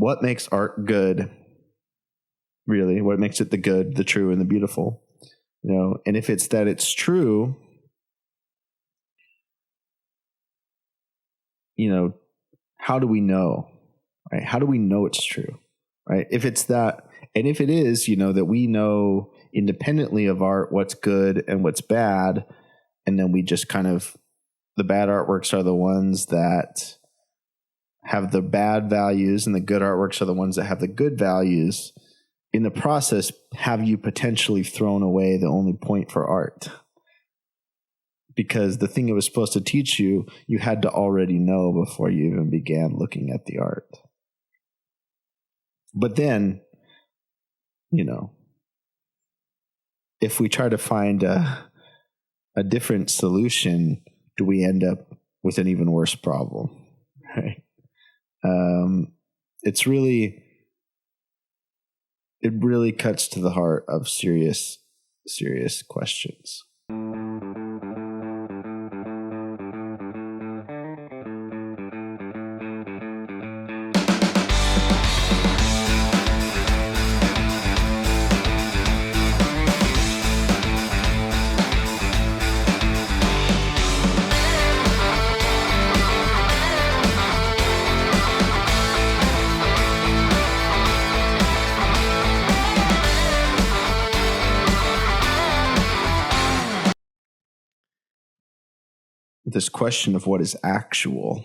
what makes art good, really? What makes it the good, the true, and the beautiful? And if it's that it's true, how do we know, right? How do we know it's true, right? If it's that, and if it is, that we know independently of art what's good and what's bad, and then we just kind of, the bad artworks are the ones that have the bad values and the good artworks are the ones that have the good values. In the process, have you potentially thrown away the only point for art? Because the thing it was supposed to teach you, you had to already know before you even began looking at the art. But then, if we try to find a different solution, do we end up with an even worse problem? Right? It really cuts to the heart of serious questions. This question of what is actual,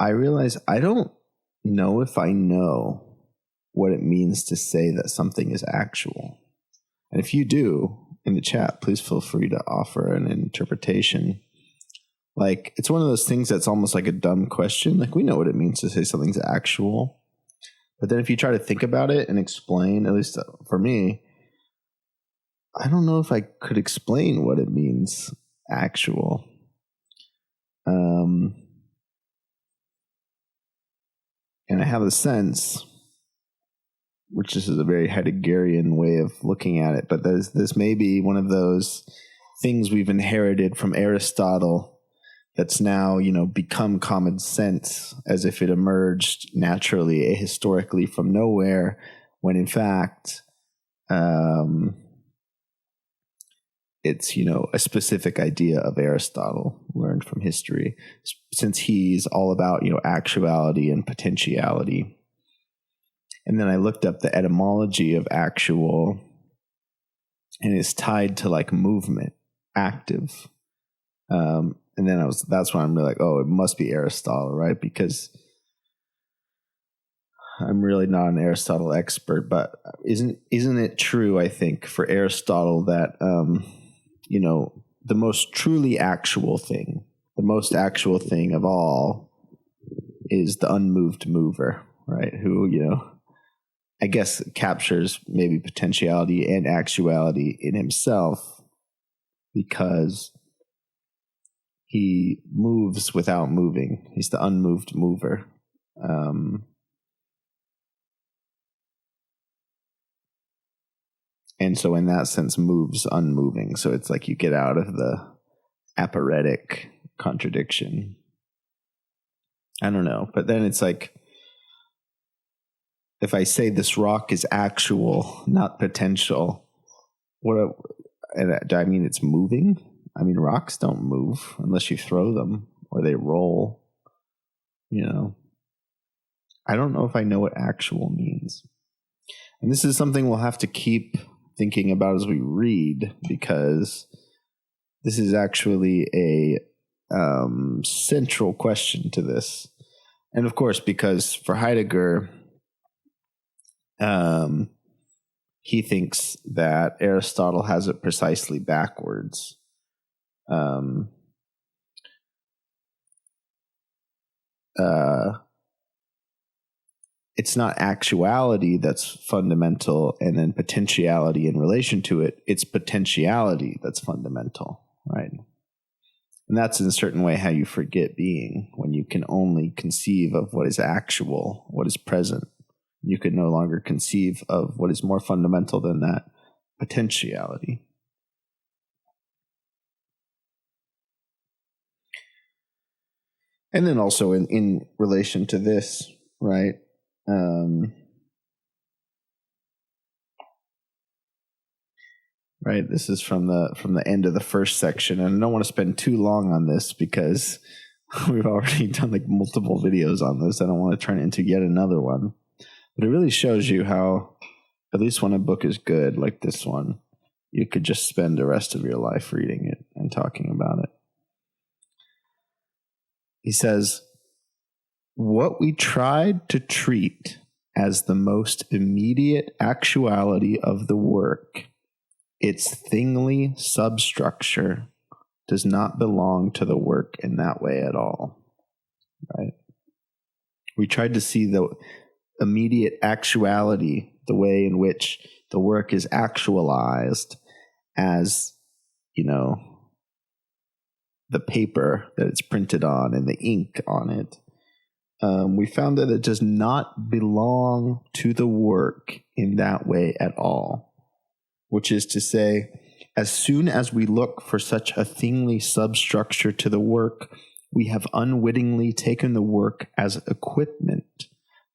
I realize I don't know if I know what it means to say that something is actual. And if you do, in the chat, please feel free to offer an interpretation. Like, it's one of those things that's almost like a dumb question. Like, we know what it means to say something's actual. But then if you try to think about it and explain, at least for me, I don't know if I could explain what it means actual. And I have a sense, which is a very Heideggerian way of looking at it, but this may be one of those things we've inherited from Aristotle that's now, become common sense, as if it emerged naturally, ahistorically from nowhere, when in fact, it's, a specific idea of Aristotle learned from history, since he's all about, actuality and potentiality. And then I looked up the etymology of actual, and it's tied to like movement, active. And then that's when I'm really like, oh, it must be Aristotle, right? Because I'm really not an Aristotle expert, but isn't it true, I think, for Aristotle that, the most truly actual thing, the most actual thing of all is the unmoved mover, right? Who, I guess captures maybe potentiality and actuality in himself because he moves without moving. He's the unmoved mover. And so in that sense, moves unmoving. So it's like you get out of the aporetic contradiction. I don't know. But then it's like, if I say this rock is actual, not potential, do I mean it's moving? I mean, rocks don't move unless you throw them or they roll. I don't know if I know what actual means. And this is something we'll have to keep thinking about as we read, because this is actually a central question to this. And of course, because for Heidegger, he thinks that Aristotle has it precisely backwards. It's not actuality that's fundamental and then potentiality in relation to it. It's potentiality that's fundamental, right? And that's in a certain way how you forget being, when you can only conceive of what is actual, what is present. You can no longer conceive of what is more fundamental than that, potentiality. And then also in relation to this, right? Right. This is from the end of the first section, and I don't want to spend too long on this because we've already done like multiple videos on this. I don't want to turn it into yet another one, but it really shows you how, at least when a book is good, like this one, you could just spend the rest of your life reading it and talking about it. He says, what we tried to treat as the most immediate actuality of the work, its thingly substructure, does not belong to the work in that way at all. Right? We tried to see the immediate actuality, the way in which the work is actualized as, the paper that it's printed on and the ink on it. We found that it does not belong to the work in that way at all. Which is to say, as soon as we look for such a thingly substructure to the work, we have unwittingly taken the work as equipment,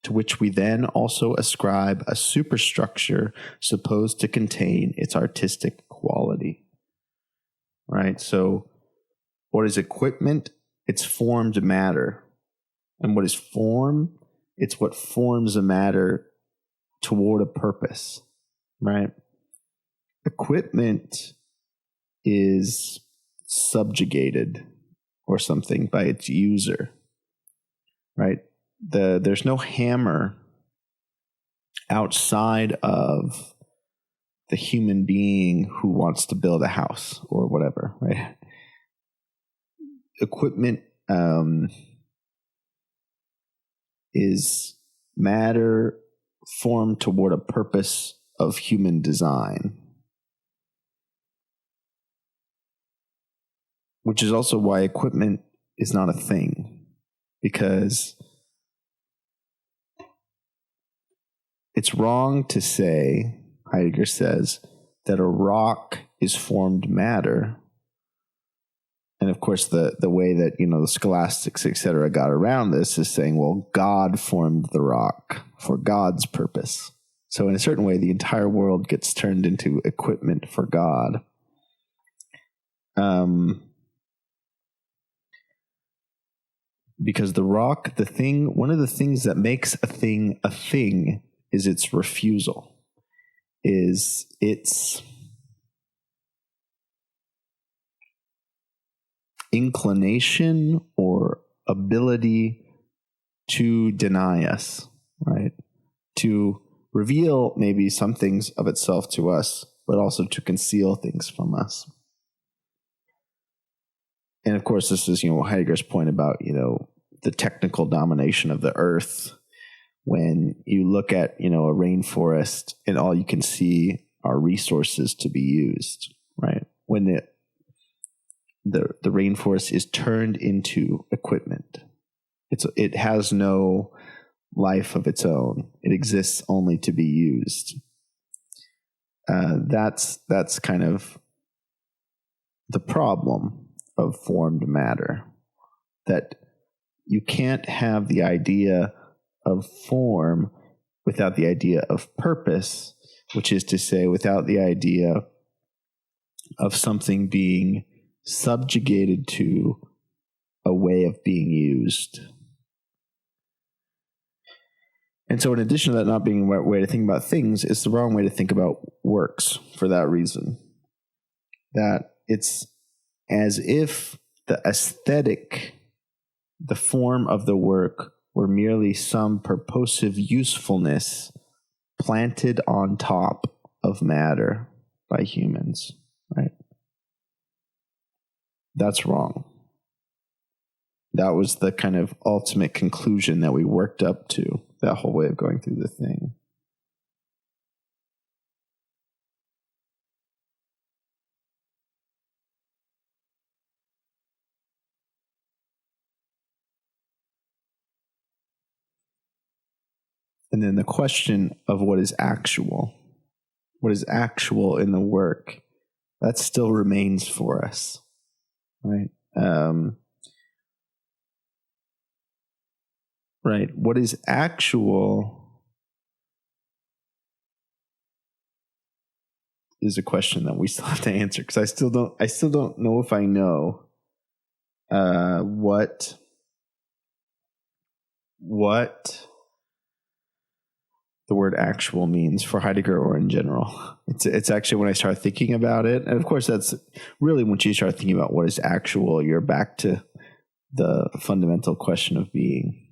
to which we then also ascribe a superstructure supposed to contain its artistic quality. Right? So, what is equipment? It's formed matter. And what is form? It's what forms a matter toward a purpose. Right? Equipment is subjugated or something by its user, right? There's no hammer outside of the human being who wants to build a house or whatever, right? Equipment is matter formed toward a purpose of human design. Which is also why equipment is not a thing, because it's wrong to say, Heidegger says, that a rock is formed matter. And of course, the way that, the scholastics, etc., got around this is saying, well, God formed the rock for God's purpose. So in a certain way, the entire world gets turned into equipment for God. Because the rock, the thing, one of the things that makes a thing is its refusal, is its inclination or ability to deny us, right? To reveal maybe some things of itself to us, but also to conceal things from us. And of course, this is, Heidegger's point about, the technical domination of the earth. When you look at, a rainforest and all you can see are resources to be used, right? When the rainforest is turned into equipment, it has no life of its own. It exists only to be used. That's kind of the problem of formed matter, that you can't have the idea of form without the idea of purpose, which is to say, without the idea of something being subjugated to a way of being used. And so in addition to that not being the right way to think about things, it's the wrong way to think about works for that reason. That it's as if the aesthetic, the form of the work, were merely some purposive usefulness planted on top of matter by humans, right? That's wrong. That was the kind of ultimate conclusion that we worked up to, that whole way of going through the thing. And then the question of what is actual in the work, that still remains for us, right? right? What is actual is a question that we still have to answer, because I still don't know if I know what the word actual means for Heidegger or in general. It's actually when I start thinking about it. And of course, that's really once you start thinking about what is actual, you're back to the fundamental question of being,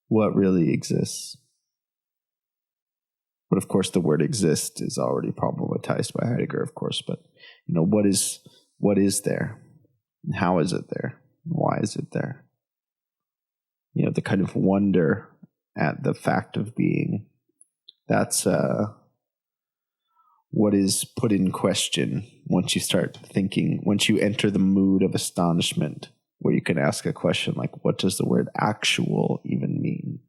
what really exists. But of course, the word exist is already problematized by Heidegger, of course. But, what is there? And how is it there? Why is it there? The kind of wonder at the fact of being. That's what is put in question once you start thinking, once you enter the mood of astonishment, where you can ask a question like, what does the word actual even mean?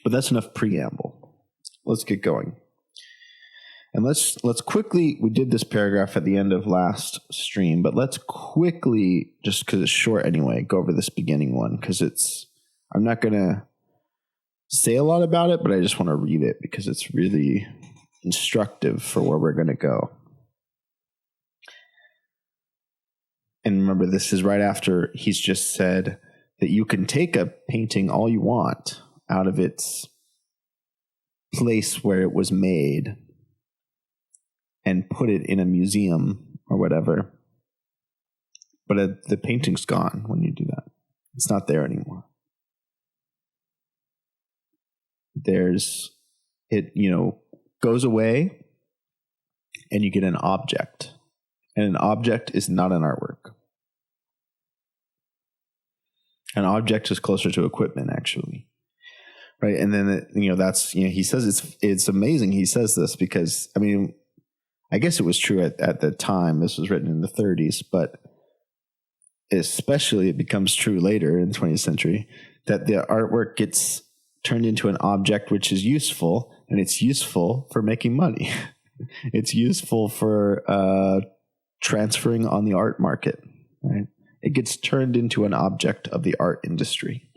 But that's enough preamble. Let's get going. And let's quickly, we did this paragraph at the end of last stream, but let's quickly, just because it's short anyway, go over this beginning one, because I'm not going to say a lot about it, but I just want to read it because it's really instructive for where we're going to go. And remember, this is right after he's just said that you can take a painting all you want out of its place where it was made and put it in a museum or whatever. But the painting's gone when you do that. It's not there anymore. It goes away and you get an object. And an object is not an artwork. An object is closer to equipment, actually. Right. And then, he says it's amazing. He says this because, I guess it was true at the time. This was written in the 30s, but especially it becomes true later in the 20th century that the artwork gets turned into an object which is useful, and it's useful for making money. It's useful for transferring on the art market, right? It gets turned into an object of the art industry.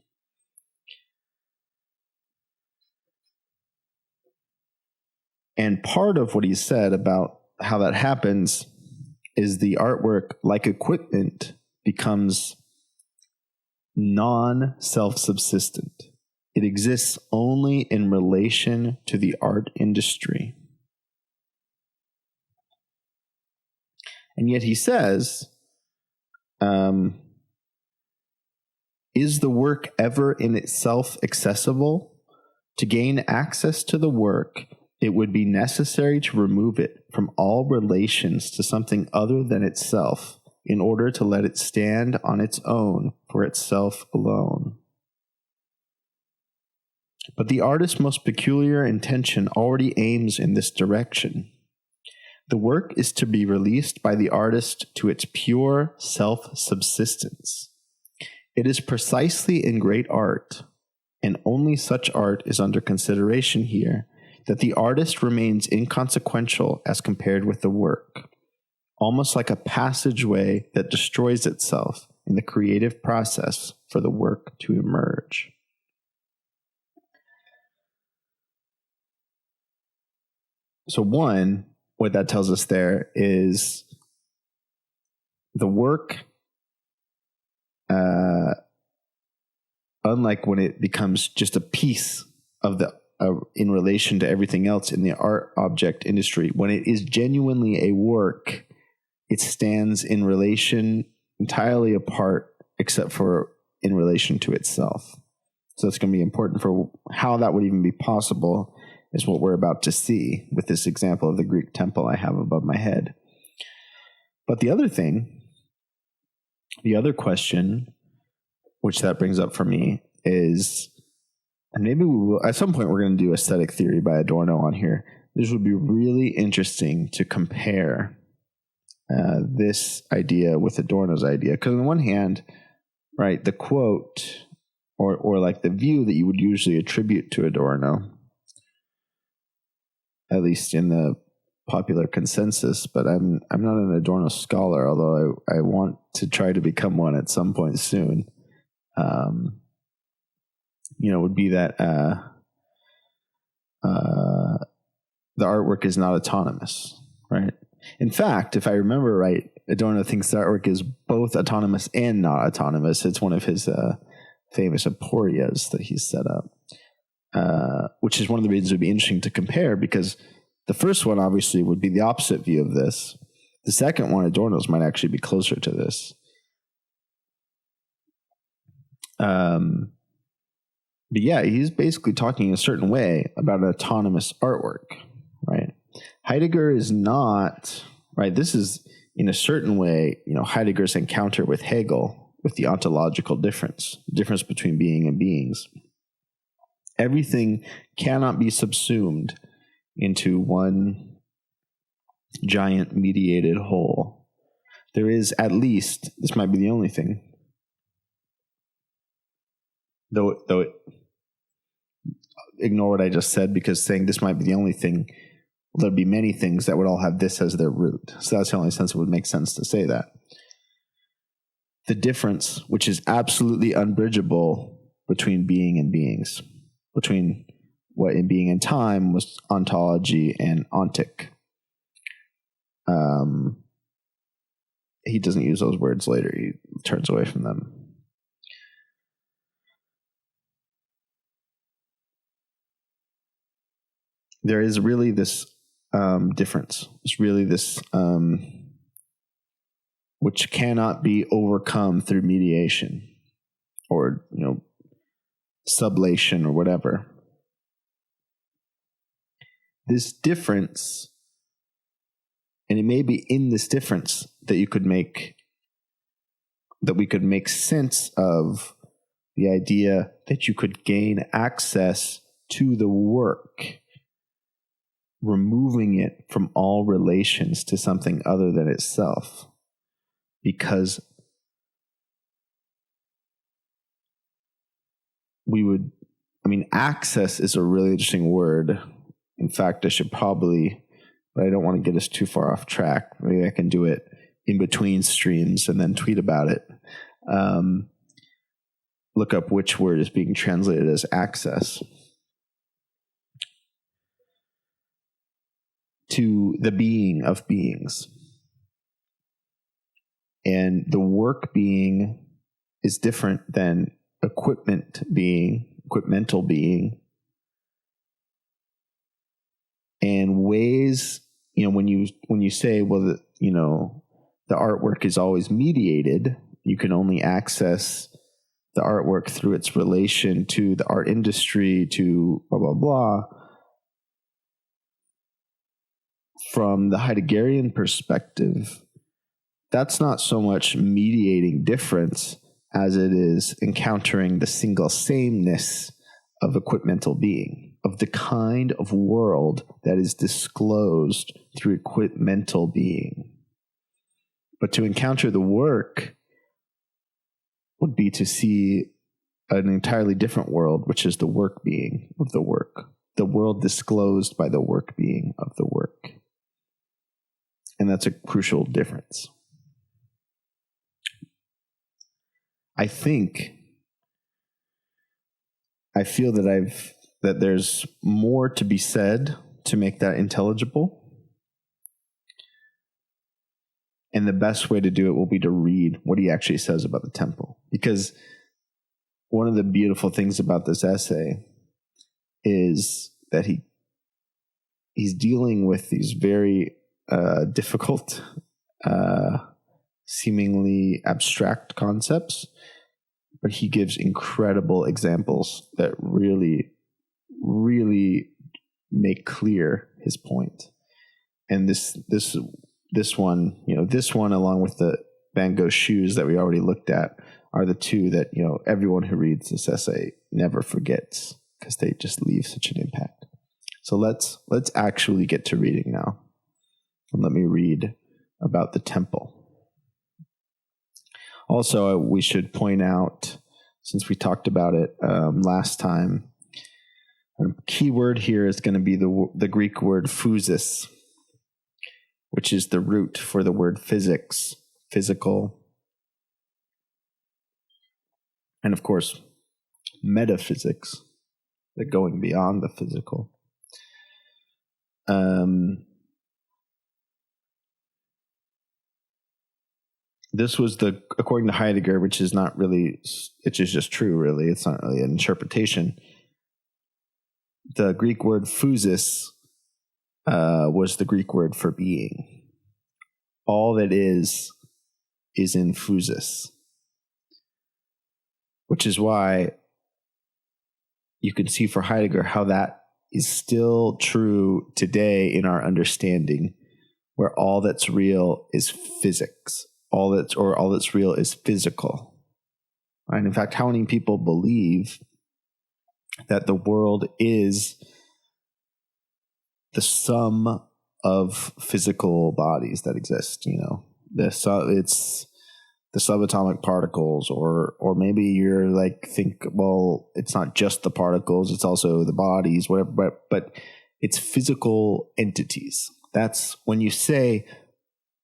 And part of what he said about how that happens is the artwork, like equipment, becomes non-self-subsistent. It exists only in relation to the art industry. And yet he says, is the work ever in itself accessible? To gain access to the work, it would be necessary to remove it from all relations to something other than itself in order to let it stand on its own for itself alone. But the artist's most peculiar intention already aims in this direction. The work is to be released by the artist to its pure self-subsistence. It is precisely in great art, and only such art is under consideration here, that the artist remains inconsequential as compared with the work, almost like a passageway that destroys itself in the creative process for the work to emerge. So one, what that tells us there is the work, unlike when it becomes just a piece of the in relation to everything else in the art object industry, when it is genuinely a work, it stands in relation entirely apart, except for in relation to itself. So it's going to be important for how that would even be possible is what we're about to see with this example of the Greek temple I have above my head. But the other thing, the other question, which that brings up for me is, and maybe we will, at some point we're going to do aesthetic theory by Adorno on here. This would be really interesting to compare this idea with Adorno's idea. Because on the one hand, right, the quote or like the view that you would usually attribute to Adorno, at least in the popular consensus, but I'm not an Adorno scholar, although I want to try to become one at some point soon, would be that the artwork is not autonomous, right? In fact, if I remember right, Adorno thinks the artwork is both autonomous and not autonomous. It's one of his famous aporias that he's set up, which is one of the reasons it would be interesting to compare, because the first one obviously would be the opposite view of this. The second one, Adorno's, might actually be closer to this. But yeah, he's basically talking a certain way about an autonomous artwork, right? Heidegger is not, right? This is, in a certain way, Heidegger's encounter with Hegel, with the ontological difference between being and beings. Everything cannot be subsumed into one giant mediated whole. There is at least, this might be the only thing, though ignore what I just said, because saying this might be the only thing, there'd be many things that would all have this as their root. So that's the only sense it would make sense to say that. The difference, which is absolutely unbridgeable between being and beings, between what in being and time was ontology and ontic. He doesn't use those words later. He turns away from them. There is really this difference. It's really this which cannot be overcome through mediation or sublation or whatever. This difference, and it may be in this difference that we could make sense of the idea that you could gain access to the work, removing it from all relations to something other than itself. Because access is a really interesting word. In fact, I should probably, but I don't want to get us too far off track. Maybe I can do it in between streams and then tweet about it. Look up which word is being translated as access. To the being of beings. And the work being is different than equipmental being. And ways, when you say, well, the artwork is always mediated, you can only access the artwork through its relation to the art industry, to blah, blah, blah. From the Heideggerian perspective, that's not so much mediating difference as it is encountering the single sameness of equipmental being, of the kind of world that is disclosed through equipmental being. But to encounter the work would be to see an entirely different world, which is the work being of the work, the world disclosed by the work being of the work. And that's a crucial difference. I feel that there's more to be said to make that intelligible. And the best way to do it will be to read what he actually says about the temple. Because one of the beautiful things about this essay is that he's dealing with these very difficult, seemingly abstract concepts, but he gives incredible examples that really, really make clear his point. And this one, this one, along with the Van Gogh shoes that we already looked at, are the two that everyone who reads this essay never forgets, because they just leave such an impact. So let's actually get to reading now. And let me read about the temple. Also, we should point out, since we talked about it last time, a key word here is going to be the Greek word physis, which is the root for the word physics, physical, And of course, metaphysics, the going beyond the physical. This was according to Heidegger, which is not really, it's just true, really. It's not really an interpretation. The Greek word physis was the Greek word for being. All that is in physis. Which is why you can see for Heidegger how that is still true today in our understanding, where all that's real is physics. All that's real is physical. Right? In fact, how many people believe that the world is the sum of physical bodies that exist? It's the subatomic particles, or maybe you're like, well, it's not just the particles, it's also the bodies, whatever, but it's physical entities. That's when you say,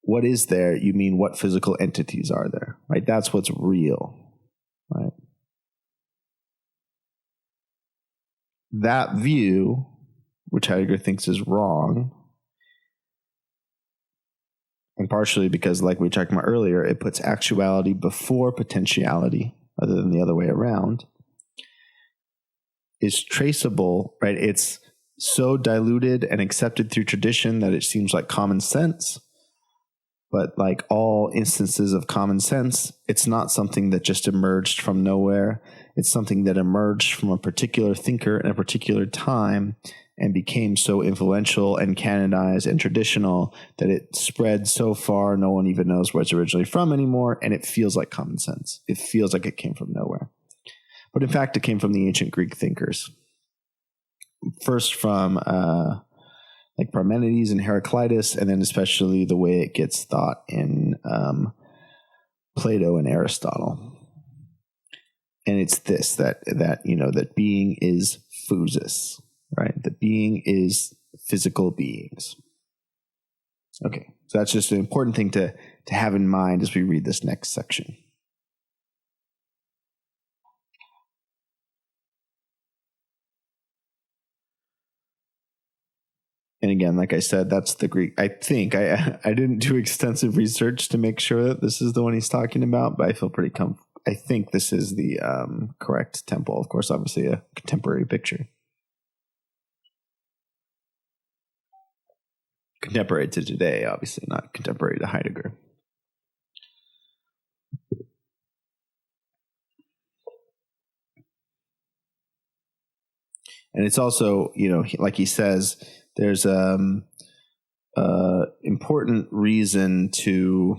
what is there? You mean what physical entities are there, right? That's what's real, right? That view, which Heidegger thinks is wrong, and partially because, like we talked about earlier, it puts actuality before potentiality, rather than the other way around, is traceable, right? It's so diluted and accepted through tradition that it seems like common sense. But like all instances of common sense, it's not something that just emerged from nowhere. It's something that emerged from a particular thinker in a particular time and became so influential and canonized and traditional that it spread so far no one even knows where it's originally from anymore, and it feels like common sense. It feels like it came from nowhere. But in fact, it came from the ancient Greek thinkers. First from like Parmenides and Heraclitus, and then especially the way it gets thought in Plato and Aristotle. And it's this, that being is physis, right? That being is physical beings. Okay, so that's just an important thing to have in mind as we read this next section. And again, like I said, that's the Greek. I think I didn't do extensive research to make sure that this is the one he's talking about, but I feel pretty comfortable. I think this is the correct temple. Of course, obviously a contemporary picture. Contemporary to today, obviously, not contemporary to Heidegger. And it's also, like he says, there's important reason to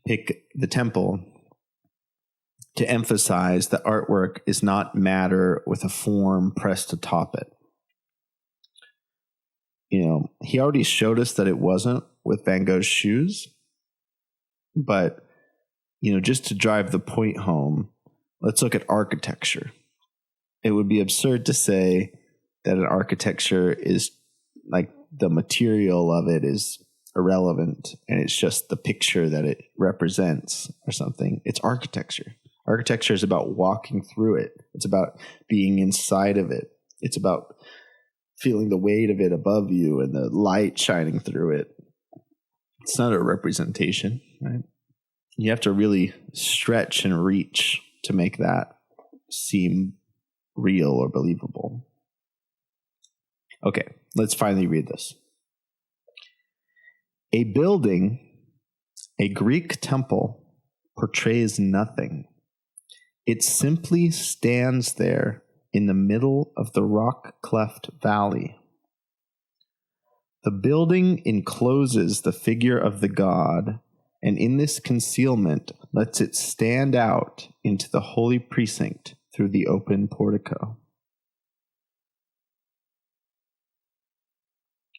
pick the temple to emphasize that artwork is not matter with a form pressed atop it. He already showed us that it wasn't with Van Gogh's shoes, but, just to drive the point home, let's look at architecture. It would be absurd to say that an architecture is like the material of it is irrelevant and it's just the picture that it represents or something. It's architecture. Architecture is about walking through it. It's about being inside of it. It's about feeling the weight of it above you and the light shining through it. It's not a representation, right? You have to really stretch and reach to make that seem real or believable. Okay, let's finally read this. A building, a Greek temple, portrays nothing. It simply stands there in the middle of the rock-cleft valley. The building encloses the figure of the god, and in this concealment lets it stand out into the holy precinct through the open portico.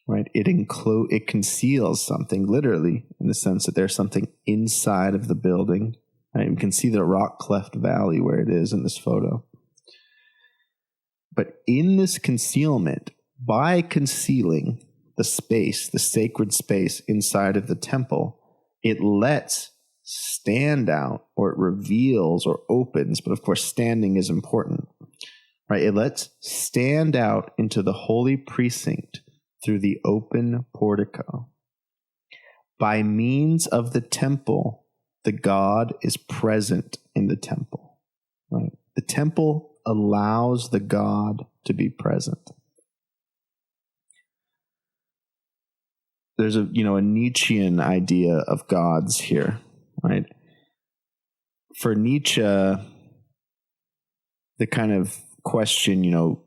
Right? It conceals something, literally, in the sense that there's something inside of the building. Right? You can see the rock-cleft valley where it is in this photo. But in this concealment, by concealing the space, the sacred space inside of the temple, it lets stand out, or it reveals or opens, but of course standing is important, right? It lets stand out into the holy precinct through the open portico. By means of the temple, the God is present in the temple, right? The temple allows the God to be present. There's a Nietzschean idea of gods here, right? For Nietzsche, the kind of question,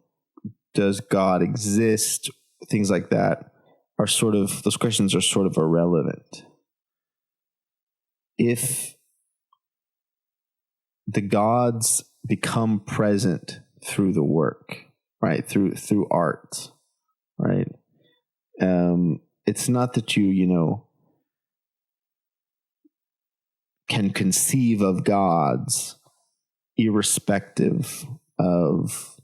does God exist? Things like that those questions are sort of irrelevant. If the gods become present through the work, right? Through art, right? It's not that you can conceive of gods irrespective of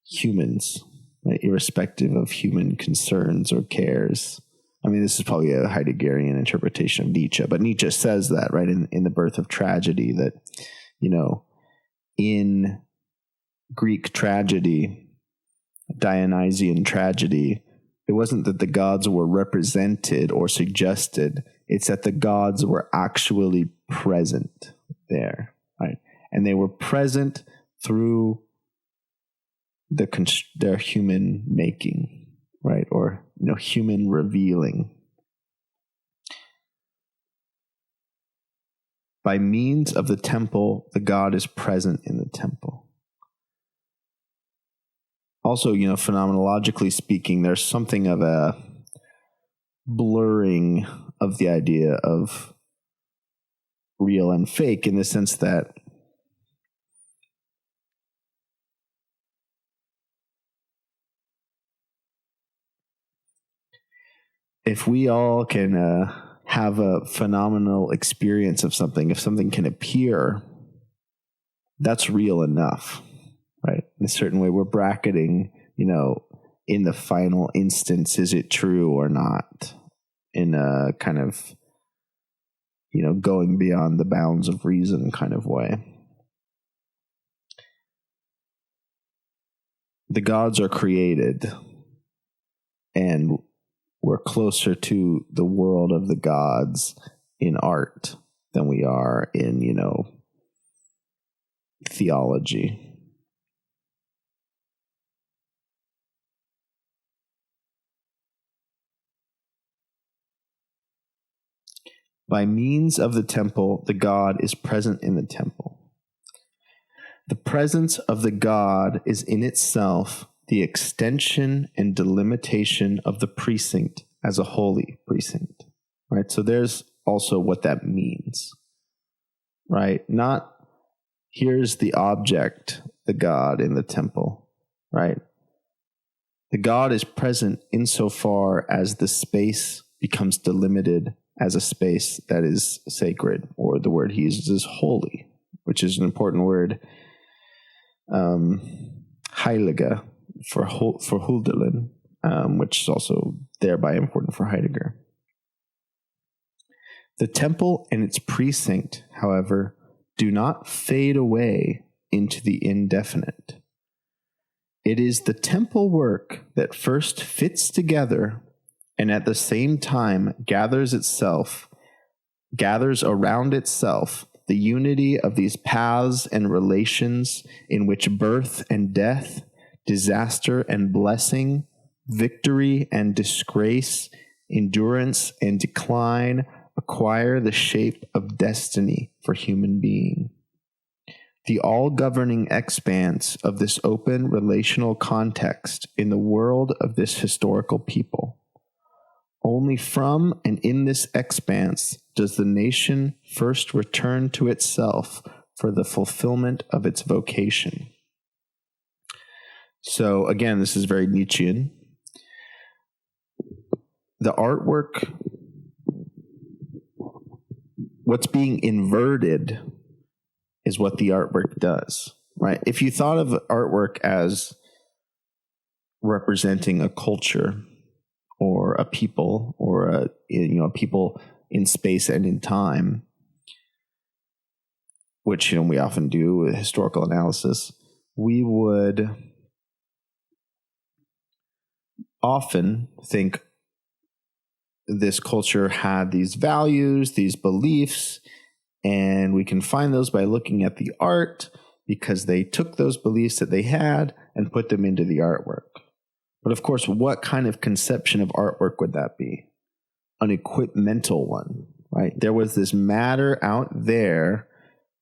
humans, right? Irrespective of human concerns or cares. I mean, this is probably a Heideggerian interpretation of Nietzsche, but Nietzsche says that, right, in The Birth of Tragedy, that, in Greek tragedy, Dionysian tragedy, it wasn't that the gods were represented or suggested. It's that the gods were actually present there, right? And they were present through their human making, right? Or, human revealing. By means of the temple, the God is present in the temple. Also, phenomenologically speaking, there's something of a blurring of the idea of real and fake, in the sense that if we all can have a phenomenal experience of something, if something can appear, that's real enough, right? In a certain way, we're bracketing, in the final instance, is it true or not? In a kind of, going beyond the bounds of reason kind of way. The gods are created, and we're closer to the world of the gods in art than we are in, theology. By means of the temple, the God is present in the temple. The presence of the God is in itself the extension and delimitation of the precinct as a holy precinct, right? So there's also what that means, right? Not here's the object, the God in the temple, right? The God is present insofar as the space becomes delimited as a space that is sacred, or the word he uses is holy, which is an important word, Heidegger, for Hölderlin, which is also thereby important for Heidegger. The temple and its precinct, however, do not fade away into the indefinite. It is the temple work that first fits together and at the same time gathers around itself the unity of these paths and relations in which birth and death, disaster and blessing, victory and disgrace, endurance and decline acquire the shape of destiny for human being. The all-governing expanse of this open relational context in the world of this historical people. Only from and in this expanse does the nation first return to itself for the fulfillment of its vocation. So again, this is very Nietzschean. The artwork, what's being inverted is what the artwork does, right? If you thought of artwork as representing a culture or a people or a people in space and in time, which, we often do with historical analysis, we would often think this culture had these values, these beliefs, and we can find those by looking at the art, because they took those beliefs that they had and put them into the artwork. But of course, what kind of conception of artwork would that be? An equipmental one, right? There was this matter out there.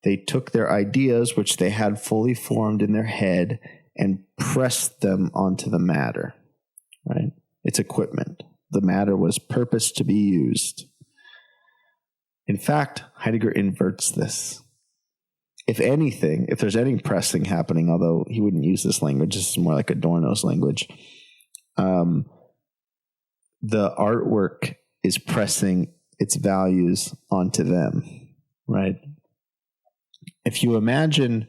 They took their ideas, which they had fully formed in their head, and pressed them onto the matter, right? It's equipment. The matter was purposed to be used. In fact, Heidegger inverts this. If anything, if there's any pressing happening, although he wouldn't use this language, this is more like Adorno's language, the artwork is pressing its values onto them, right? If you imagine,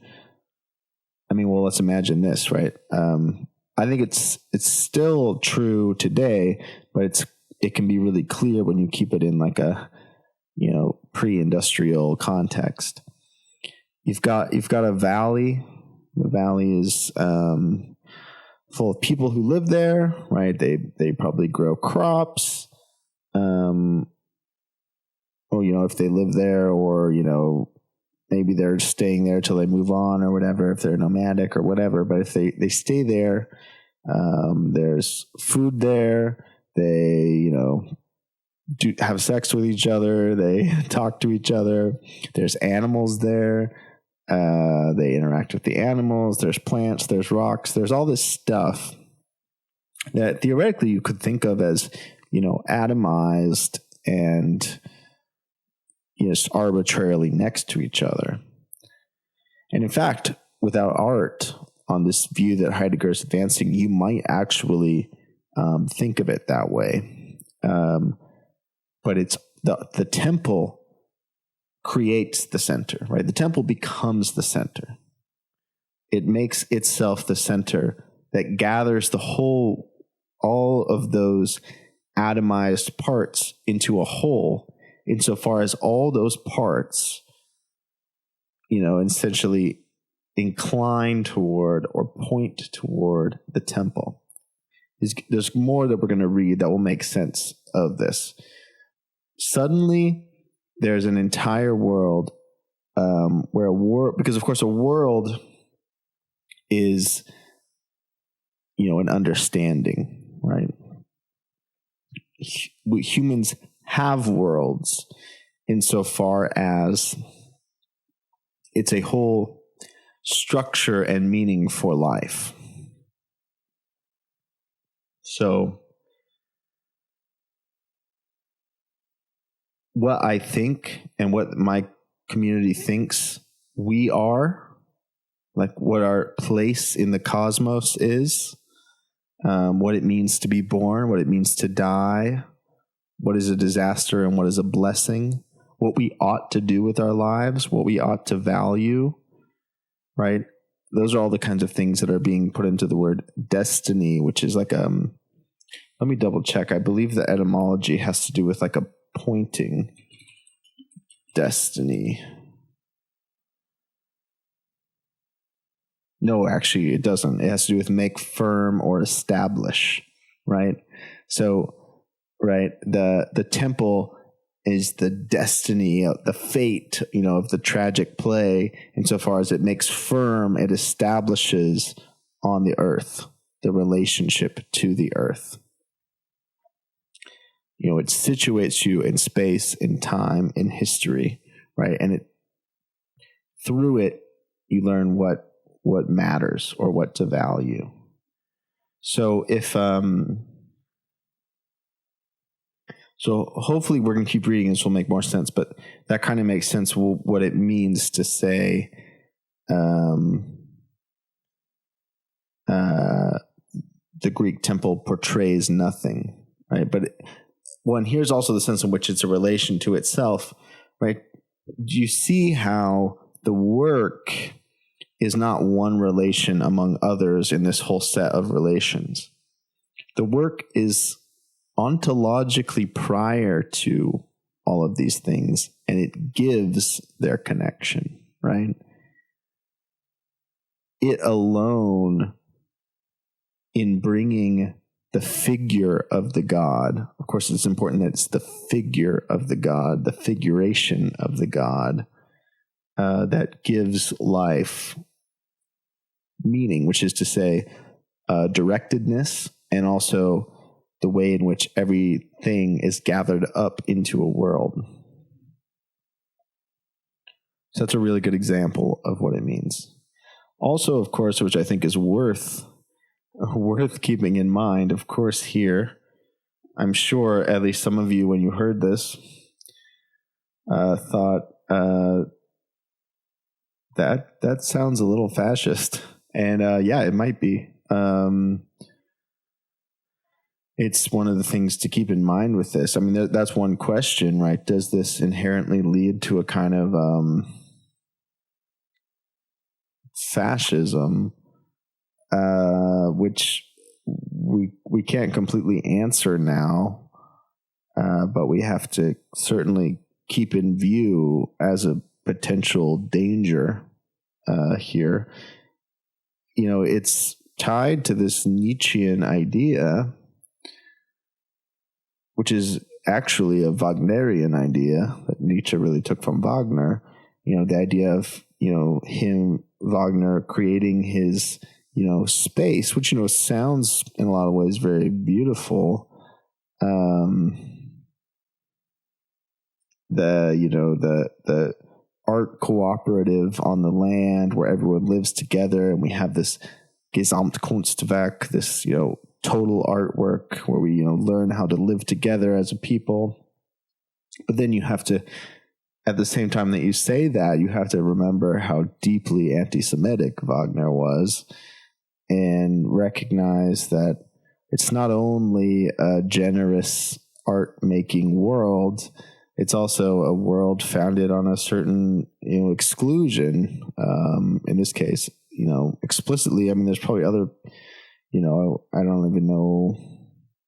let's imagine this, right? I think it's still true today, but it can be really clear when you keep it in like a, pre-industrial context. You've got a valley. The valley is full of people who live there, right? They probably grow crops, or if they live there, or maybe they're staying there till they move on or whatever, if they're nomadic or whatever. But if they stay there, there's food there. They do have sex with each other. They talk to each other. There's animals there. They interact with the animals. There's plants. There's rocks. There's all this stuff that theoretically you could think of as atomized and just arbitrarily next to each other. And in fact, without art, on this view that Heidegger is advancing, you might actually think of it that way. But it's the temple creates the center, right? The temple becomes the center. It makes itself the center that gathers all of those atomized parts into a whole, insofar as all those parts, essentially incline toward or point toward the temple. There's more that we're going to read that will make sense of this. Suddenly, there's an entire world because of course a world is, an understanding, right? Humans have worlds insofar as it's a whole structure and meaning for life. So what I think and what my community thinks we are, like what our place in the cosmos is, what it means to be born, what it means to die, what is a disaster and what is a blessing, what we ought to do with our lives, what we ought to value, right? Those are all the kinds of things that are being put into the word destiny, which is like, let me double check. I believe the etymology has to do with like a pointing. Destiny. No, actually it doesn't. It has to do with make firm or establish, right? So, right, the temple is the destiny, the fate, of the tragic play, insofar as it makes firm, it establishes on the earth the relationship to the earth. It situates you in space, in time, in history, right? And through it, you learn what matters or what to value. So so hopefully we're going to keep reading, this will make more sense, but that kind of makes sense what it means to say the Greek temple portrays nothing, right? But here's also the sense in which it's a relation to itself, right? Do you see how the work is not one relation among others in this whole set of relations? The work is ontologically prior to all of these things, and it gives their connection, right? It alone, in bringing the figure of the God, of course, it's important that it's the figure of the God, the figuration of the God, that gives life meaning, which is to say, directedness, and also the way in which everything is gathered up into a world. So that's a really good example of what it means. Also, of course, which I think is worth keeping in mind, of course, here, I'm sure at least some of you, when you heard this, thought that sounds a little fascist. And yeah, it might be. It's one of the things to keep in mind with this. I mean, that's one question, right? Does this inherently lead to a kind of fascism, which we can't completely answer now, but we have to certainly keep in view as a potential danger here. You know, it's tied to this Nietzschean idea, which is actually a Wagnerian idea that Nietzsche really took from Wagner. You know, the idea of, you know, Wagner creating his, you know, space, which, you know, sounds in a lot of ways very beautiful. The art cooperative on the land where everyone lives together, and we have this Gesamtkunstwerk, this, you know, total artwork where we, you know, learn how to live together as a people. But then you have to, at the same time that you say that, you have to remember how deeply anti-Semitic Wagner was, and recognize that it's not only a generous art-making world, it's also a world founded on a certain, you know, exclusion. In this case, you know, explicitly. I mean, there's probably other, you know, I don't even know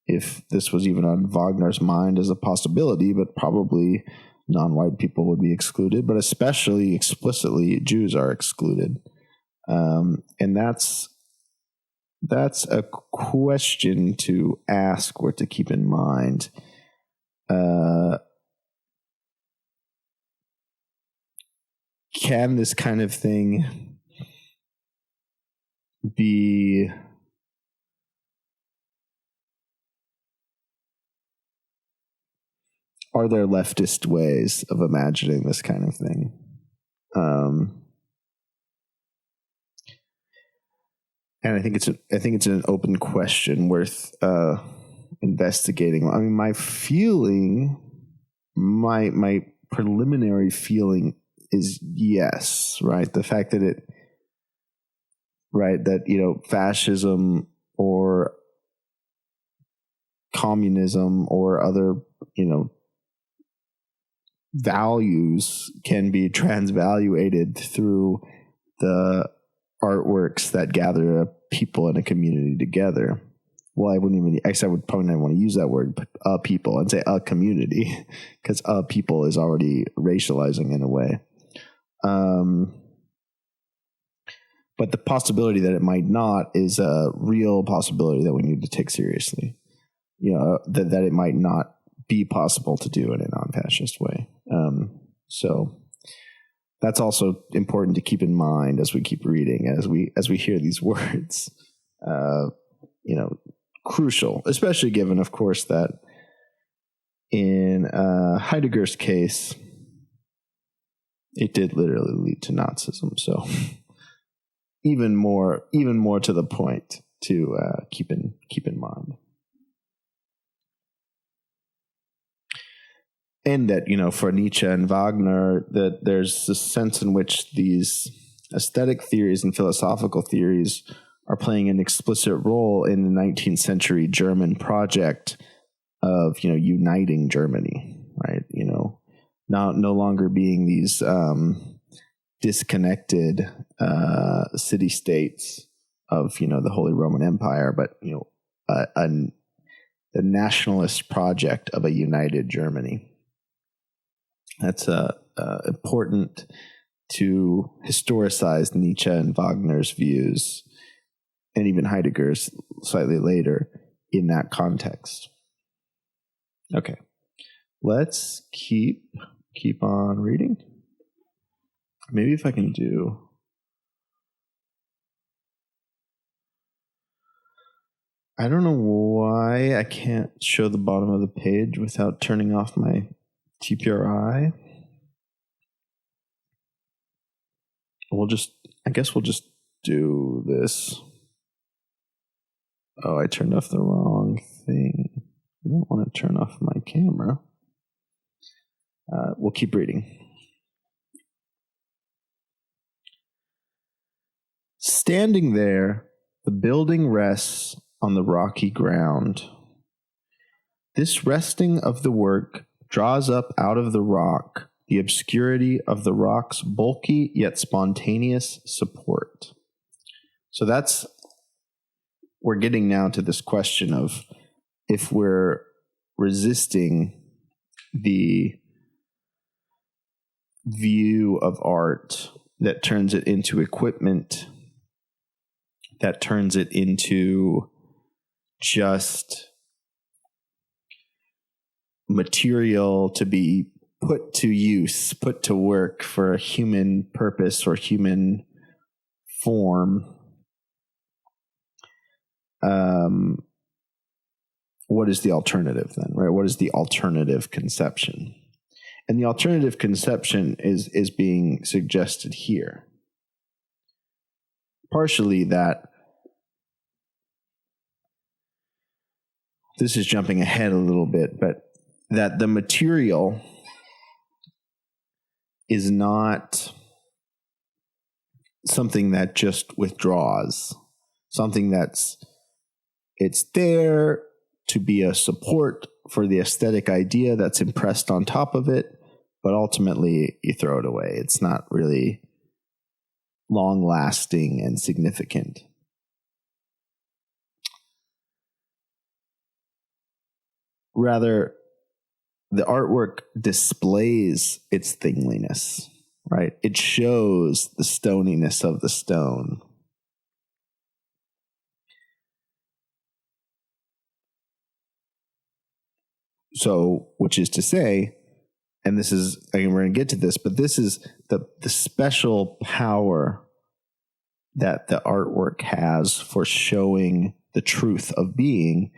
if this was even on Wagner's mind as a possibility, but probably non-white people would be excluded, but especially explicitly Jews are excluded. And that's a question to ask or to keep in mind. Can this kind of thing be are there leftist ways of imagining this kind of thing? And I think it's an open question worth investigating. I mean, my preliminary feeling is yes, right? The fact that that, you know, fascism or communism or other, you know, values can be transvaluated through the artworks that gather people in a community together. Well, I would probably not want to use that word, but people, and say a community, because people is already racializing in a way. But the possibility that it might not is a real possibility that we need to take seriously. You know, that it might not be possible to do in a non-fascist way. So that's also important to keep in mind as we keep reading, as we hear these words. You know, crucial, especially given, of course, that in Heidegger's case, it did literally lead to Nazism. So even more to the point to keep in mind. And that, you know, for Nietzsche and Wagner, that there's this sense in which these aesthetic theories and philosophical theories are playing an explicit role in the 19th century German project of, you know, uniting Germany, right? You know, no longer being these disconnected city-states of, you know, the Holy Roman Empire, but, you know, the nationalist project of a united Germany. That's a important to historicize Nietzsche and Wagner's views, and even Heidegger's slightly later, in that context. Okay, let's keep on reading. Maybe if I can do... I don't know why I can't show the bottom of the page without turning off my TPRI. I guess we'll just do this. Oh, I turned off the wrong thing. I don't want to turn off my camera. We'll keep reading. Standing there, the building rests on the rocky ground. This resting of the work draws up out of the rock the obscurity of the rock's bulky yet spontaneous support. So we're getting now to this question of if we're resisting the view of art that turns it into equipment, that turns it into just material to be put to use, put to work for a human purpose or human form. What is the alternative then, right? What is the alternative conception? And the alternative conception is being suggested here. Partially that this is jumping ahead a little bit, but that the material is not something that just withdraws, something it's there to be a support for the aesthetic idea that's impressed on top of it, but ultimately you throw it away. It's not really long-lasting and significant. Rather, the artwork displays its thingliness, right? It shows the stoniness of the stone. So, which is to say, and this is, again, we're going to get to this, but this is the special power that the artwork has for showing the truth of being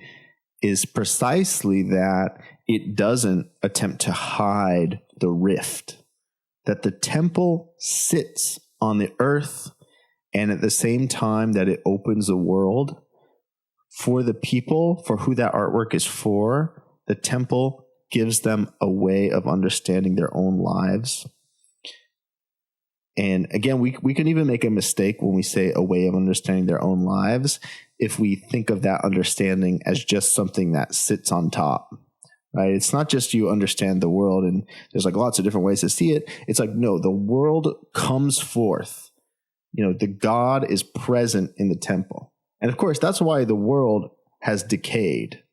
is precisely that it doesn't attempt to hide the rift, that the temple sits on the earth, and at the same time that it opens a world for the people for who that artwork is for, the temple gives them a way of understanding their own lives. And again, we can even make a mistake when we say a way of understanding their own lives if we think of that understanding as just something that sits on top, right? It's not just you understand the world and there's like lots of different ways to see it. It's like, no, the world comes forth. You know, the God is present in the temple. And of course, that's why the world has decayed.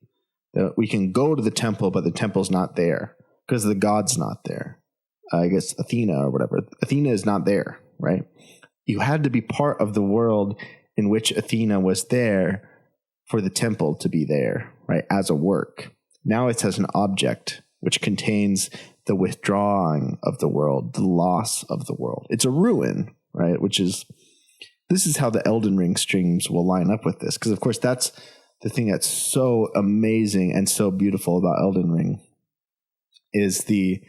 We can go to the temple, but the temple's not there because the God's not there. I guess Athena or whatever. Athena is not there, right? You had to be part of the world in which Athena was there for the temple to be there, right? As a work. Now it's as an object, which contains the withdrawing of the world, the loss of the world. It's a ruin, right? This is how the Elden Ring streams will line up with this. Because of course that's the thing that's so amazing and so beautiful about Elden Ring is the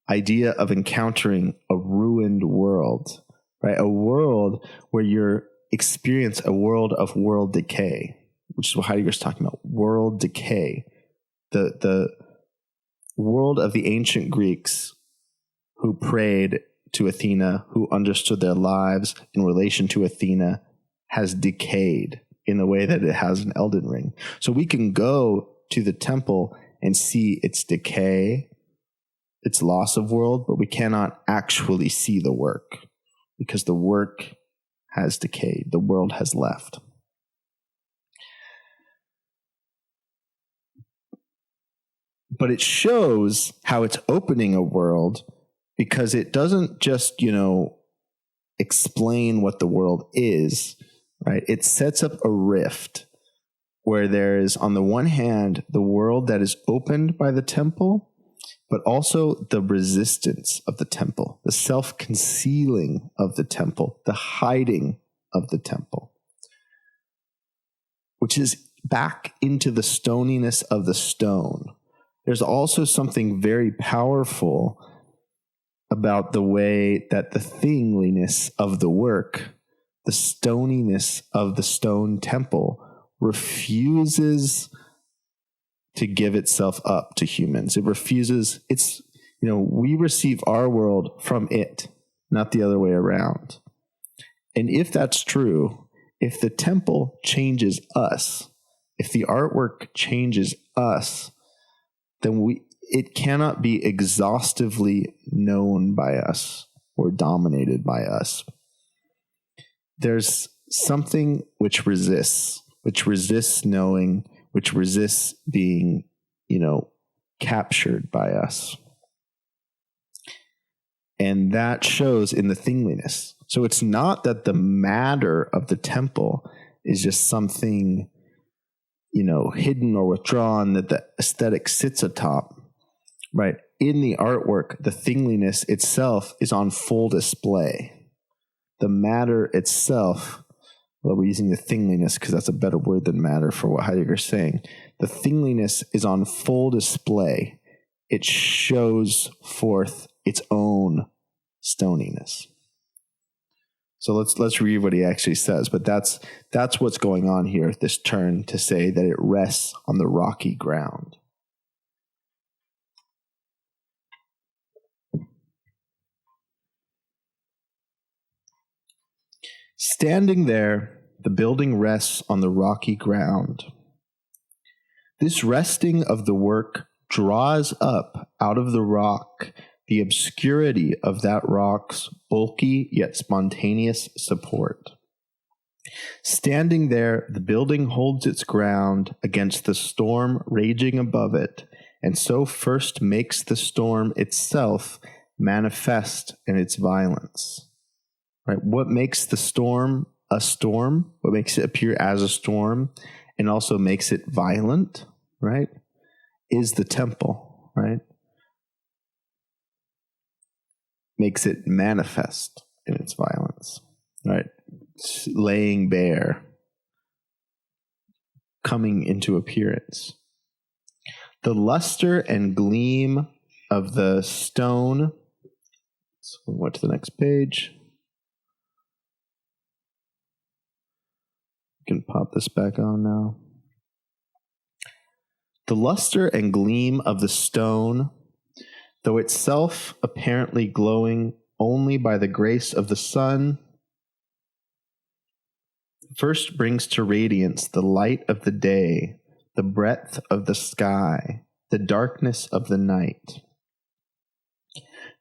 idea of encountering a ruined world, right? A world where you experience a world of world decay, which is what Heidegger's talking about, world decay. The world of the ancient Greeks who prayed to Athena, who understood their lives in relation to Athena, has decayed in the way that it has in Elden Ring. So we can go to the temple and see its decay, its loss of world, but we cannot actually see the work because the work has decayed. The world has left. But it shows how it's opening a world because it doesn't just, explain what the world is, right? It sets up a rift where there is, on the one hand, the world that is opened by the temple, but also the resistance of the temple, the self-concealing of the temple, the hiding of the temple, which is back into the stoniness of the stone. There's also something very powerful about the way that the thingliness of the work, the stoniness of the stone temple, refuses to give itself up to humans. It refuses, we receive our world from it, not the other way around. And if that's true, if the temple changes us, if the artwork changes us, then it cannot be exhaustively known by us or dominated by us. There's something which resists knowing, which resists being, captured by us. And that shows in the thingliness. So it's not that the matter of the temple is just something, hidden or withdrawn that the aesthetic sits atop, right? In the artwork, the thingliness itself is on full display. The matter itself, well, we're using the thingliness because that's a better word than matter for what Heidegger's saying. The thingliness is on full display. It shows forth its own stoniness. So let's read what he actually says. But that's what's going on here, this turn to say that it rests on the rocky ground. Standing there, the building rests on the rocky ground. This resting of the work draws up out of the rock the obscurity of that rock's bulky yet spontaneous support. Standing there, the building holds its ground against the storm raging above it, and so first makes the storm itself manifest in its violence. Right? What makes the storm a storm? What makes it appear as a storm and also makes it violent, right? Is the temple, right? Makes it manifest in its violence, right? Laying bare, coming into appearance. The luster and gleam of the stone. So we went to the next page. We can pop this back on now. The luster and gleam of the stone, though itself apparently glowing only by the grace of the sun, first brings to radiance the light of the day, the breadth of the sky, the darkness of the night.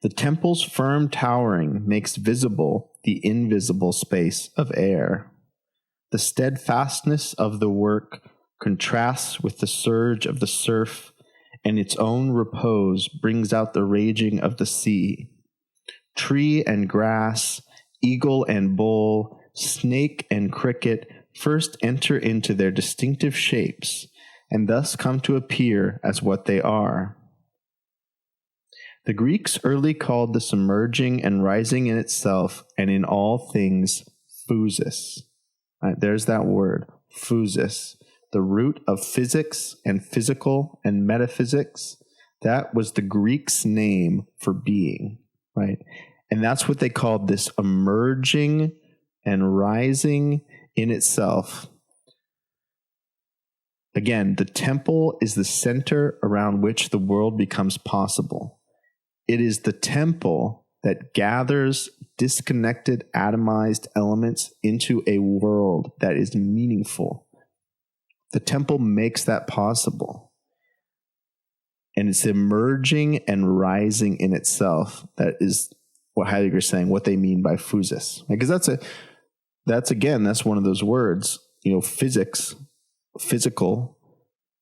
The temple's firm towering makes visible the invisible space of air. The steadfastness of the work contrasts with the surge of the surf, and its own repose brings out the raging of the sea. Tree and grass, eagle and bull, snake and cricket first enter into their distinctive shapes, and thus come to appear as what they are. The Greeks early called this emerging and rising in itself and in all things physis. Right, there's that word, physis. The root of physics and physical and metaphysics, that was the Greeks' name for being, right? And that's what they called this emerging and rising in itself. Again, the temple is the center around which the world becomes possible. It is the temple that gathers disconnected, atomized elements into a world that is meaningful. The temple makes that possible. And it's emerging and rising in itself. That is what Heidegger is saying, what they mean by physis. Because that's one of those words, physics, physical.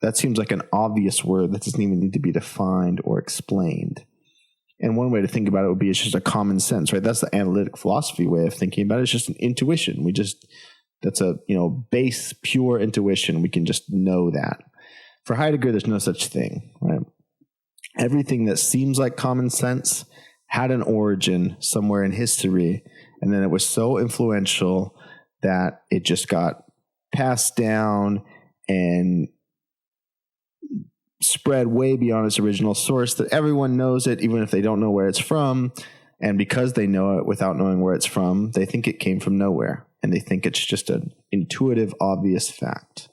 That seems like an obvious word that doesn't even need to be defined or explained. And one way to think about it would be it's just a common sense, right? That's the analytic philosophy way of thinking about it. It's just an intuition. That's a, base, pure intuition. We can just know that. For Heidegger, there's no such thing, right? Everything that seems like common sense had an origin somewhere in history, and then it was so influential that it just got passed down and spread way beyond its original source, that everyone knows it, even if they don't know where it's from. And because they know it without knowing where it's from, they think it came from nowhere. And they think it's just an intuitive, obvious fact,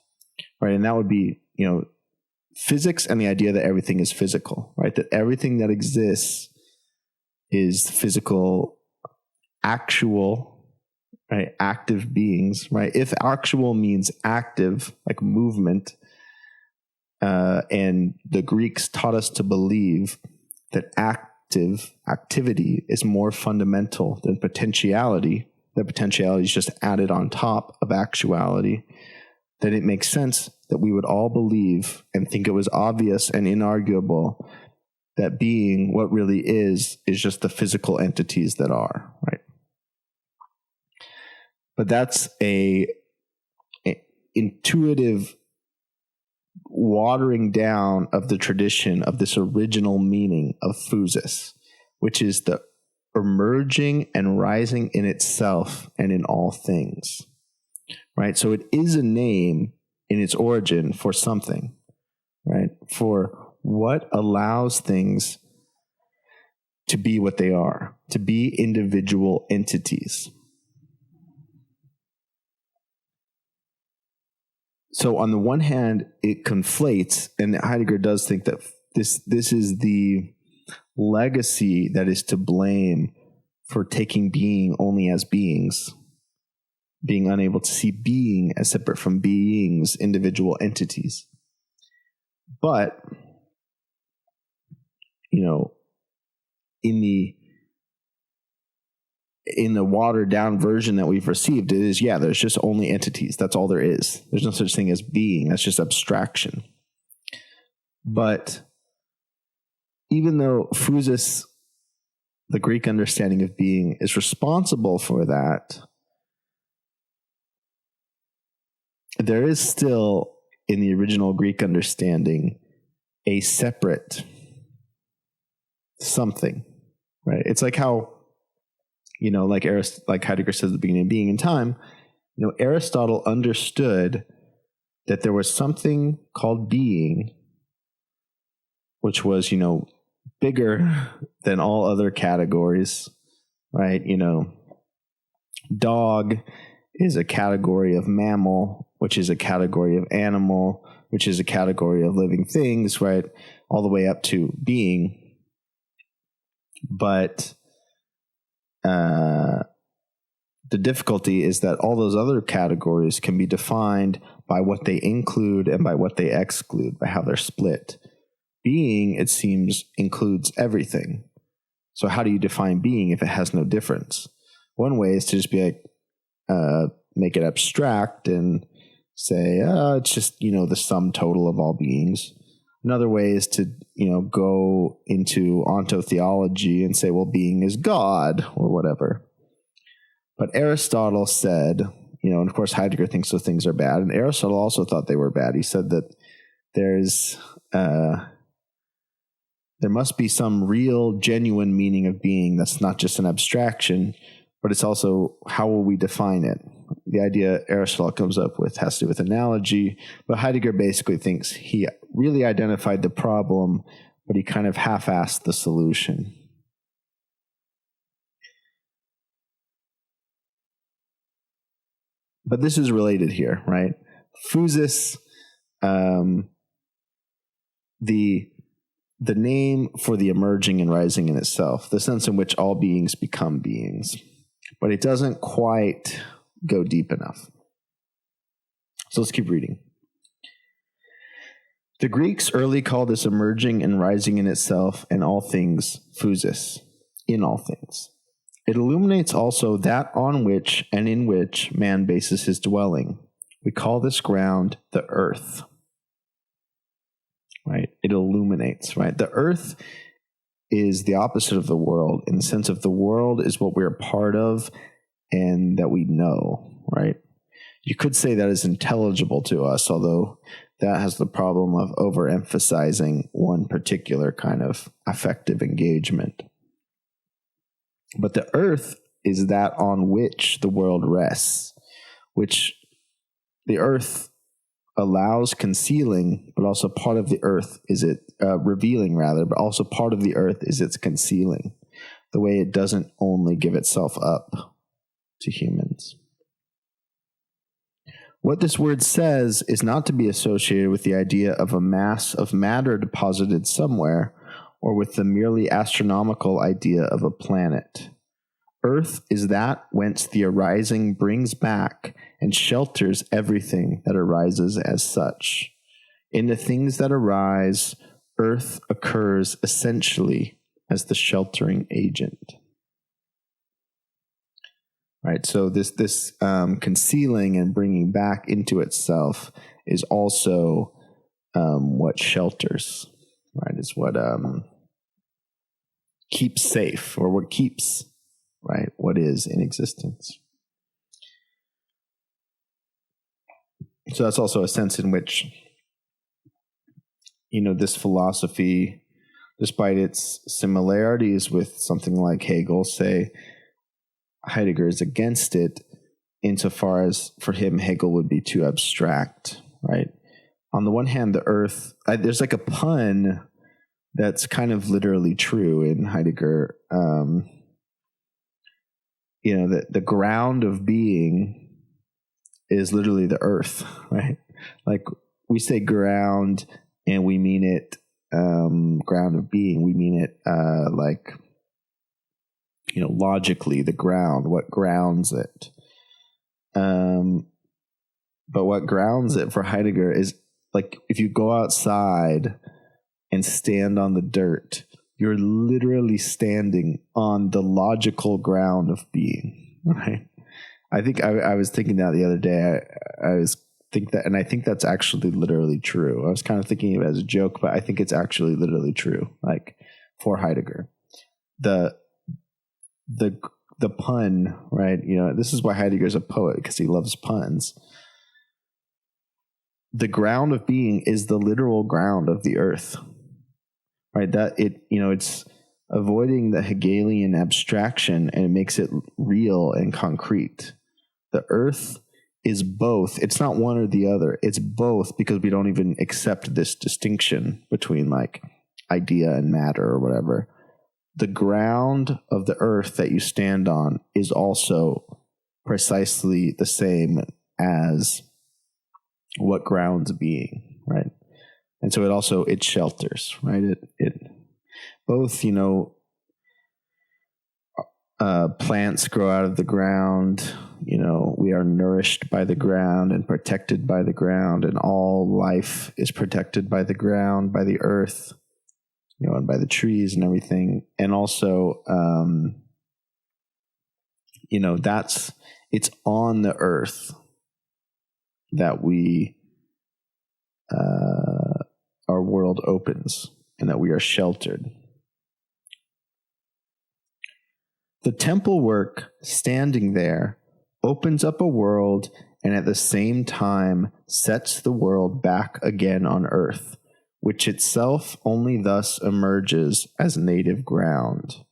right? And that would be, physics and the idea that everything is physical, right? That everything that exists is physical, actual, right? Active beings, right? If actual means active, like movement, and the Greeks taught us to believe that activity is more fundamental than potentiality, that potentiality is just added on top of actuality, then it makes sense that we would all believe and think it was obvious and inarguable that being, what really is just the physical entities that are, right? But that's a intuitive watering down of the tradition of this original meaning of physis, which is the emerging and rising in itself and in all things, right? So it is a name in its origin for something, right? For what allows things to be what they are, to be individual entities. So on the one hand, it conflates, and Heidegger does think that this is the legacy that is to blame for taking being only as beings, being unable to see being as separate from beings, individual entities. But, in the watered down version that we've received, it is, there's just only entities. That's all there is. There's no such thing as being. That's just abstraction. But even though physis, the Greek understanding of being, is responsible for that, there is still, in the original Greek understanding, a separate something, right? It's like how, like Heidegger says at the beginning of Being and Time, Aristotle understood that there was something called being, which was, bigger than all other categories, right? Dog is a category of mammal, which is a category of animal, which is a category of living things, right? All the way up to being. But the difficulty is that all those other categories can be defined by what they include and by what they exclude, by how they're split. Being, it seems, includes everything. So how do you define being if it has no difference? One way is to just be like, make it abstract and say, it's just, the sum total of all beings. Another way is to, go into ontotheology and say, well, being is God or whatever. But Aristotle said, and of course Heidegger thinks those things are bad, and Aristotle also thought they were bad. He said that there must be some real, genuine meaning of being that's not just an abstraction, but it's also, how will we define it? The idea Aristotle comes up with has to do with analogy, but Heidegger basically thinks he really identified the problem, but he kind of half-assed the solution. But this is related here, right? Physis, the name for the emerging and rising in itself, the sense in which all beings become beings. But it doesn't quite go deep enough. So let's keep reading. The Greeks early called this emerging and rising in itself and all things physis, in all things. It illuminates also that on which and in which man bases his dwelling. We call this ground the earth. Right? It illuminates, right? The earth is the opposite of the world, in the sense of the world is what we're a part of and that we know, right? You could say that is intelligible to us, although that has the problem of overemphasizing one particular kind of affective engagement. But the earth is that on which the world rests, which the earth allows concealing, but also part of the earth is it revealing rather, but also part of the earth is its concealing, the way it doesn't only give itself up to humans. What this word says is not to be associated with the idea of a mass of matter deposited somewhere, or with the merely astronomical idea of a planet. Earth is that whence the arising brings back and shelters everything that arises as such. In the things that arise, earth occurs essentially as the sheltering agent. Right, so this concealing and bringing back into itself is also what shelters, right? Is what keeps safe, or what keeps, right, what is in existence. So that's also a sense in which, this philosophy, despite its similarities with something like Hegel, say, Heidegger is against it, insofar as for him Hegel would be too abstract, right? On the one hand, the earth, there's like a pun that's kind of literally true in Heidegger. The ground of being is literally the earth, right? Like we say ground and we mean it, ground of being, we mean it logically, the ground, what grounds it. But what grounds it for Heidegger is, like, if you go outside and stand on the dirt, you're literally standing on the logical ground of being, right? I think I was thinking that the other day. And I think that's actually literally true. I was kind of thinking of it as a joke, but I think it's actually literally true. Like for Heidegger, the pun, right? This is why Heidegger's a poet, because he loves puns. The ground of being is the literal ground of the earth, right? That it's avoiding the Hegelian abstraction, and it makes it real and concrete. The earth is both. It's not one or the other. It's both, because we don't even accept this distinction between like idea and matter or whatever. The ground of the earth that you stand on is also precisely the same as what grounds being, right? And so it shelters, right? It both, plants grow out of the ground, we are nourished by the ground and protected by the ground, and all life is protected by the ground, by the earth, and by the trees and everything. And also, it's on the earth that our world opens, and that we are sheltered. The temple work, standing there, opens up a world, and at the same time sets the world back again on earth, which itself only thus emerges as native ground.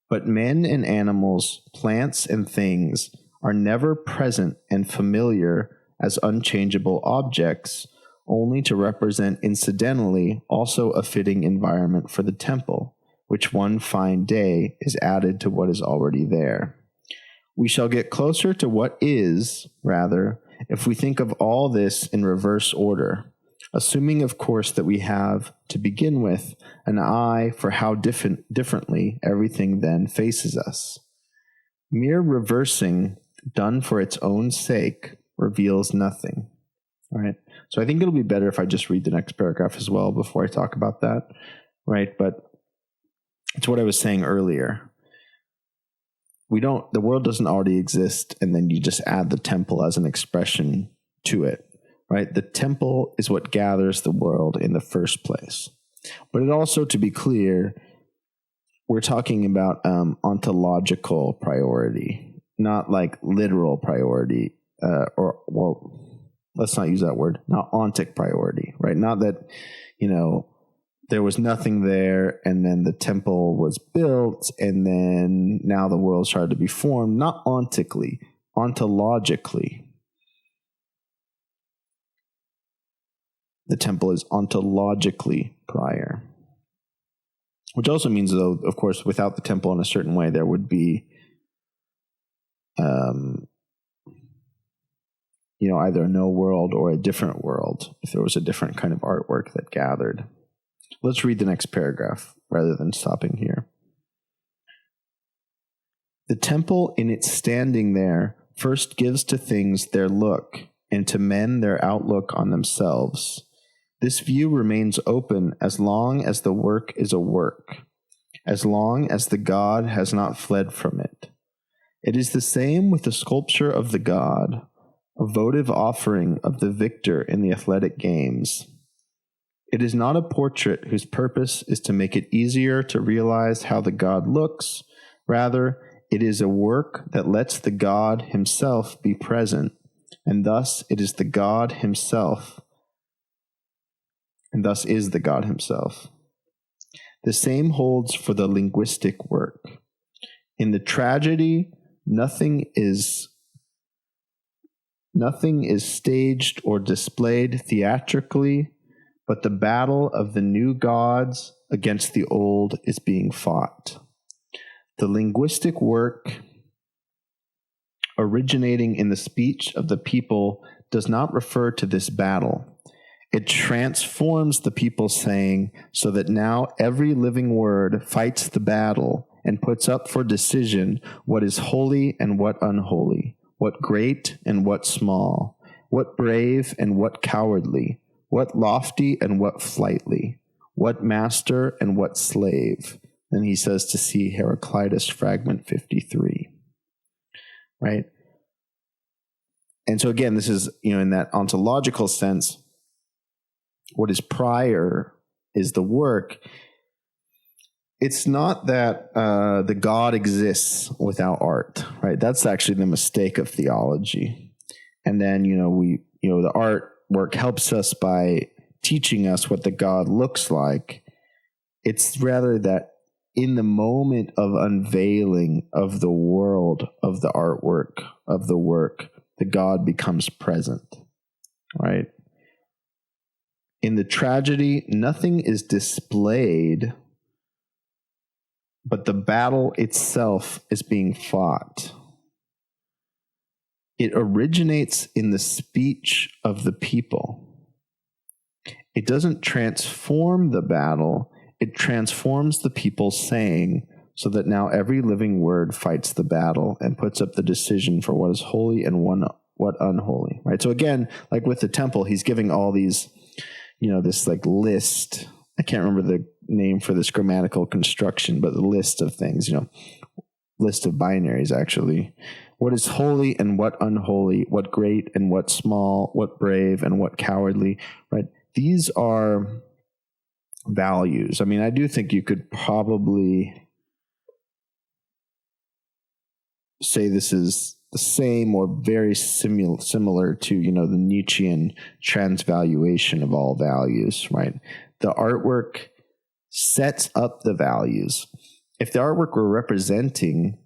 But men and animals, plants and things are never present and familiar as unchangeable objects, only to represent incidentally also a fitting environment for the temple, which one fine day is added to what is already there. We shall get closer to what is, rather, if we think of all this in reverse order, assuming, of course, that we have, to begin with, an eye for how differently everything then faces us. Mere reversing, done for its own sake, reveals nothing. All right. So I think it'll be better if I just read the next paragraph as well before I talk about that, right? But it's what I was saying earlier. The world doesn't already exist, and then you just add the temple as an expression to it, right? The temple is what gathers the world in the first place. But it also, to be clear, we're talking about ontological priority, not like literal priority, let's not use that word, not ontic priority, right? Not that, there was nothing there and then the temple was built and then now the world started to be formed, not ontically, ontologically. The temple is ontologically prior. Which also means, though, of course, without the temple in a certain way, there would be, either no world or a different world if there was a different kind of artwork that gathered. Let's read the next paragraph rather than stopping here. The temple in its standing there first gives to things their look and to men their outlook on themselves. This view remains open as long as the work is a work, as long as the god has not fled from it. It is the same with the sculpture of the god, a votive offering of the victor in the athletic games. It is not a portrait whose purpose is to make it easier to realize how the god looks. Rather, it is a work that lets the god himself be present, and thus it is the god himself. And thus is the god himself. The same holds for the linguistic work. In the tragedy, nothing is staged or displayed theatrically, but the battle of the new gods against the old is being fought. The linguistic work, originating in the speech of the people, does not refer to this battle. It transforms the people saying so that now every living word fights the battle and puts up for decision what is holy and what unholy, what great and what small, what brave and what cowardly, what lofty and what flightly, what master and what slave. Then he says to see Heraclitus, fragment 53. Right? And so again, this is, in that ontological sense, what is prior is the work. It's not that the God exists without art, right? That's actually the mistake of theology. And then, the artwork helps us by teaching us what the God looks like. It's rather that in the moment of unveiling of the world, of the artwork, of the work, the God becomes present, right? In the tragedy, nothing is displayed, but the battle itself is being fought. It originates in the speech of the people. It doesn't transform the battle, it transforms the people saying, so that now every living word fights the battle and puts up the decision for what is holy and what unholy, right? So again, like with the temple, he's giving all these, this like list. I can't remember the name for this grammatical construction, but the list of things, list of binaries actually. What is holy and what unholy, what great and what small, what brave and what cowardly, right? These are values. I mean, I do think you could probably say this is the same or very similar to, the Nietzschean transvaluation of all values, right? The artwork sets up the values. If the artwork were representing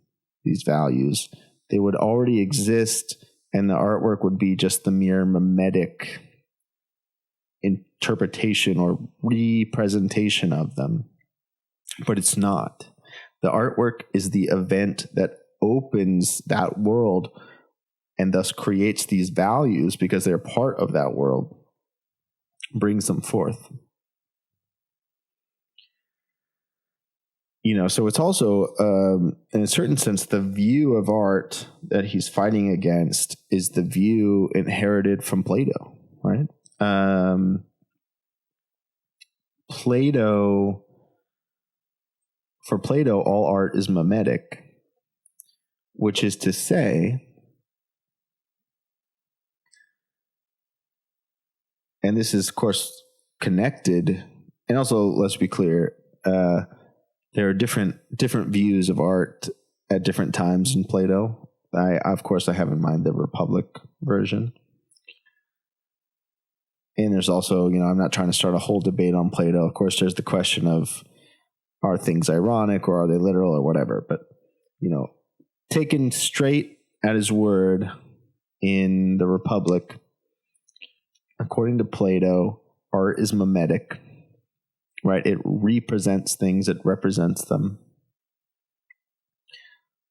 these values, they would already exist, and the artwork would be just the mere mimetic interpretation or representation of them. But it's not. The artwork is the event that opens that world and thus creates these values because they're part of that world, brings them forth. So it's also, in a certain sense, the view of art that he's fighting against is the view inherited from Plato, right? For Plato, all art is mimetic, which is to say, and this is, of course, connected, and also, let's be clear, there are different views of art at different times in Plato. Of course, I have in mind the Republic version. And there's also, I'm not trying to start a whole debate on Plato. Of course, there's the question of, are things ironic or are they literal or whatever? But, taken straight at his word in the Republic, according to Plato, art is mimetic, right? It represents things, it represents them.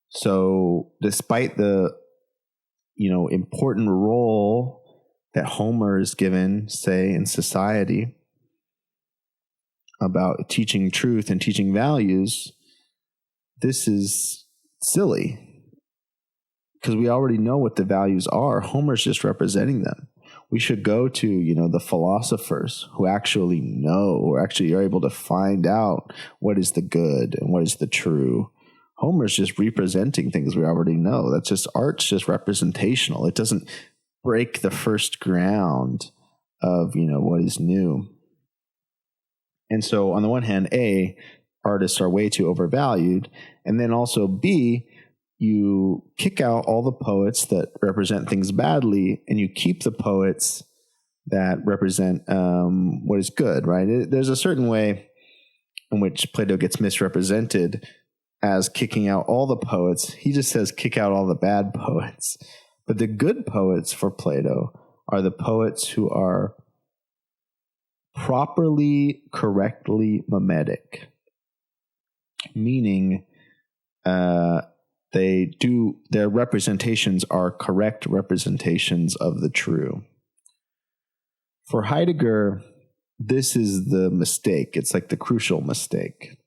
So despite the, important role that Homer is given, say, in society about teaching truth and teaching values, this is silly because we already know what the values are. Homer's just representing them. We should go to, the philosophers who actually know, or actually are able to find out what is the good and what is the true. Homer's just representing things we already know. That's just, art's just representational. It doesn't break the first ground of, what is new. And so on the one hand, A, artists are way too overvalued. And then also B, you kick out all the poets that represent things badly, and you keep the poets that represent what is good, right? There's a certain way in which Plato gets misrepresented as kicking out all the poets. He just says kick out all the bad poets. But the good poets for Plato are the poets who are properly, correctly mimetic, meaning their representations are correct representations of the true. For Heidegger, this is the mistake. It's like the crucial mistake.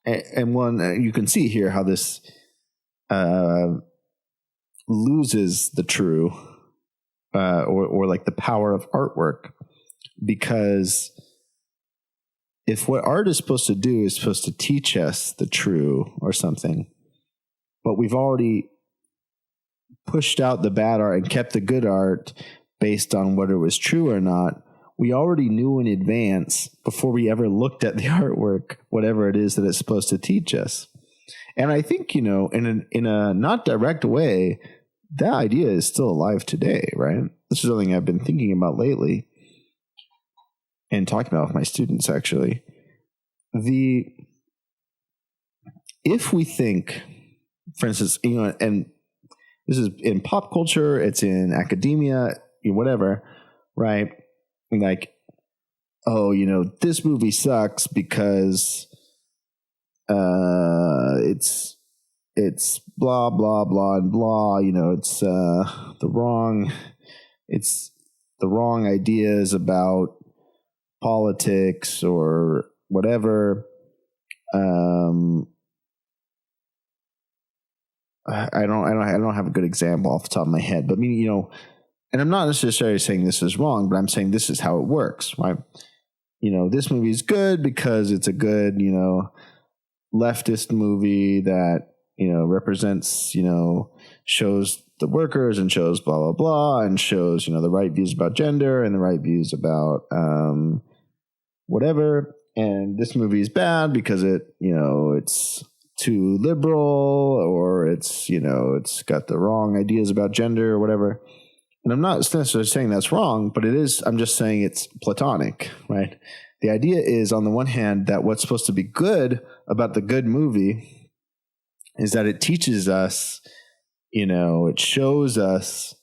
And one, you can see here how this loses the true, or like the power of artwork, because if what art is supposed to do is supposed to teach us the true or something, but we've already pushed out the bad art and kept the good art based on whether it was true or not, we already knew in advance before we ever looked at the artwork, whatever it is that it's supposed to teach us. And I think, in a not direct way, that idea is still alive today, right? This is something I've been thinking about lately and talking about with my students, actually. If we think, for instance, and this is in pop culture, it's in academia, whatever, right? Like, oh, this movie sucks because it's blah, blah, blah, and blah, it's the wrong ideas about politics or whatever. I don't have a good example off the top of my head, but and I'm not necessarily saying this is wrong, but I'm saying this is how it works, right? This movie is good because it's a good, leftist movie that, represents, shows the workers and shows blah, blah, blah, and shows, the right views about gender and the right views about whatever. And this movie is bad because it's too liberal, or it's got the wrong ideas about gender or whatever. And I'm not necessarily saying that's wrong, but it is, I'm just saying it's Platonic, right? The idea is, on the one hand, that what's supposed to be good about the good movie is that it teaches us, it shows us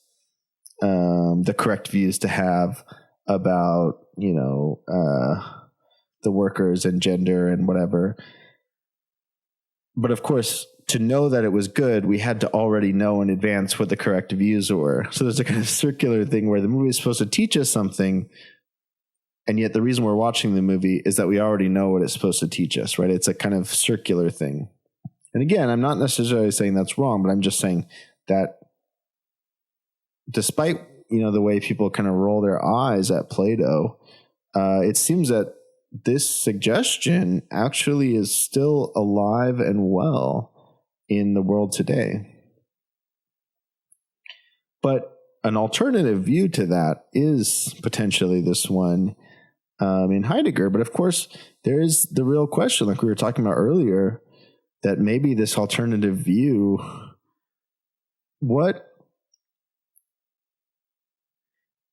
the correct views to have about, the workers and gender and whatever. But of course, to know that it was good, we had to already know in advance what the correct views were. So there's a kind of circular thing where the movie is supposed to teach us something, and yet the reason we're watching the movie is that we already know what it's supposed to teach us, right? It's a kind of circular thing. And again, I'm not necessarily saying that's wrong, but I'm just saying that despite, the way people kind of roll their eyes at Plato, it seems that this suggestion actually is still alive and well in the world today. But an alternative view to that is potentially this one in Heidegger. But of course, there is the real question, like we were talking about earlier, that maybe this alternative view, what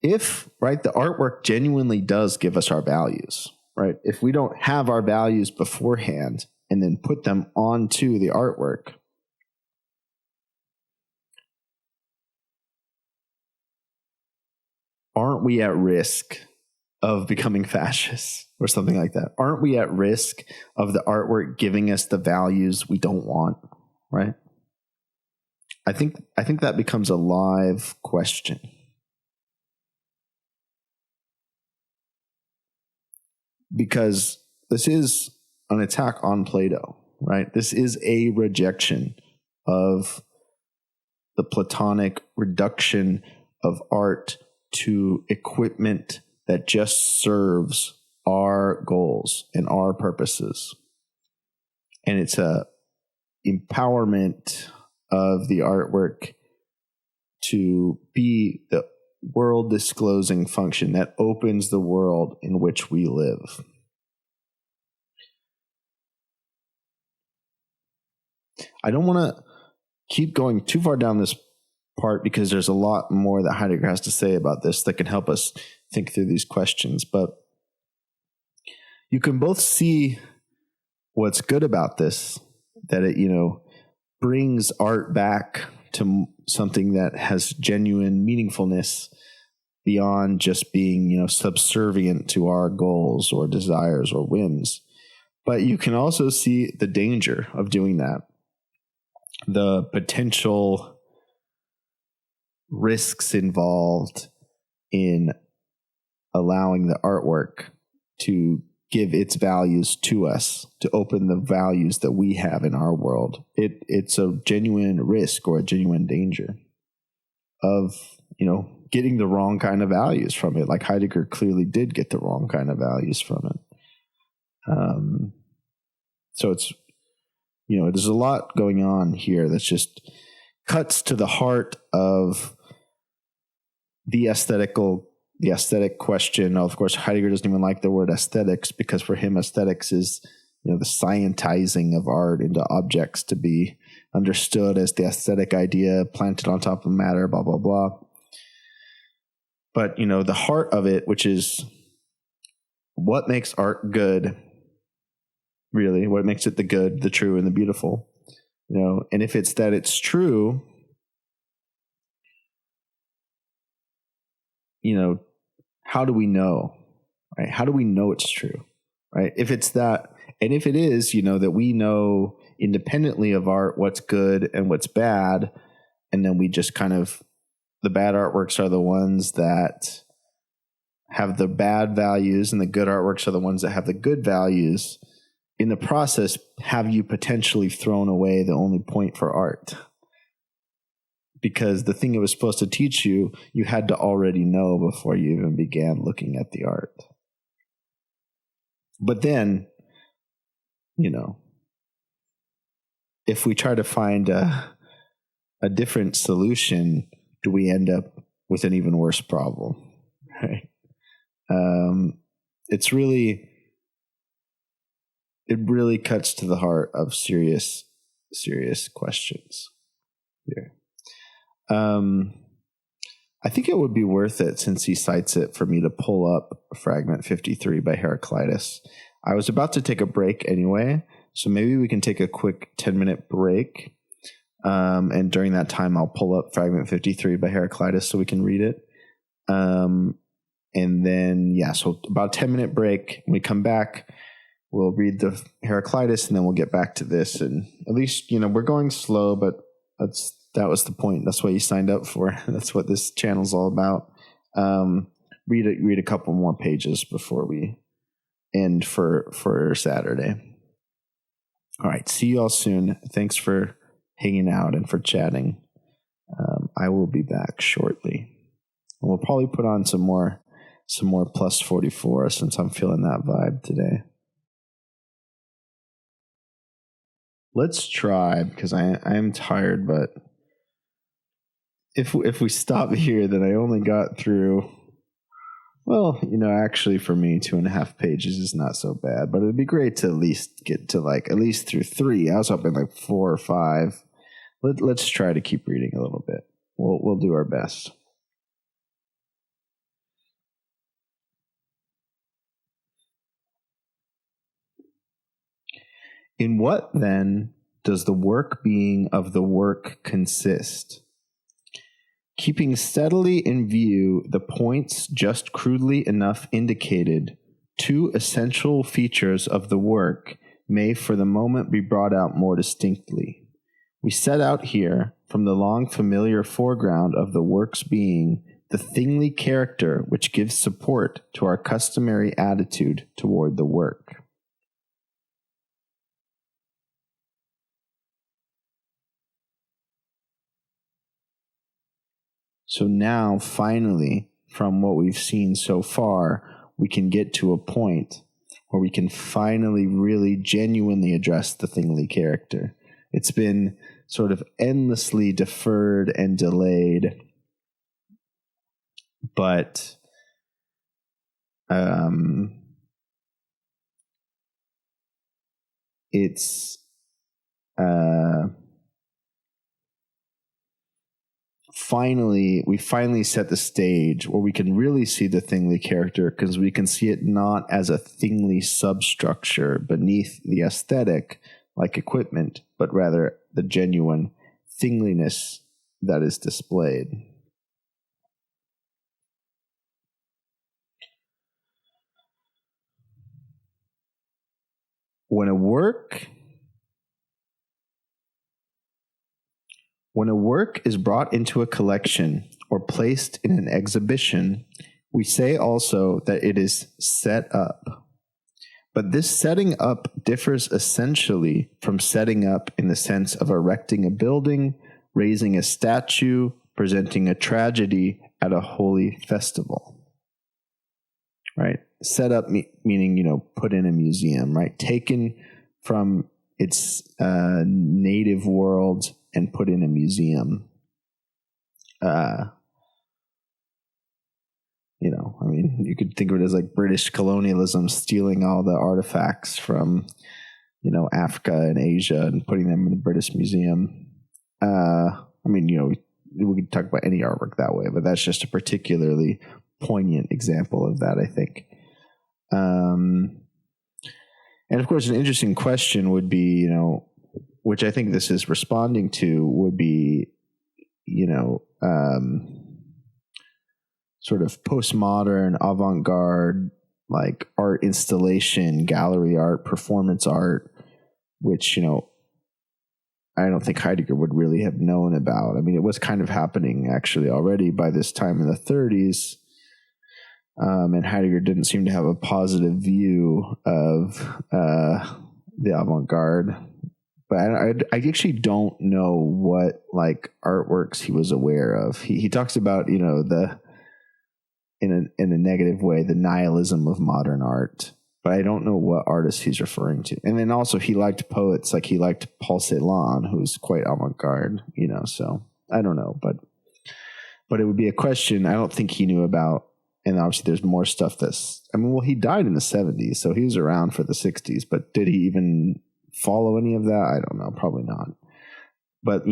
if, right, the artwork genuinely does give us our values, right? If we don't have our values beforehand and then put them onto the artwork, aren't we at risk of becoming fascists or something like that? Aren't we at risk of the artwork giving us the values we don't want, right? I think that becomes a live question. Because this is an attack on Plato, right? This is a rejection of the Platonic reduction of art to equipment that just serves our goals and our purposes. And it's a empowerment of the artwork to be the world disclosing function that opens the world in which we live. I don't want to keep going too far down this part because there's a lot more that Heidegger has to say about this that can help us think through these questions. But you can both see what's good about this, that it, brings art back to something that has genuine meaningfulness beyond just being, subservient to our goals or desires or whims. But you can also see the danger of doing that, the potential risks involved in allowing the artwork to give its values to us, to open the values that we have in our world. It's a genuine risk or a genuine danger of, getting the wrong kind of values from it. Like Heidegger clearly did get the wrong kind of values from it. So it's, there's a lot going on here that's just cuts to the heart of the aesthetic question. Of course, Heidegger doesn't even like the word aesthetics because for him, aesthetics is, the scientizing of art into objects to be understood as the aesthetic idea planted on top of matter, blah, blah, blah. But, the heart of it, which is what makes art good, really, what makes it the good, the true, and the beautiful, and if it's that it's true, how do we know, right? How do we know it's true, right? If it's that, and if it is, that we know independently of art what's good and what's bad, and then we just kind of, the bad artworks are the ones that have the bad values and the good artworks are the ones that have the good values. In the process, have you potentially thrown away the only point for art? Because the thing it was supposed to teach you, you had to already know before you even began looking at the art. But then, if we try to find a different solution, do we end up with an even worse problem? Right? It really cuts to the heart of serious questions here. I think it would be worth it, since he cites it, for me to pull up fragment 53 by Heraclitus. I was about to take a break anyway, so maybe we can take a quick 10-minute break. And during that time, I'll pull up fragment 53 by Heraclitus so we can read it. And then, so about a 10-minute break. When we come back, we'll read the Heraclitus, and then we'll get back to this. And at least, we're going slow, but that was the point. That's what you signed up for. That's what this channel's all about. Read a couple more pages before we end for Saturday. All right. See you all soon. Thanks for hanging out and for chatting. I will be back shortly. And we'll probably put on some more plus 44 since I'm feeling that vibe today. Let's try, because I am tired, but if we stop here, then I only got through. Well, actually for me, 2.5 pages is not so bad, but it'd be great to at least get to at least through 3. I was hoping 4 or 5. Let's try to keep reading a little bit. We'll do our best. In what, then, does the work being of the work consist? Keeping steadily in view the points just crudely enough indicated, 2 essential features of the work may for the moment be brought out more distinctly. We set out here, from the long familiar foreground of the work's being, the thingly character which gives support to our customary attitude toward the work. So now, finally, from what we've seen so far, we can get to a point where we can finally really genuinely address the thingly character. It's been sort of endlessly deferred and delayed, but it's we finally set the stage where we can really see the thingly character, because we can see it not as a thingly substructure beneath the aesthetic like equipment, but rather the genuine thingliness that is displayed. When a work is brought into a collection or placed in an exhibition, we say also that it is set up. But this setting up differs essentially from setting up in the sense of erecting a building, raising a statue, presenting a tragedy at a holy festival. Right? Set up meaning, put in a museum, right? Taken from its native world and put in a museum. You could think of it as like British colonialism stealing all the artifacts from, Africa and Asia and putting them in the British Museum. We could talk about any artwork that way, but that's just a particularly poignant example of that, I think. And of course, an interesting question would be, which I think this is responding to, would be, sort of postmodern, avant-garde, like art installation, gallery art, performance art, which, I don't think Heidegger would really have known about. I mean, it was kind of happening actually already by this time in the 30s. And Heidegger didn't seem to have a positive view of the avant-garde. But I actually don't know what like artworks he was aware of. He talks about, the in a negative way, the nihilism of modern art. But I don't know what artist he's referring to. And then also he liked poets, like he liked Paul Celan, who's quite avant-garde, so I don't know. But it would be a question I don't think he knew about. And obviously there's more stuff he died in the 70s, so he was around for the 60s, but did he even follow any of that? I don't know, probably not. But,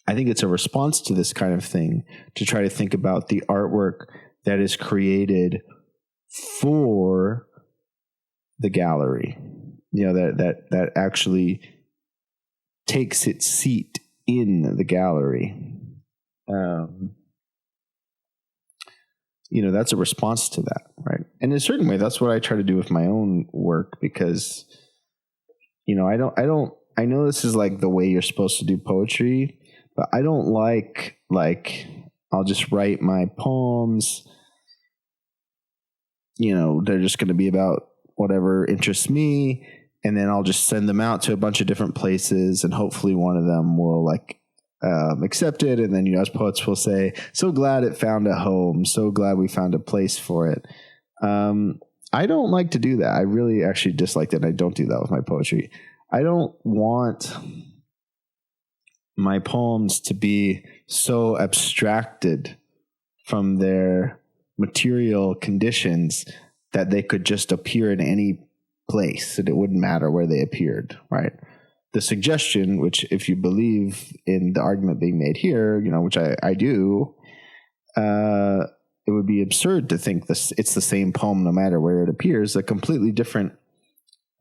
I think it's a response to this kind of thing to try to think about the artwork that is created for the gallery, that actually takes its seat in the gallery. That's a response to that, right? And in a certain way, that's what I try to do with my own work, because, I know this is like the way you're supposed to do poetry, but I don't like I'll just write my poems, they're just going to be about whatever interests me, and then I'll just send them out to a bunch of different places, and hopefully one of them will accept it, and then as poets will say, so glad it found a home, so glad we found a place for it. I don't like to do that. I really actually dislike that. I don't do that with my poetry. I don't want my poems to be so abstracted from their material conditions that they could just appear in any place and it wouldn't matter where they appeared, right? The suggestion, which if you believe in the argument being made here, which I do, it would be absurd to think it's the same poem no matter where it appears. A completely different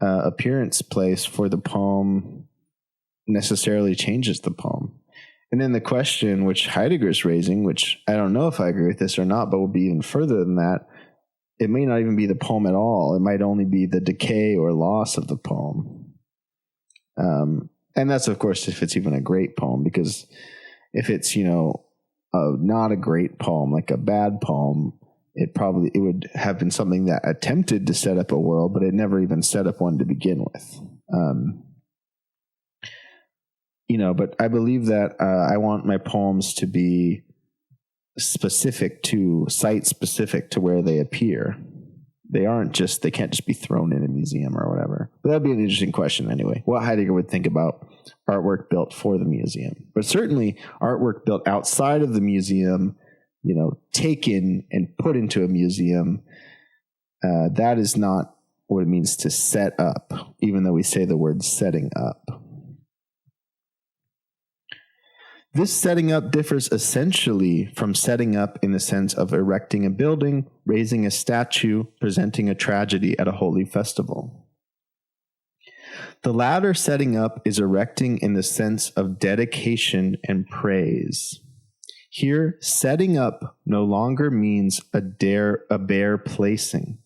appearance place for the poem necessarily changes the poem. And then the question which Heidegger's raising, which I don't know if I agree with this or not, but will be even further than that, it may not even be the poem at all. It might only be the decay or loss of the poem. And that's, of course, if it's even a great poem, because if it's, not a great poem, like a bad poem, it would have been something that attempted to set up a world, but it never even set up one to begin with. But I believe that I want my poems to be specific to, site specific to where they appear. They can't just be thrown in a museum or whatever. But that'd be an interesting question anyway, what Heidegger would think about artwork built for the museum. But certainly artwork built outside of the museum, taken and put into a museum, that is not what it means to set up, even though we say the word setting up. This setting up differs essentially from setting up in the sense of erecting a building, raising a statue, presenting a tragedy at a holy festival. The latter setting up is erecting in the sense of dedication and praise. Here, setting up no longer means a bare placing.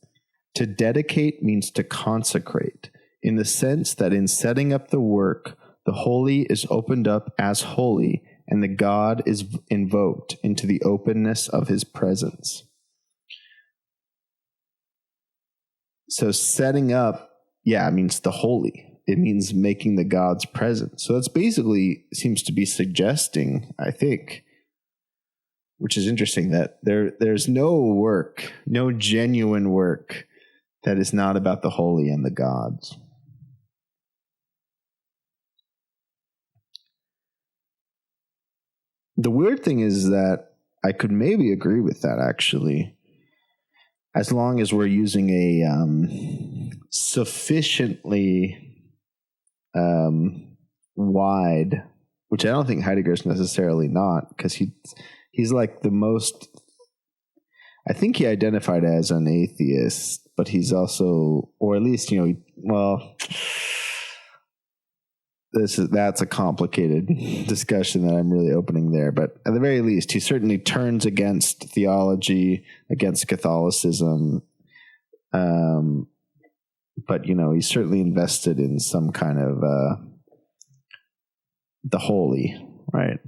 To dedicate means to consecrate, in the sense that in setting up the work, the holy is opened up as holy, and the God is invoked into the openness of his presence. So setting up, means the holy. It means making the God's present. So that's basically seems to be suggesting, I think, which is interesting, that there's no genuine work that is not about the holy and the gods. The weird thing is that I could maybe agree with that, actually, as long as we're using a sufficiently wide, which I don't think Heidegger's necessarily not, because he's like the most, I think he identified as an atheist, but he's also, or at least, that's a complicated discussion that I'm really opening there. But at the very least, he certainly turns against theology, against Catholicism. But, he's certainly invested in some kind of the holy, right?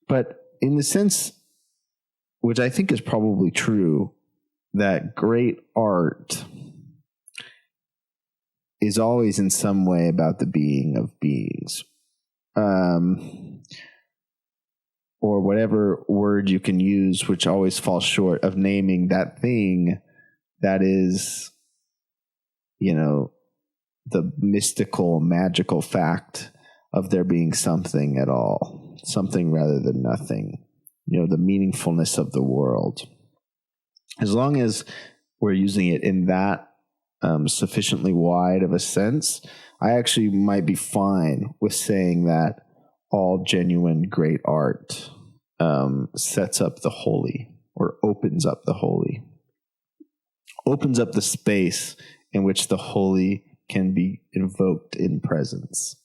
But in the sense, which I think is probably true, that great art is always in some way about the being of beings. Or whatever word you can use, which always falls short of naming that thing that is, the mystical, magical fact of there being something at all, something rather than nothing, the meaningfulness of the world. As long as we're using it in that sufficiently wide of a sense, I actually might be fine with saying that all genuine great art sets up the holy, or opens up the holy, opens up the space in which the holy can be invoked in presence.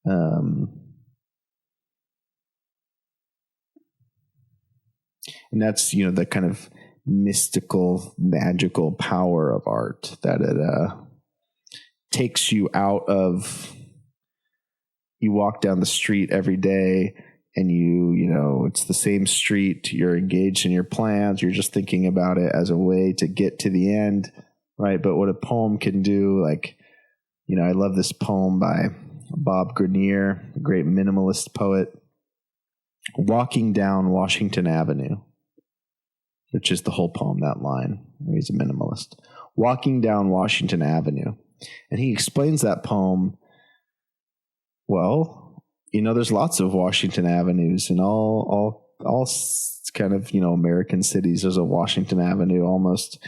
And that's, the kind of mystical, magical power of art, that it takes you out of, you walk down the street every day and it's the same street, you're engaged in your plans, you're just thinking about it as a way to get to the end, right? But what a poem can do, like, I love this poem by Bob Grenier, a great minimalist poet, Walking Down Washington Avenue, which is the whole poem, that line. He's a minimalist. Walking down Washington Avenue. And he explains that poem, well, there's lots of Washington Avenues in all kind of, American cities. There's a Washington Avenue almost,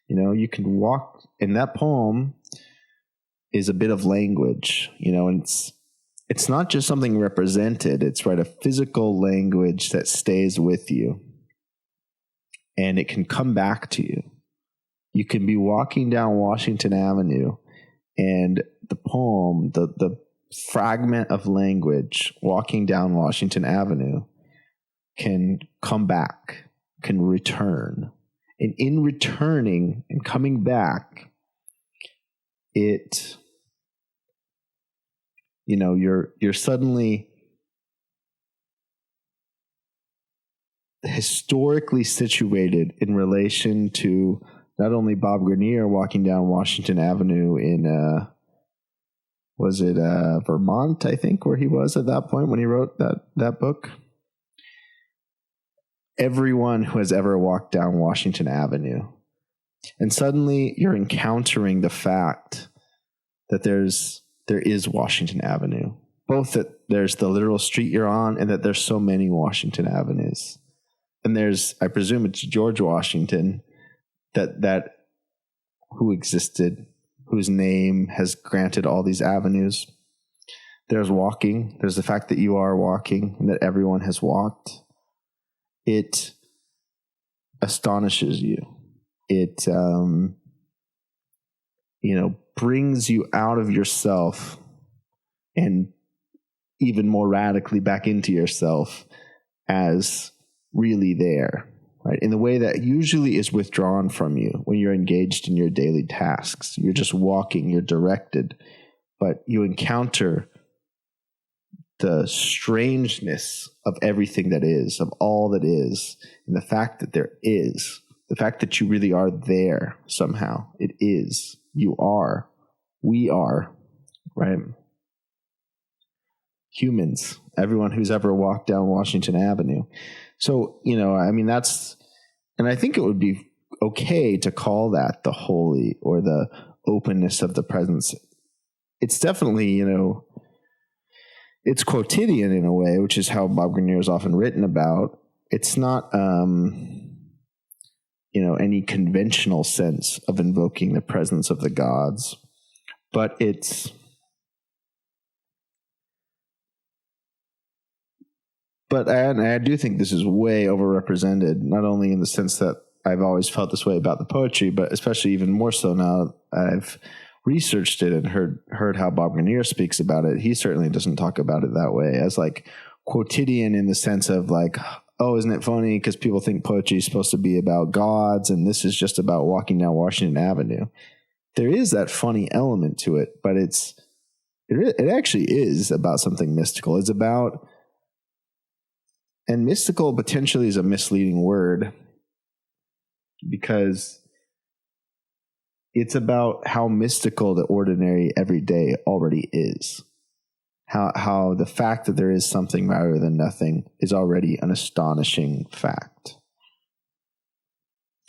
you can walk, and that poem is a bit of language, and it's not just something represented. It's a physical language that stays with you, and it can come back to you. You can be walking down Washington Avenue, and the poem, the fragment of language walking down Washington Avenue can come back, can return. And in returning and coming back, you're suddenly historically situated in relation to not only Bob Grenier walking down Washington Avenue in, Vermont, I think, where he was at that point when he wrote that book. Everyone who has ever walked down Washington Avenue. And suddenly you're encountering the fact that there is Washington Avenue. Both that there's the literal street you're on and that there's so many Washington Avenues. And there's, I presume it's George Washington that who existed, whose name has granted all these avenues. There's walking. There's the fact that you are walking and that everyone has walked. It astonishes you. It, brings you out of yourself and even more radically back into yourself as really there, right? In the way that usually is withdrawn from you when you're engaged in your daily tasks. You're just walking, you're directed, but you encounter the strangeness of everything that is, of all that is, and the fact that there is, the fact that you really are there somehow. It is. You are. We are. Right? Humans. Everyone who's ever walked down Washington Avenue. So, that's, and I think it would be okay to call that the holy or the openness of the presence. It's definitely, it's quotidian in a way, which is how Bob Grenier is often written about. It's not, any conventional sense of invoking the presence of the gods, but I do think this is way overrepresented, not only in the sense that I've always felt this way about the poetry, but especially even more so now I've researched it and heard how Bob Grenier speaks about it. He certainly doesn't talk about it that way as like quotidian in the sense of like, oh, isn't it funny because people think poetry is supposed to be about gods and this is just about walking down Washington Avenue. There is that funny element to it, but it actually is about something mystical. It's about, and mystical potentially is a misleading word because it's about how mystical the ordinary everyday already is. How the fact that there is something rather than nothing is already an astonishing fact.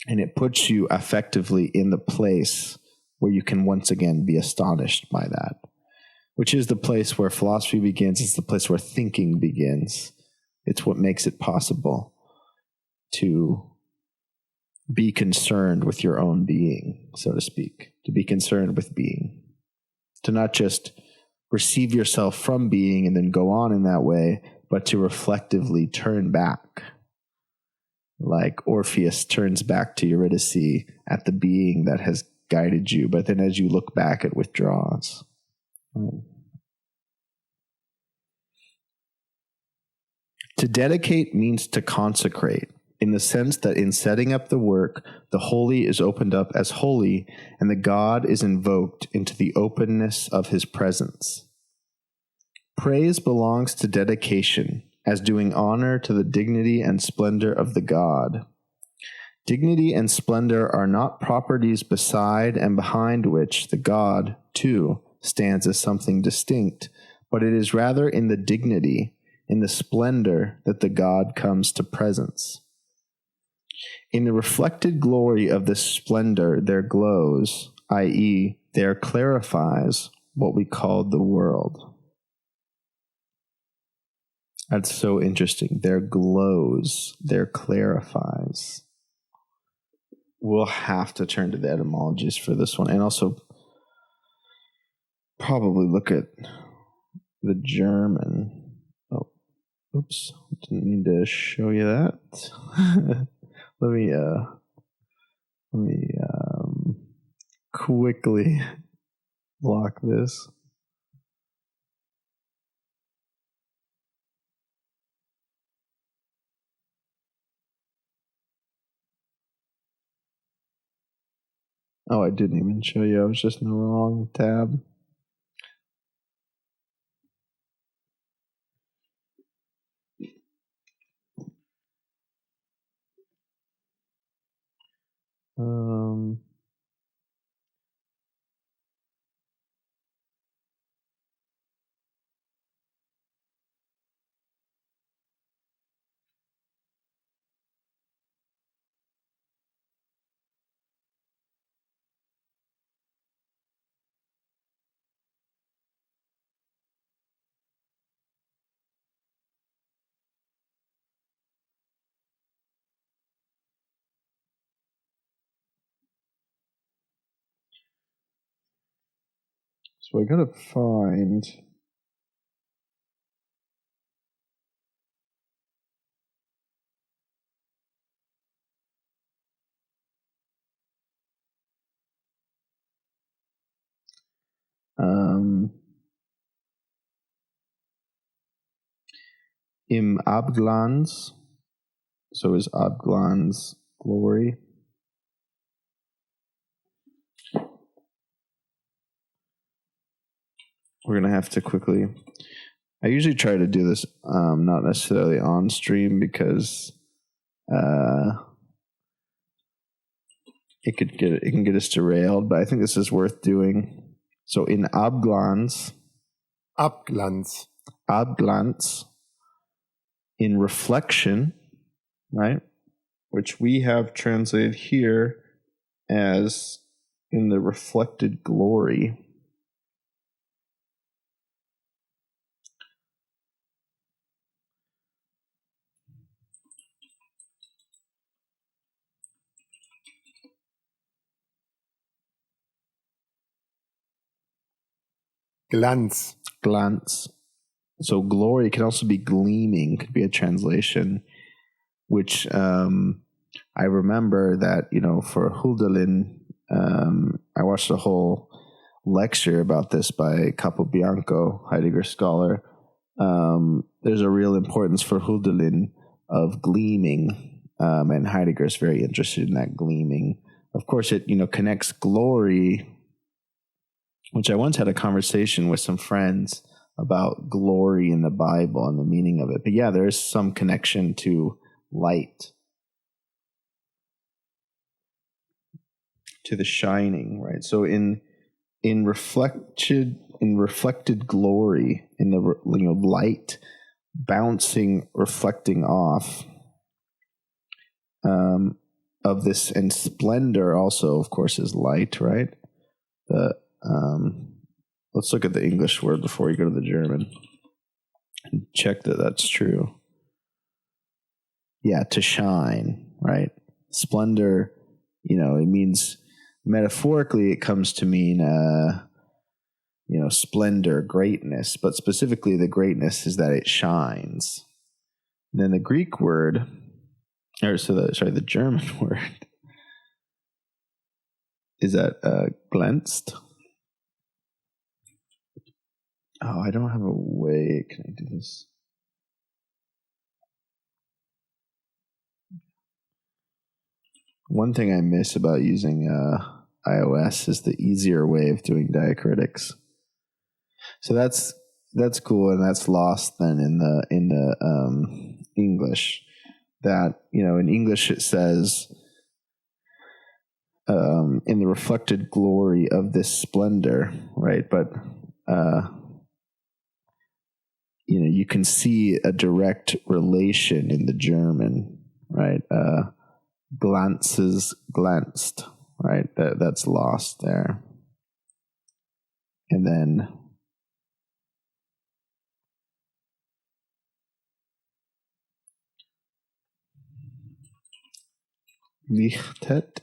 And it puts you effectively in the place where you can once again be astonished by that, which is the place where philosophy begins. It's the place where thinking begins. It's what makes it possible to be concerned with your own being, so to speak, to be concerned with being, to not just receive yourself from being and then go on in that way, but to reflectively turn back, like Orpheus turns back to Eurydice at the being that has guided you, but then as you look back, it withdraws. To dedicate means to consecrate, in the sense that in setting up the work, the holy is opened up as holy, and the God is invoked into the openness of his presence. Praise belongs to dedication, as doing honor to the dignity and splendor of the God. Dignity and splendor are not properties beside and behind which the God, too, stands as something distinct, but it is rather in the dignity, in the splendor, that the God comes to presence. In the reflected glory of this splendor there glows, i.e., there clarifies what we call the world. That's so interesting. There glows, there clarifies. We'll have to turn to the etymologies for this one, and also probably look at the German. Oh, oops! Didn't mean to show you that. let me quickly block this. Oh, I didn't even show you. I was just in the wrong tab. So I gotta find. Im Abglanz. So is Abglanz glory? We're gonna have to quickly. I usually try to do this not necessarily on stream because it can get us derailed, but I think this is worth doing. So in Abglanz, in reflection, right, which we have translated here as in the reflected glory. Glanz. So glory can also be gleaming, could be a translation, which I remember that, for Hölderlin, I watched a whole lecture about this by Capobianco, Heidegger scholar. There's a real importance for Hölderlin of gleaming, and Heidegger is very interested in that gleaming. Of course, it connects glory, which I once had a conversation with some friends about glory in the Bible and the meaning of it. But yeah, there is some connection to light, to the shining, right? So in reflected glory, in the light bouncing, reflecting off of this, and splendor also, of course, is light, right? Let's look at the English word before we go to the German and check that that's true. Yeah, to shine, right? Splendor, it means, metaphorically, it comes to mean, splendor, greatness, but specifically the greatness is that it shines. And then the Greek word, the German word, is that glänzt. Oh, I don't have a way. Can I do this? One thing I miss about using iOS is the easier way of doing diacritics. So that's cool, and that's lost then in the English. That in English it says in the reflected glory of this splendor, right? But you can see a direct relation in the German, right? Glances, glänzt, right? That's lost there. And then Lichtet.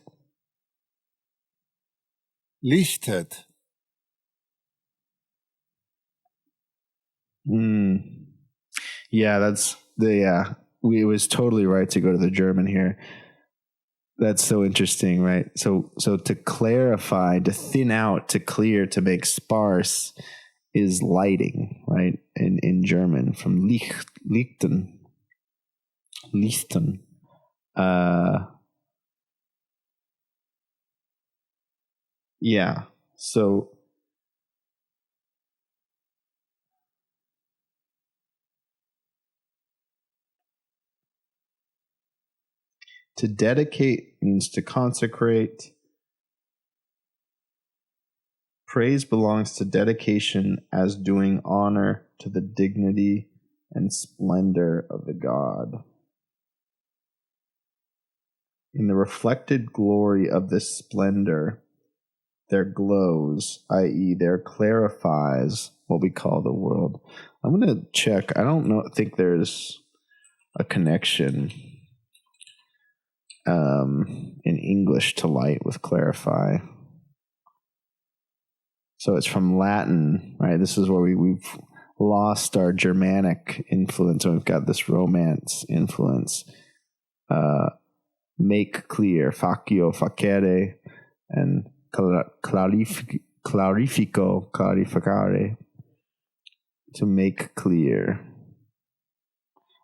Lichtet. Yeah, that's it was totally right to go to the German here. That's so interesting, right? So to clarify, to thin out, to clear, to make sparse is lighting, right? In German, from lichten. Yeah. So to dedicate means to consecrate. Praise belongs to dedication as doing honor to the dignity and splendor of the god. In the reflected glory of this splendor, there glows, i.e., there clarifies what we call the world. I'm going to check. I don't think there's a connection in English to light with clarify. So it's from Latin, right? This is where we've lost our Germanic influence, and we've got this Romance influence. Make clear, facio, facere, and clarifico, clarificare, to make clear.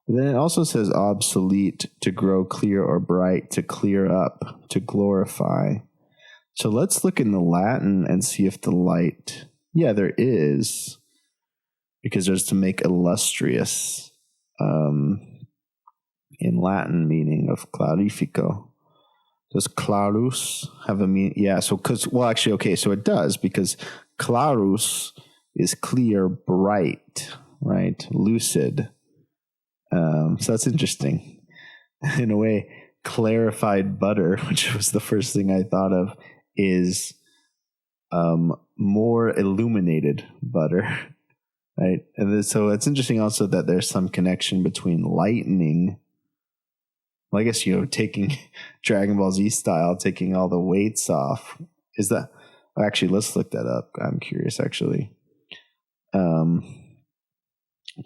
And then it also says obsolete, to grow clear or bright, to clear up, to glorify. So let's look in the Latin and see if the light, there is, because there's to make illustrious in Latin meaning of clarifico. Does clarus have a meaning? Yeah, so so it does, because clarus is clear, bright, right? Lucid. So that's interesting. In a way, clarified butter, which was the first thing I thought of, is more illuminated butter, right? And so it's interesting also that there's some connection between lightning. Well, I guess, taking Dragon Ball Z style, taking all the weights off. Is that... Actually, let's look that up. I'm curious, actually.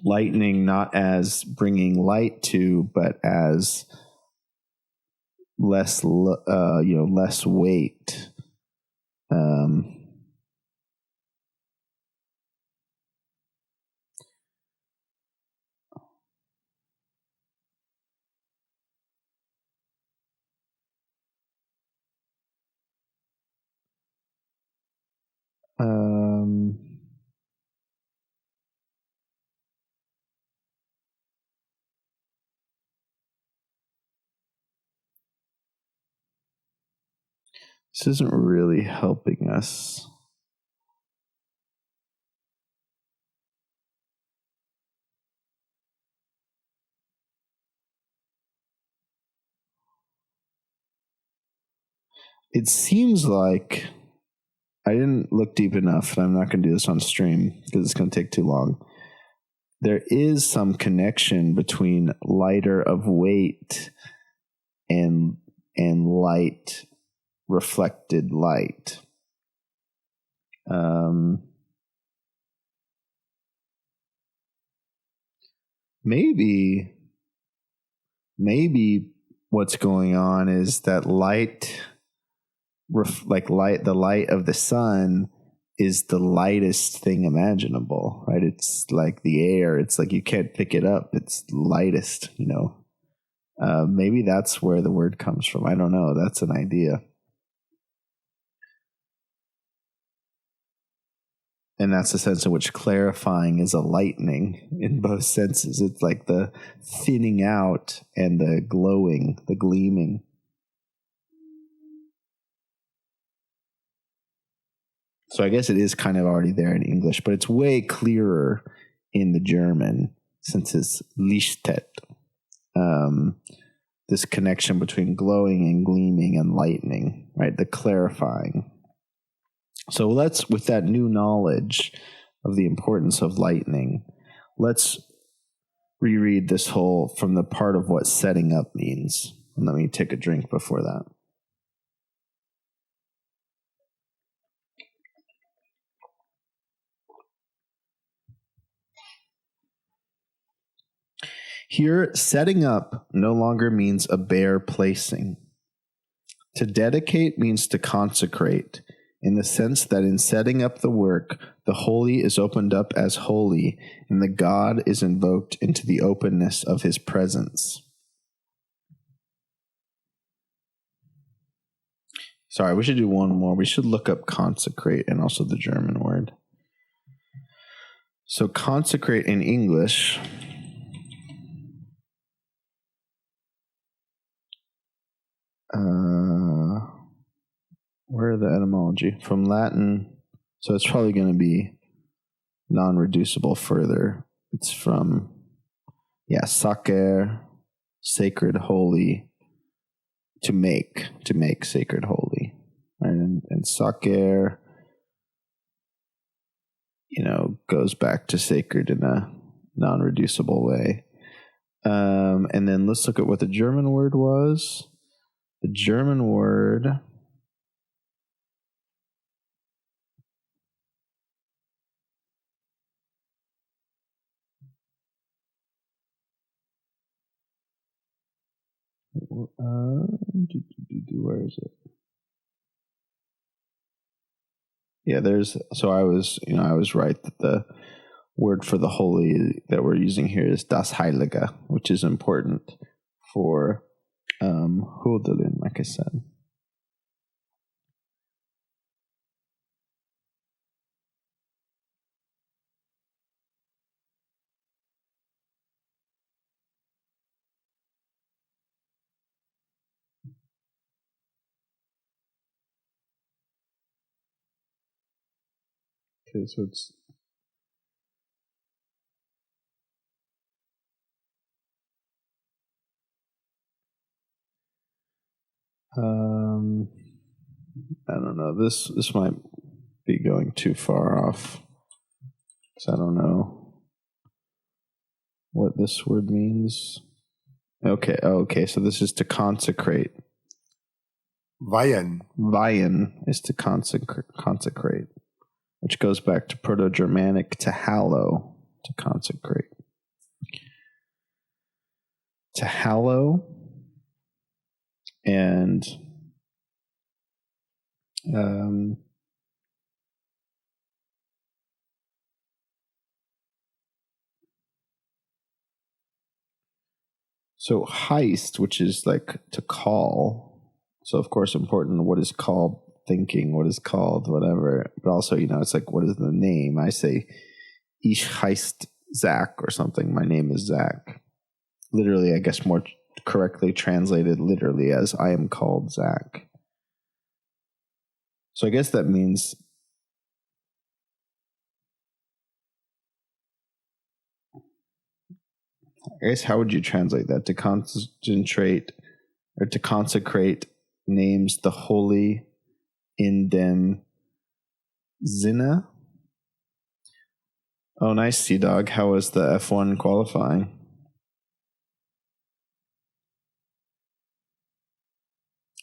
Lightning not as bringing light to, but as less weight. This isn't really helping us. It seems like I didn't look deep enough, and I'm not going to do this on stream because it's going to take too long. There is some connection between lighter of weight and light, reflected light. Maybe what's going on is that light, the light of the sun is the lightest thing imaginable, right? It's like the air. It's like you can't pick it up. It's lightest, maybe that's where the word comes from. I don't know. That's an idea. And that's the sense in which clarifying is a lightening in both senses. It's like the thinning out and the glowing, the gleaming. So I guess it is kind of already there in English, but it's way clearer in the German since it's lichtet. This connection between glowing and gleaming and lightning, right? The clarifying. So with that new knowledge of the importance of lightning, let's reread this whole from the part of what setting up means. And let me take a drink before that. Here, setting up no longer means a bare placing. To dedicate means to consecrate, in the sense that in setting up the work, the holy is opened up as holy, and the God is invoked into the openness of his presence. Sorry, we should do one more. We should look up consecrate and also the German word. So consecrate in English... where are the etymology? From Latin, so it's probably going to be non-reducible further. It's from, sacer, sacred, holy, to make sacred, holy. Right? And sacer, goes back to sacred in a non-reducible way. And then let's look at what the German word was. The German word... where is it? Yeah, I was right that the word for the holy that we're using here is das Heilige, which is important for Hölderlin, like I said. Okay, so it's I don't know. This might be going too far off, because I don't know what this word means. Okay. So this is to consecrate. Weihen. Weihen is to consecrate, which goes back to Proto-Germanic to hallow, to consecrate. To hallow, and so heist, which is like to call. So of course important what is called thinking, what is called whatever. But also, it's like, what is the name? I say, Ich heißt Zach or something. My name is Zach. Literally, I guess more correctly translated literally as I am called Zach. So I guess that means how would you translate that? To concentrate or to consecrate names the holy in dem Sinne. Oh, nice, Sea-Dog. How was the F1 qualifying?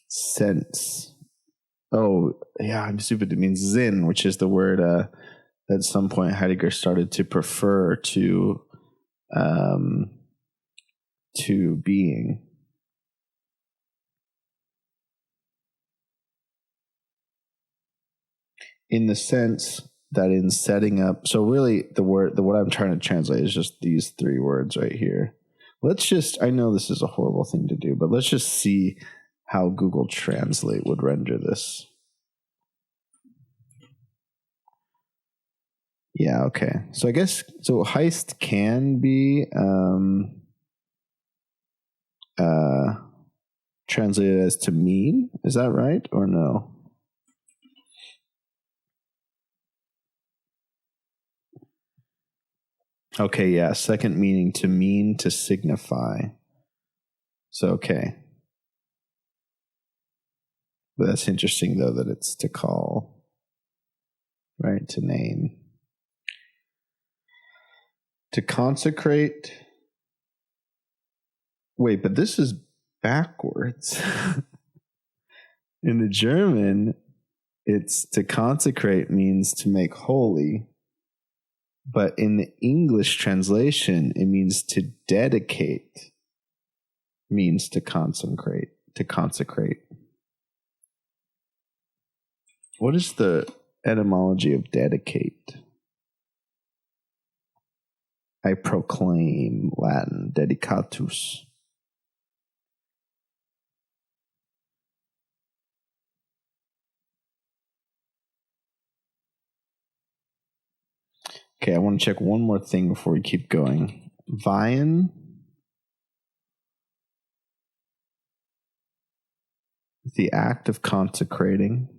Sense. Oh, yeah, I'm stupid. It means Sinn, which is the word at some point Heidegger started to prefer to being. In the sense that in setting up, so really what I'm trying to translate is just these three words right here. I know this is a horrible thing to do, but let's just see how Google Translate would render this. Yeah, okay. So I guess, heist can be translated as to mean. Is that right or no? Okay, yeah. Second meaning, to mean, to signify. So, okay. But that's interesting, though, that it's to call, right? To name. To consecrate. Wait, but this is backwards. In the German, it's to consecrate means to make holy. But in the English translation, it means to dedicate, means to consecrate, What is the etymology of dedicate? I proclaim, Latin, dedicatus. Okay, I want to check one more thing before we keep going. Weihen, the act of consecrating,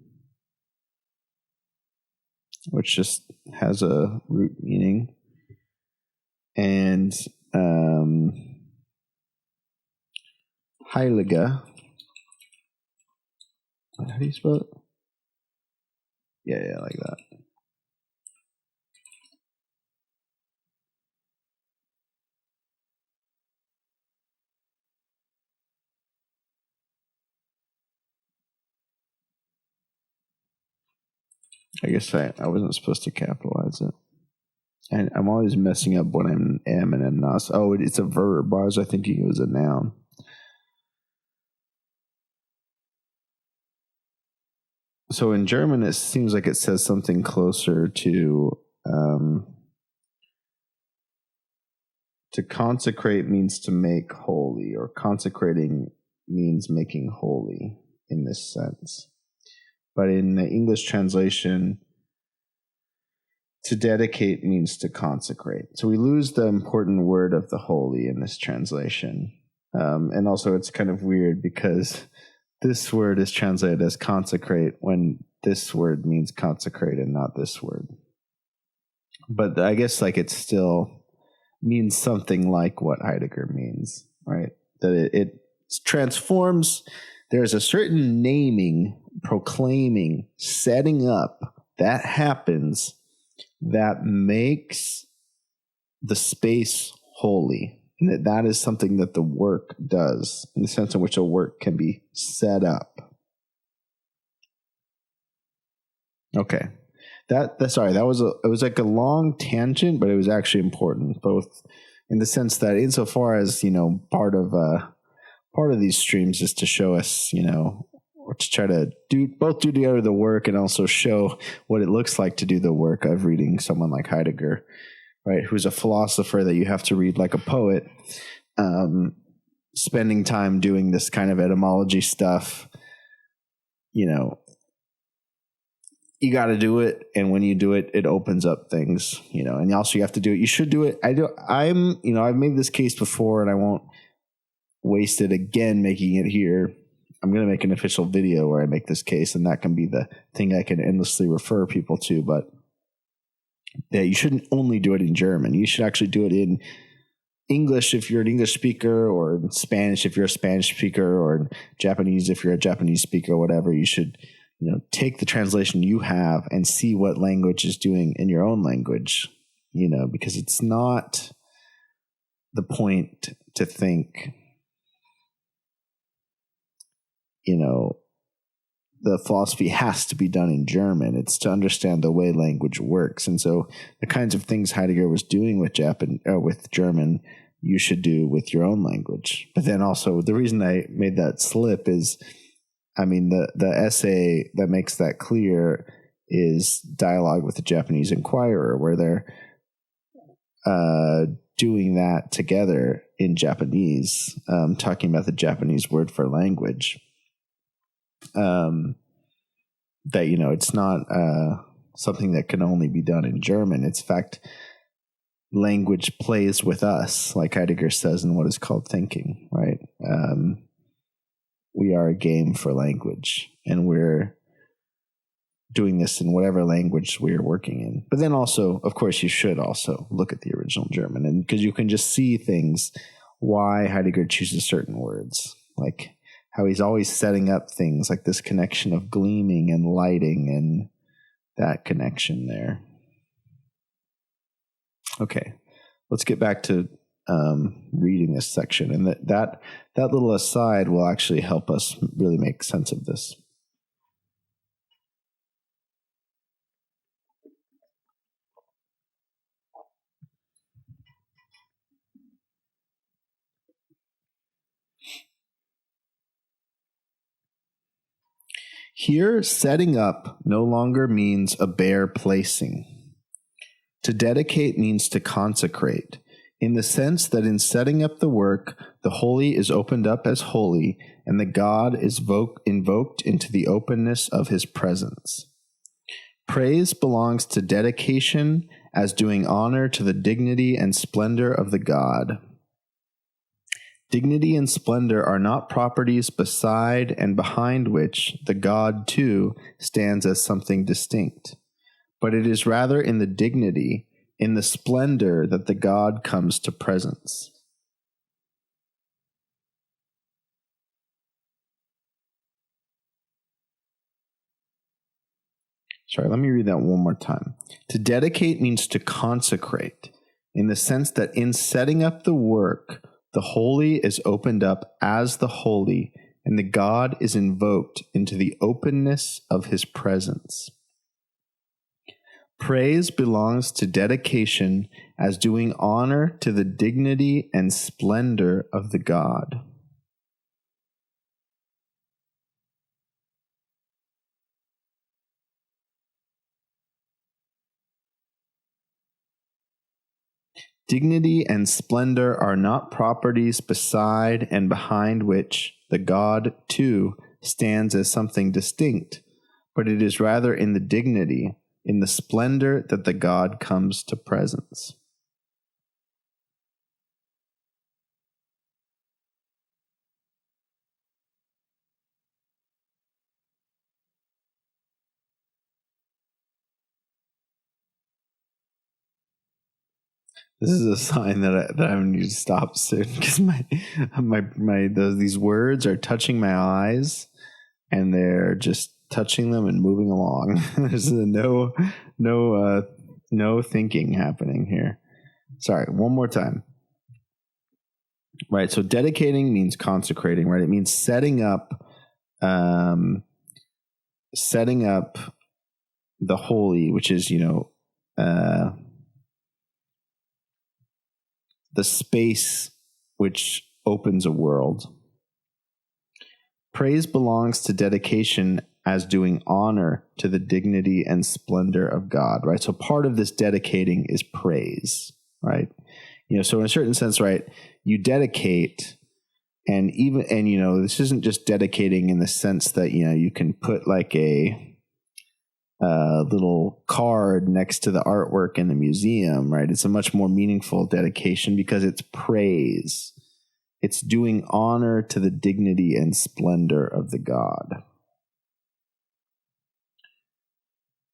which just has a root meaning. And Heidegger, how do you spell it? Yeah, like that. I guess I wasn't supposed to capitalize it. And I'm always messing up when I'm am and am not. Oh, it's a verb. I was thinking it was a noun. So in German, it seems like it says something closer to consecrate means to make holy, or consecrating means making holy in this sense. But in the English translation, to dedicate means to consecrate. So we lose the important word of the holy in this translation. And also it's kind of weird because this word is translated as consecrate when this word means consecrate and not this word. But I guess like it still means something like what Heidegger means, right? That it transforms. There's a certain naming, proclaiming, setting up that happens that makes the space holy. And that is something that the work does, in the sense in which a work can be set up. Okay. That was like a long tangent, but it was actually important, both in the sense that insofar as, part of these streams is to show us, or to try to do together the work and also show what it looks like to do the work of reading someone like Heidegger, right? Who's a philosopher that you have to read like a poet, spending time doing this kind of etymology stuff, you got to do it. And when you do it, it opens up things, and also you have to do it. You should do it. I've made this case before and I won't waste it again making it here. I'm going to make an official video where I make this case, and that can be the thing I can endlessly refer people to. But yeah, you shouldn't only do it in German. You should actually do it in English if you're an English speaker, or in Spanish if you're a Spanish speaker, or in Japanese if you're a Japanese speaker, or whatever. You should, take the translation you have and see what language is doing in your own language, because it's not the point to think, the philosophy has to be done in German. It's to understand the way language works. And so the kinds of things Heidegger was doing with German, you should do with your own language. But then also the reason I made that slip is, the essay that makes that clear is Dialogue with the Japanese Inquirer, where they're doing that together in Japanese, talking about the Japanese word for language. That it's not something that can only be done in German. It's in fact, language plays with us, like Heidegger says in what is called thinking, right? We are a game for language, and we're doing this in whatever language we're working in. But then also, of course, you should also look at the original German, and because you can just see things, why Heidegger chooses certain words, like how he's always setting up things like this connection of gleaming and lighting and that connection there. Okay, let's get back to reading this section, and that little aside will actually help us really make sense of this. Here, setting up no longer means a bare placing. To dedicate means to consecrate, in the sense that in setting up the work, the holy is opened up as holy, and the God is invoked into the openness of his presence. Praise belongs to dedication as doing honor to the dignity and splendor of the God. Dignity and splendor are not properties beside and behind which the God, too, stands as something distinct, but it is rather in the dignity, in the splendor that the God comes to presence. Sorry, let me read that one more time. To dedicate means to consecrate, in the sense that in setting up the work, the holy is opened up as the holy, and the God is invoked into the openness of his presence. Praise belongs to dedication as doing honor to the dignity and splendor of the God. Dignity and splendor are not properties beside and behind which the God, too, stands as something distinct, but it is rather in the dignity, in the splendor that the God comes to presence. This is a sign that I need to stop soon, because these words are touching my eyes, and they're just touching them and moving along. There's no thinking happening here. Sorry, one more time. Right, so dedicating means consecrating, right? It means setting up the holy, which is, the space which opens a world. Praise belongs to dedication as doing honor to the dignity and splendor of God, right? So part of this dedicating is praise, right? So in a certain sense, right, you dedicate, and this isn't just dedicating in the sense that, you can put like a little card next to the artwork in the museum, right? It's a much more meaningful dedication because it's praise. It's doing honor to the dignity and splendor of the God.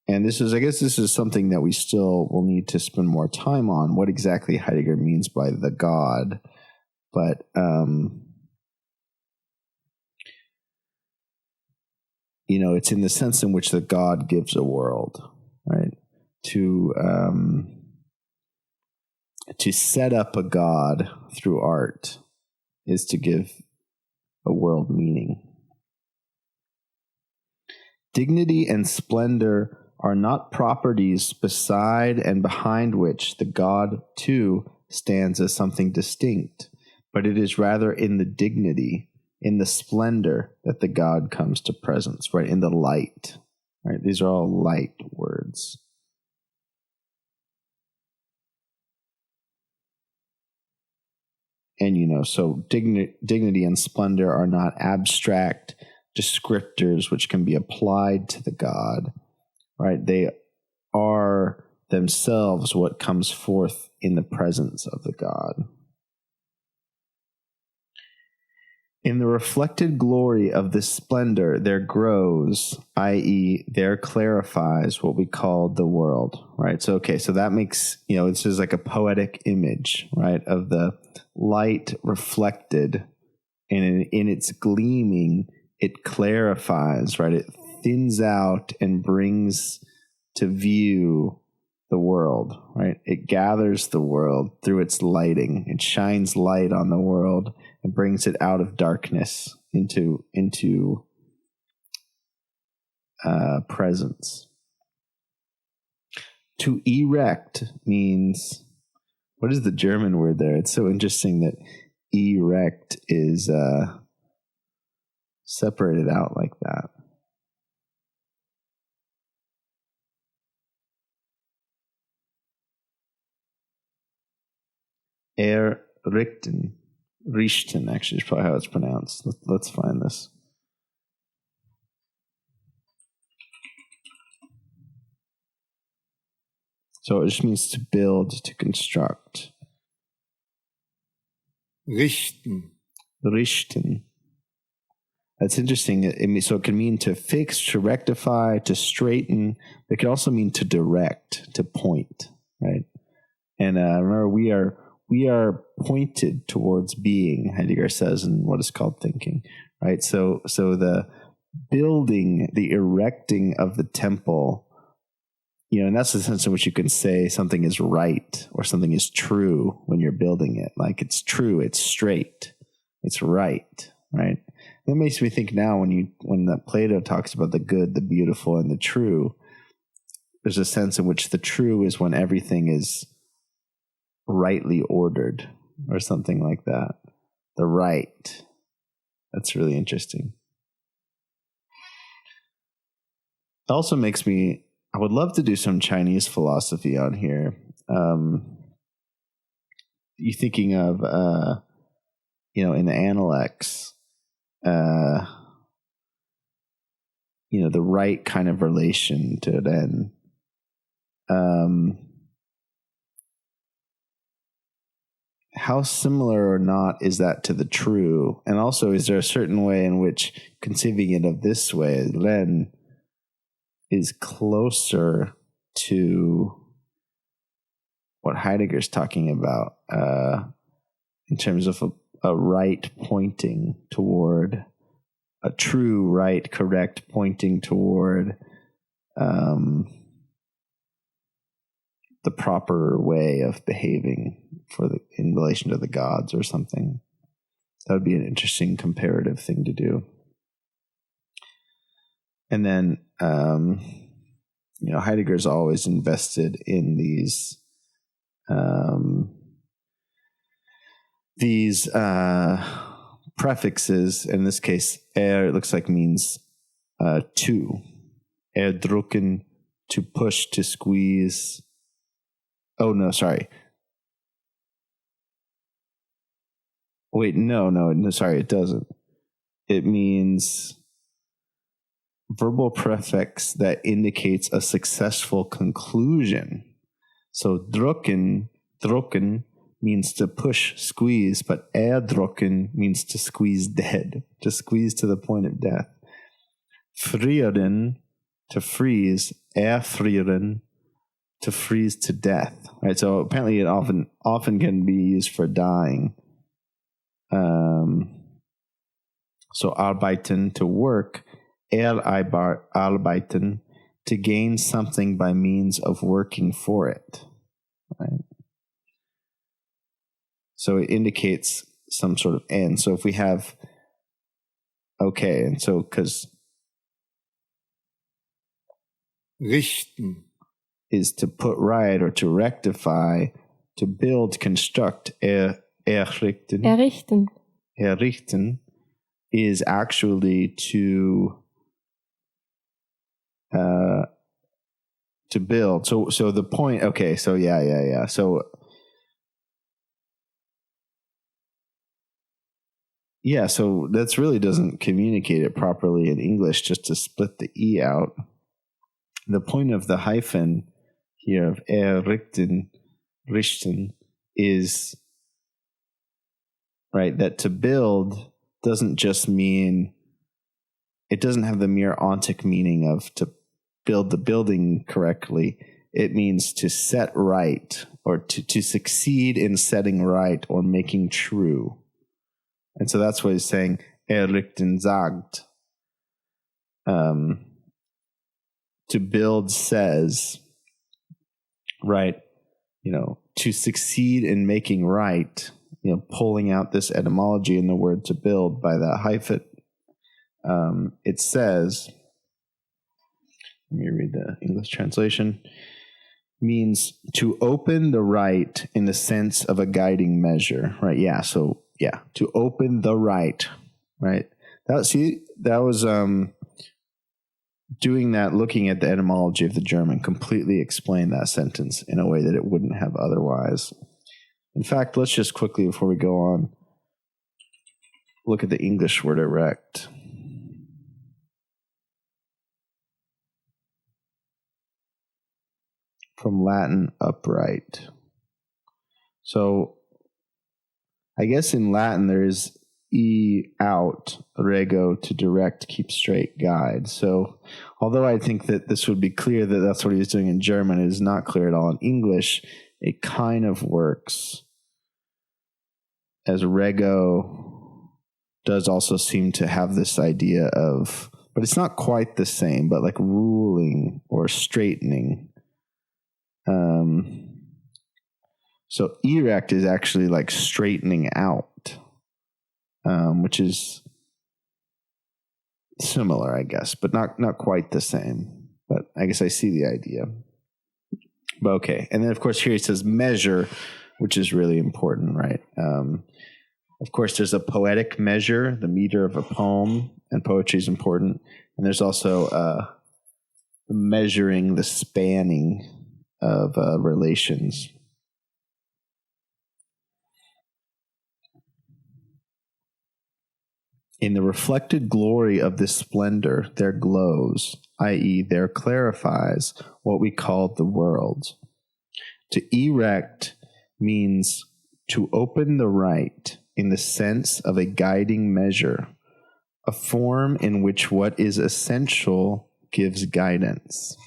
And this is something that we still will need to spend more time on, what exactly Heidegger means by the God. But it's in the sense in which the God gives a world, right? To set up a God through art is to give a world meaning. Dignity and splendor are not properties beside and behind which the God, too, stands as something distinct, but it is rather in the dignity, in the splendor that the God comes to presence, right? In the light, right? These are all light words. And, so dignity and splendor are not abstract descriptors which can be applied to the God, right? They are themselves what comes forth in the presence of the God. In the reflected glory of this splendor, there grows, i.e., there clarifies what we call the world, right? So that makes, this is like a poetic image, right, of the light reflected, and in its gleaming, it clarifies, right? It thins out and brings to view the world, right? It gathers the world through its lighting. It shines light on the world and brings it out of darkness into presence. To erect means, what is the German word there? It's so interesting that erect is separated out like that. Richten actually is probably how it's pronounced. Let's find this. So it just means to build, to construct. Richten. That's interesting. So it can mean to fix, to rectify, to straighten. It can also mean to direct, to point, right? And remember, we are pointed towards being, Heidegger says, in what is called thinking, right? So the building, the erecting of the temple, and that's the sense in which you can say something is right or something is true when you're building it. Like it's true, it's straight, it's right? That makes me think now when Plato talks about the good, the beautiful, and the true, there's a sense in which the true is when everything is rightly ordered or something like that. The right. That's really interesting. It also makes me, I would love to do some Chinese philosophy on here. You thinking of, in the Analects, the right kind of relation to then. How similar or not is that to the true? And also, is there a certain way in which conceiving it of this way, Ren, is closer to what Heidegger's talking about in terms of a right pointing toward, a true right, correct pointing toward the proper way of behaving in relation to the gods or something. That would be an interesting comparative thing to do. And then, Heidegger's always invested in these prefixes. In this case, it looks like means to. Drucken, to push, to squeeze. Oh, no, sorry. Wait, no, sorry, it doesn't. It means verbal prefix that indicates a successful conclusion. So drucken means to push, squeeze, but erdrucken means to squeeze dead, to squeeze to the point of death. Frieren, to freeze, erfrieren, to freeze to death, right? So apparently it often can be used for dying. So arbeiten, to work, arbeiten, to gain something by means of working for it, right? So it indicates some sort of end. So if we have, okay, and so because richten is to put right or to rectify, to build, construct, errichten is actually to build. So the point, okay, so yeah. So that's really doesn't communicate it properly in English, just to split the E out. The point of the hyphen here of richten is, right, that to build doesn't just mean, it doesn't have the mere ontic meaning of to build the building correctly. It means to set right, or to succeed in setting right or making true. And so that's what he's saying, richten sagt. To build says, right? To succeed in making right, pulling out this etymology in the word to build by that hyphen, it says, let me read the English translation, means to open the right in the sense of a guiding measure, right? Yeah, so yeah, to open the right, right? That was doing that, looking at the etymology of the German, completely explained that sentence in a way that it wouldn't have otherwise. In fact, let's just quickly, before we go on, look at the English word erect. From Latin, upright. So I guess in Latin there is out, rego, to direct, keep straight, guide. So although I think that this would be clear that that's what he was doing in German, it is not clear at all in English. It kind of works, as rego does also seem to have this idea of, but it's not quite the same, but like ruling or straightening. So erect is actually like straightening out, which is similar, I guess, but not quite the same. But I guess I see the idea. But okay. And then, of course, here he says measure, which is really important, right? Of course, there's a poetic measure, the meter of a poem, and poetry is important. And there's also measuring, the spanning of relations. In the reflected glory of this splendor, there glows, i.e., there clarifies what we call the world. To erect means to open the right in the sense of a guiding measure, a form in which what is essential gives guidance.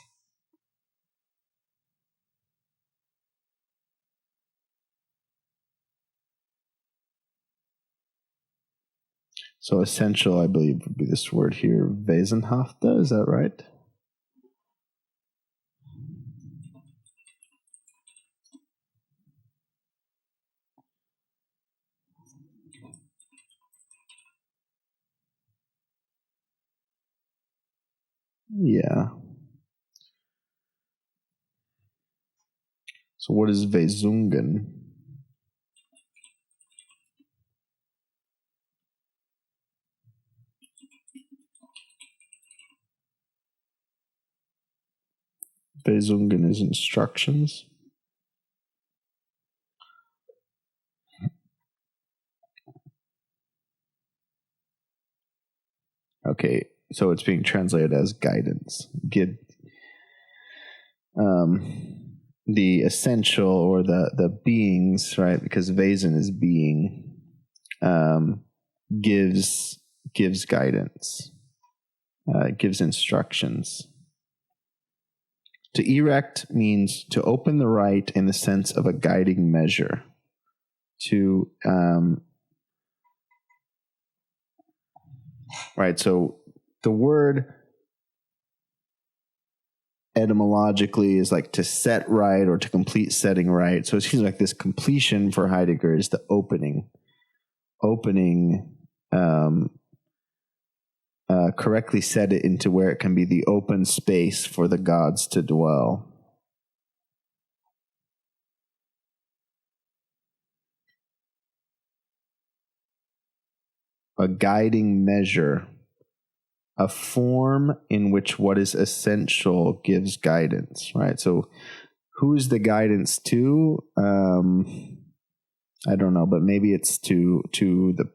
So essential, I believe, would be this word here, wesenhafte, is that right? Yeah. So what is Wesungen? Wesungen is instructions. Okay, so it's being translated as guidance. Give the essential or the beings, right? Because Wesen is being, gives guidance, gives instructions. To erect means to open the right in the sense of a guiding measure. Right, so the word etymologically is like to set right or to complete setting right. So it seems like this completion for Heidegger is the opening, correctly set it into where it can be the open space for the gods to dwell. A guiding measure, a form in which what is essential gives guidance, right? So who is the guidance to? I don't know, but maybe it's to the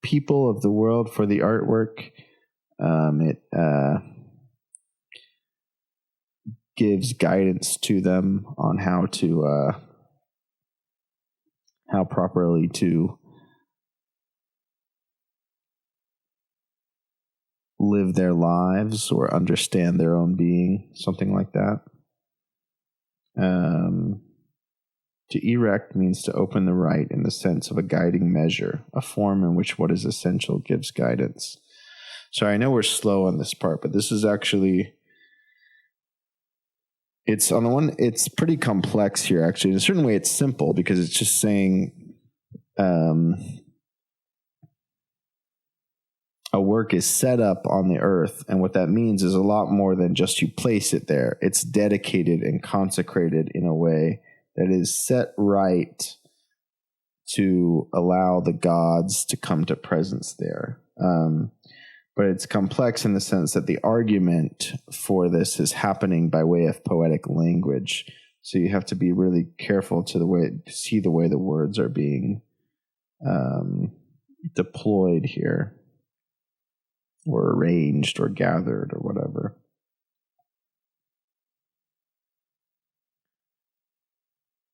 people of the world for the artwork. It gives guidance to them on how properly to live their lives or understand their own being, something like that. To erect means to open the right in the sense of a guiding measure, a form in which what is essential gives guidance. Sorry, I know we're slow on this part, but this is actually it's on the one, it's pretty complex here, actually. In a certain way, it's simple because it's just saying a work is set up on the earth. And what that means is a lot more than just you place it there. It's dedicated and consecrated in a way that is set right to allow the gods to come to presence there. But it's complex in the sense that the argument for this is happening by way of poetic language. So you have to be really careful to see the way the words are being deployed here, or arranged, or gathered, or whatever.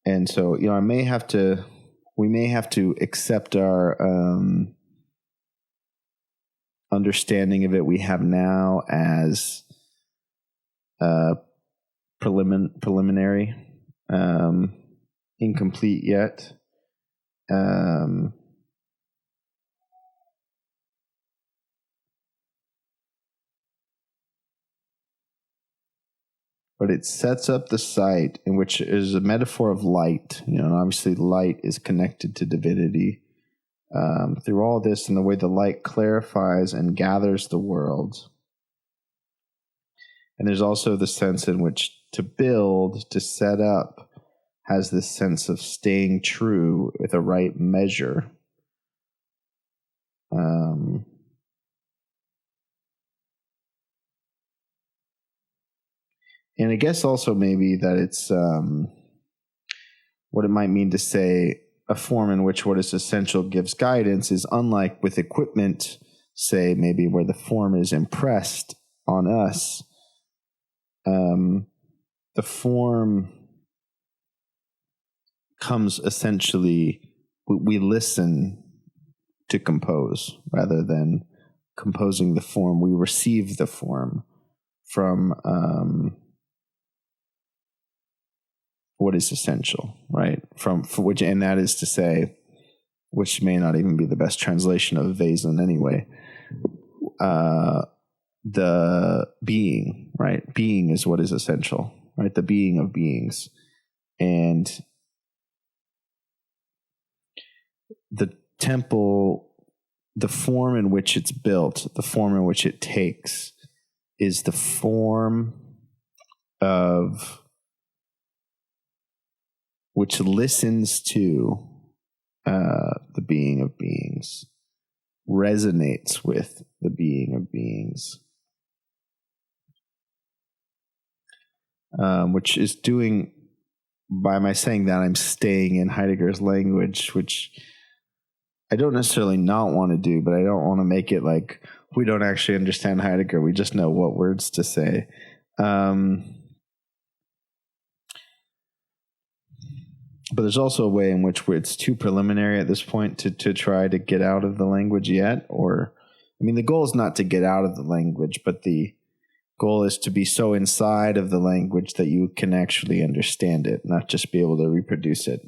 And so, we may have to accept our understanding of it we have now as preliminary, incomplete yet. But it sets up the site in which is a metaphor of light. And obviously light is connected to divinity. Through all this and the way the light clarifies and gathers the world. And there's also the sense in which to build, to set up, has this sense of staying true with a right measure. And I guess also maybe that it's what it might mean to say a form in which what is essential gives guidance is unlike with equipment, say maybe where the form is impressed on us. The form comes essentially, we listen to compose rather than composing the form. We receive the form from what is essential, right? For which, and that is to say, which may not even be the best translation of Vason anyway. The being, right? Being is what is essential, right? The being of beings. And the temple, the form in which it's built, the form in which it takes, is the form of which listens to the being of beings, resonates with the being of beings, which is doing, by my saying that, I'm staying in Heidegger's language, which I don't necessarily not want to do, but I don't want to make it like we don't actually understand Heidegger. We just know what words to say. But there's also a way in which it's too preliminary at this point to try to get out of the language yet. Or, I mean, the goal is not to get out of the language, but the goal is to be so inside of the language that you can actually understand it, not just be able to reproduce it.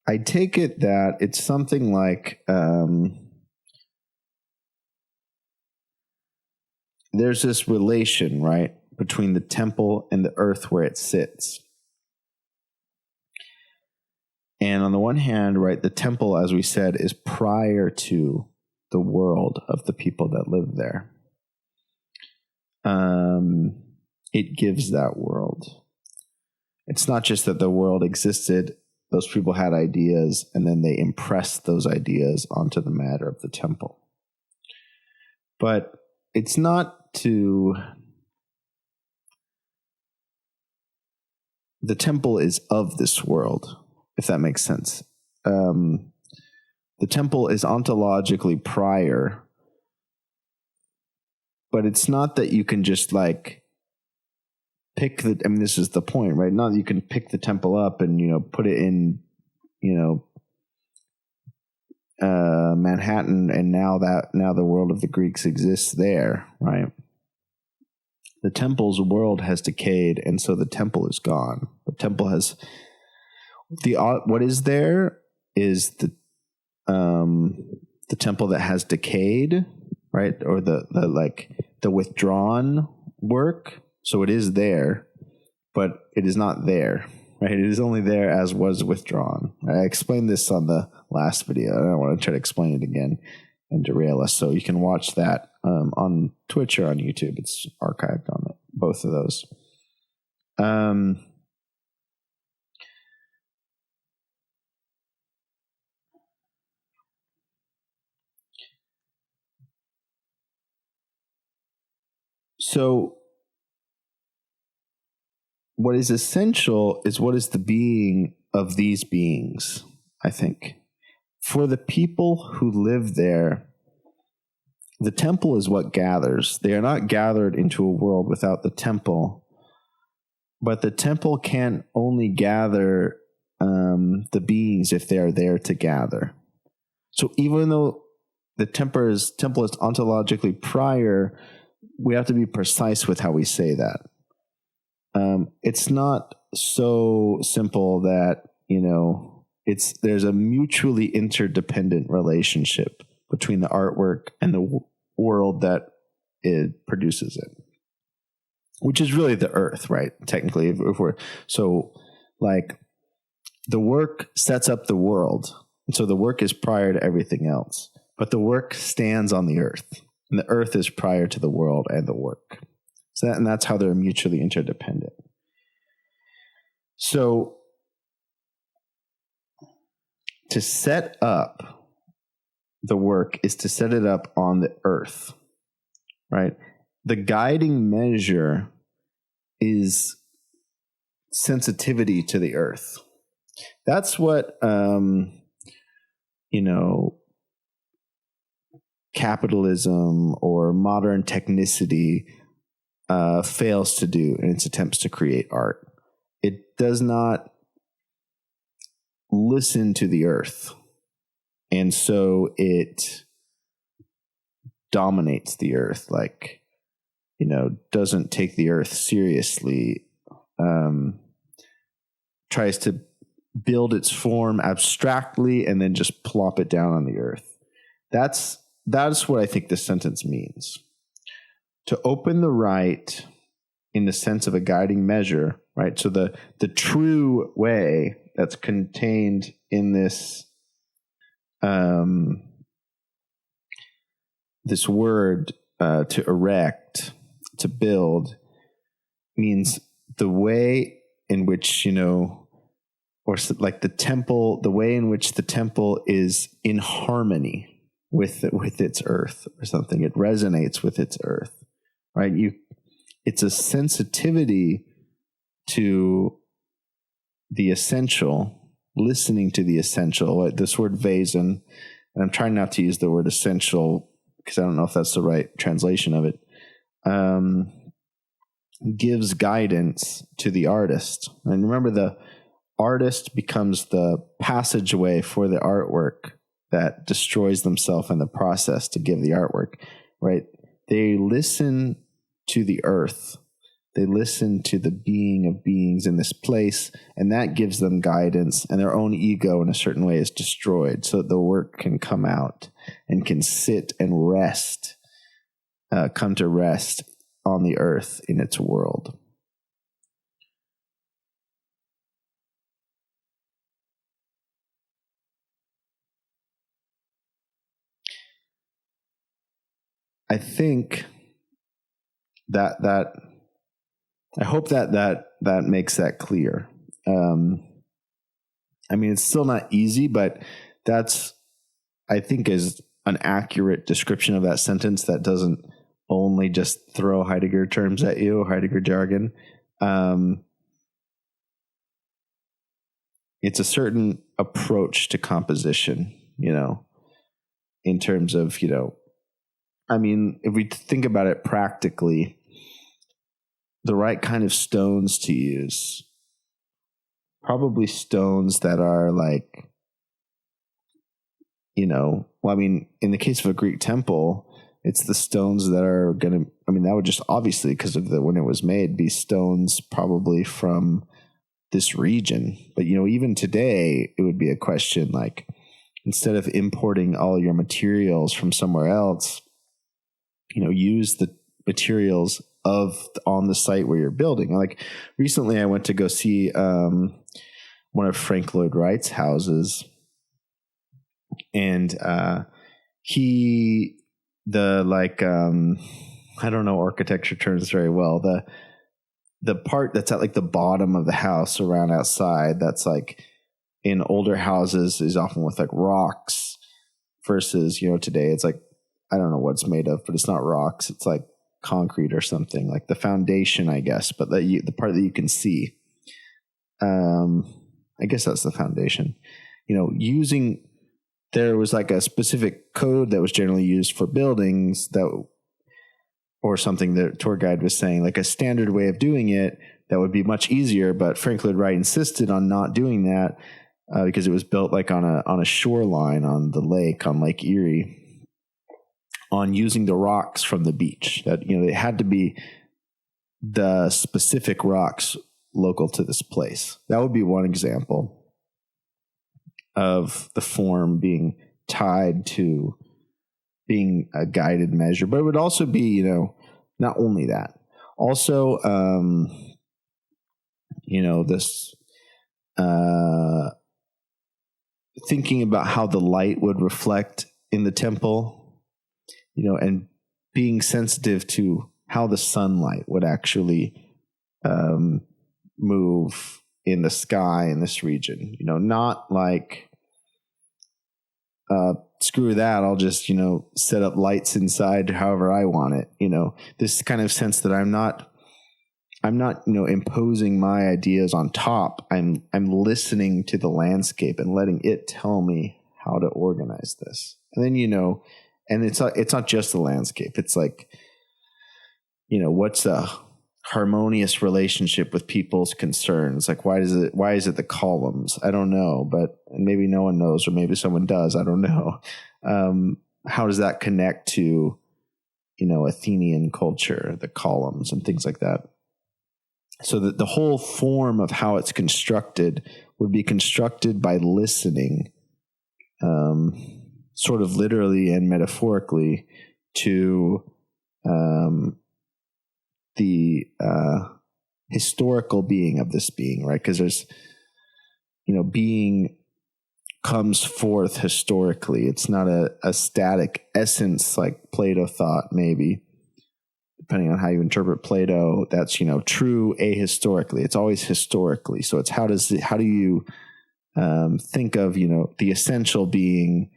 I take it that it's something like there's this relation, right, between the temple and the earth where it sits. And on the one hand, right, the temple, as we said, is prior to the world of the people that live there. It gives that world. It's not just that the world existed. Those people had ideas, and then they impressed those ideas onto the matter of the temple. But it's not to... The temple is of this world, if that makes sense. The temple is ontologically prior, but it's not that you can just like pick the, I mean, this is the point, right? Not that you can pick the temple up and, put it in, Manhattan, and now the world of the Greeks exists there, right? The temple's world has decayed, and so the temple is gone. The temple has what is there is the temple that has decayed, right? Or the withdrawn work. So it is there, but it is not there, right? It is only there as was withdrawn. I explained this on the last video. I don't want to try to explain it again and derail us. So you can watch that on Twitch or on YouTube. It's archived on both of those. So what is essential is what is the being of these beings, I think. For the people who live there, the temple is what gathers. They are not gathered into a world without the temple, but the temple can only gather the beings if they are there to gather. So even though the temple is ontologically prior, we have to be precise with how we say that. It's not so simple that, there's a mutually interdependent relationship between the artwork and the world that it produces it, which is really the earth, right? Technically, if we're so like the work sets up the world. And so the work is prior to everything else, but the work stands on the earth, and the earth is prior to the world and the work. So that's how they're mutually interdependent. So to set up the work is to set it up on the earth, right? The guiding measure is sensitivity to the earth. That's what, capitalism or modern technicity fails to do in its attempts to create art. It does not listen to the earth, and so it dominates the earth, doesn't take the earth seriously, tries to build its form abstractly and then just plop it down on the earth. That's what I think this sentence means. To open the right in the sense of a guiding measure, right? So the true way that's contained in this this word to erect, to build, means the way in which, or like the temple, the way in which the temple is in harmony with its earth or something. It resonates with its earth, right? It's a sensitivity to the essential, listening to the essential. This word Wesen, and I'm trying not to use the word essential because I don't know if that's the right translation of it, gives guidance to the artist. And remember, the artist becomes the passageway for the artwork that destroys themselves in the process to give the artwork, right? They listen to the earth. They listen to the being of beings in this place, and that gives them guidance, and their own ego in a certain way is destroyed so that the work can come out and can sit and rest, come to rest on the earth in its world. I think that I hope that makes that clear. It's still not easy, but that's, I think, is an accurate description of that sentence that doesn't only just throw Heidegger terms at you, Heidegger jargon. It's a certain approach to composition, in terms of, if we think about it practically, the right kind of stones to use, probably stones that are in the case of a Greek temple, it's the stones that are going to, that would just obviously, because of when it was made, be stones probably from this region. But, even today, it would be a question like, instead of importing all your materials from somewhere else, use the materials on the site where you're building. Like recently I went to go see one of Frank Lloyd Wright's houses, and I don't know architecture terms very well. The part that's at like the bottom of the house around outside, that's like in older houses is often with like rocks versus, today it's like, I don't know what it's made of, but it's not rocks. It's like concrete or something, like the foundation, I guess, but the part that you can see. I guess that's the foundation. There was like a specific code that was generally used for buildings or something that tour guide was saying, like a standard way of doing it that would be much easier. But Frank Lloyd Wright insisted on not doing that because it was built like on a shoreline on the lake, on Lake Erie, on using the rocks from the beach. That it had to be the specific rocks local to this place. That would be one example of the form being tied to being a guided measure. But it would also be, not only that, also, this thinking about how the light would reflect in the temple, and being sensitive to how the sunlight would actually move in the sky in this region. Not like, screw that, I'll just, set up lights inside however I want it. This kind of sense that I'm not, imposing my ideas on top. I'm listening to the landscape and letting it tell me how to organize this. And then, and it's not just the landscape. It's like, what's a harmonious relationship with people's concerns? Like, why is it the columns? I don't know, but maybe no one knows, or maybe someone does. I don't know. How does that connect to, Athenian culture, the columns and things like that? So that the whole form of how it's constructed would be constructed by listening, sort of literally and metaphorically, to the historical being of this being, right? Because there's, being comes forth historically. It's not a static essence like Plato thought, maybe. Depending on how you interpret Plato, that's, true ahistorically. It's always historically. So it's how do you think of, the essential being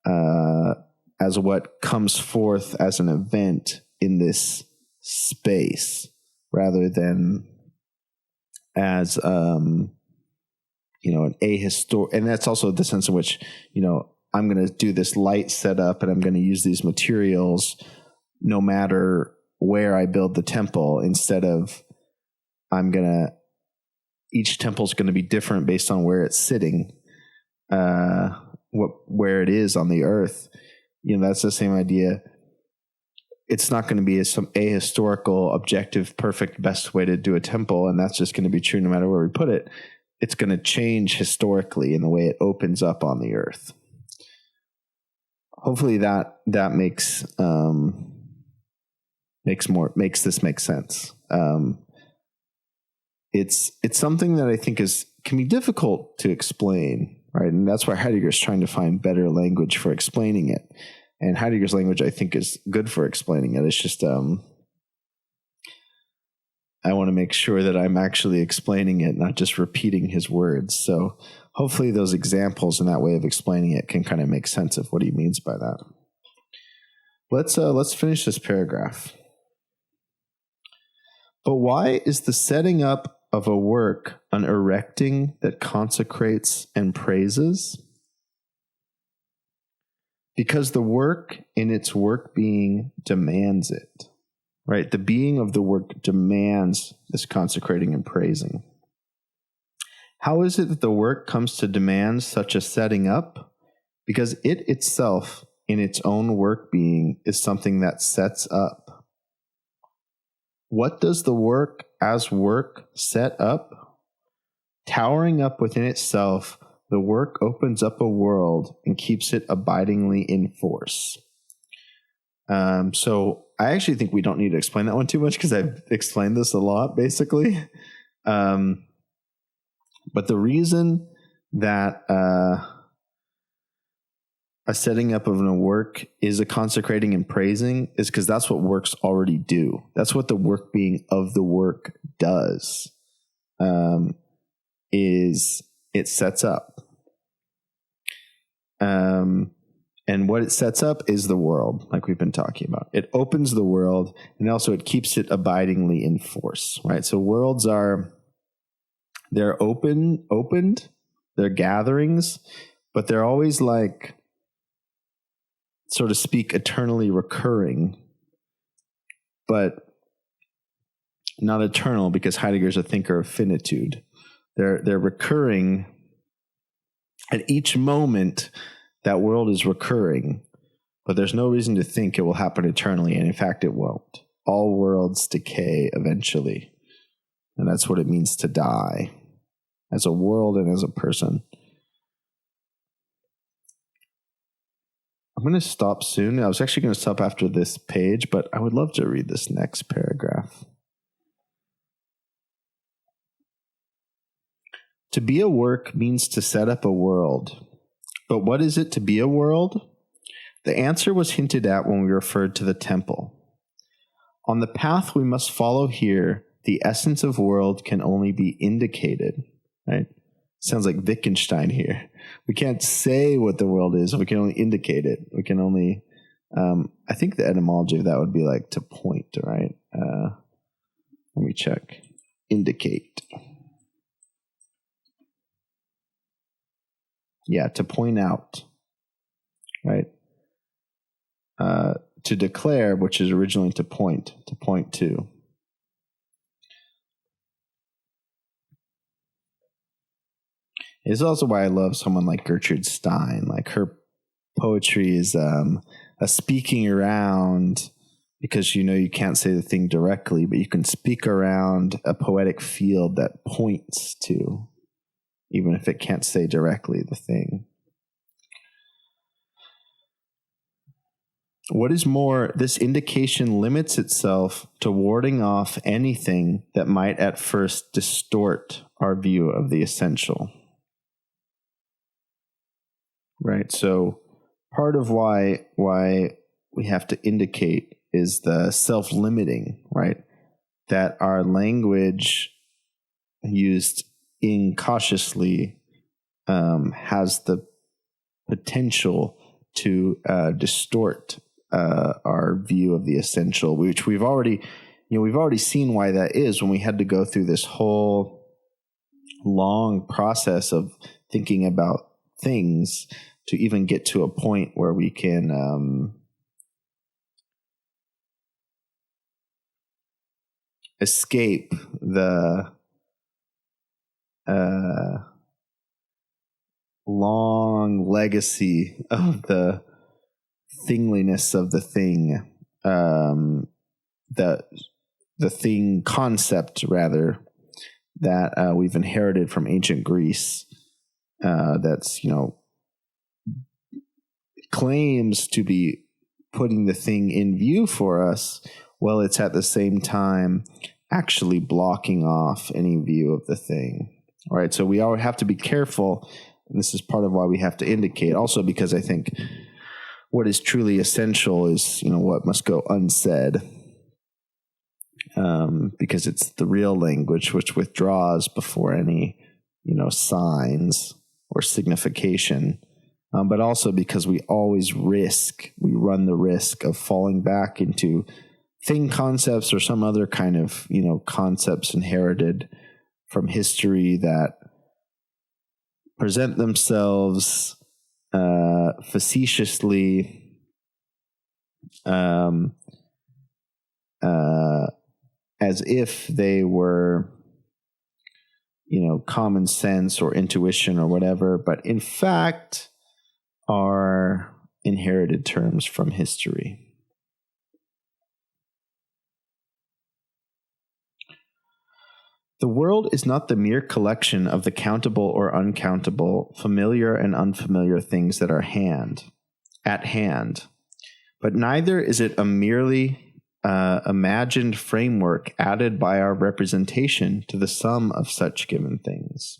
as what comes forth as an event in this space, rather than as an ahistoric. And that's also the sense in which, I'm going to do this light setup and I'm going to use these materials no matter where I build the temple, instead of each temple is going to be different based on where it's sitting, where it is on the earth. That's the same idea. It's not going to be some ahistorical, objective, perfect, best way to do a temple, and that's just going to be true no matter where we put it. It's going to change historically in the way it opens up on the earth. Hopefully that makes this make sense. It's something that I think can be difficult to explain, right? And that's why Heidegger is trying to find better language for explaining it. And Heidegger's language, I think, is good for explaining it. It's just I want to make sure that I'm actually explaining it, not just repeating his words. So hopefully those examples and that way of explaining it can kind of make sense of what he means by that. Let's finish this paragraph. But why is the setting up of a work an erecting that consecrates and praises? Because the work in its work being demands it, right? The being of the work demands this consecrating and praising. How is it that the work comes to demand such a setting up? Because it itself, in its own work being, is something that sets up. What does the work as work set up? Towering up within itself, the work opens up a world and keeps it abidingly in force. So I actually think we don't need to explain that one too much because I've explained this a lot, basically. But the reason that a setting up of a work is a consecrating and praising is because that's what works already do. That's what the work being of the work does. Is it sets up. And what it sets up is the world, like we've been talking about. It opens the world, and also it keeps it abidingly in force, right? So worlds they're opened, they're gatherings, but they're always like, so to speak, eternally recurring, but not eternal because Heidegger's a thinker of finitude. They're recurring at each moment. That world is recurring, but there's no reason to think it will happen eternally, and in fact, it won't. All worlds decay eventually, and that's what it means to die, as a world and as a person. I'm going to stop soon. I was actually going to stop after this page, but I would love to read this next paragraph. To be a work means to set up a world. But what is it to be a world? The answer was hinted at when we referred to the temple. On the path we must follow here, the essence of world can only be indicated, right? Sounds like Wittgenstein here. We can't say what the world is. We can only indicate it. We can only, I think the etymology of that would be like to point, right? Let me check. Indicate. Yeah, to point out, right? To declare, which is originally to point to. It's also why I love someone like Gertrude Stein. Like her poetry is a speaking around, because you can't say the thing directly, but you can speak around a poetic field that points to, even if it can't say directly the thing. What is more, this indication limits itself to warding off anything that might at first distort our view of the essential. Right? So part of why we have to indicate is the self-limiting, right? That our language used incautiously has the potential to distort our view of the essential, which we've already seen why that is when we had to go through this whole long process of thinking about things to even get to a point where we can escape the long legacy of the thingliness of the thing, the thing concept rather, that we've inherited from ancient Greece, that's claims to be putting the thing in view for us, while it's at the same time actually blocking off any view of the thing. All right, so we all have to be careful, and this is part of why we have to indicate. Also, because I think what is truly essential is, what must go unsaid, because it's the real language which withdraws before any, signs or signification. But also because we run the risk of falling back into thing concepts or some other kind of, concepts inherited from history that present themselves facetiously as if they were, common sense or intuition or whatever, but in fact are inherited terms from history. The world is not the mere collection of the countable or uncountable, familiar and unfamiliar things that are at hand, but neither is it a merely imagined framework added by our representation to the sum of such given things.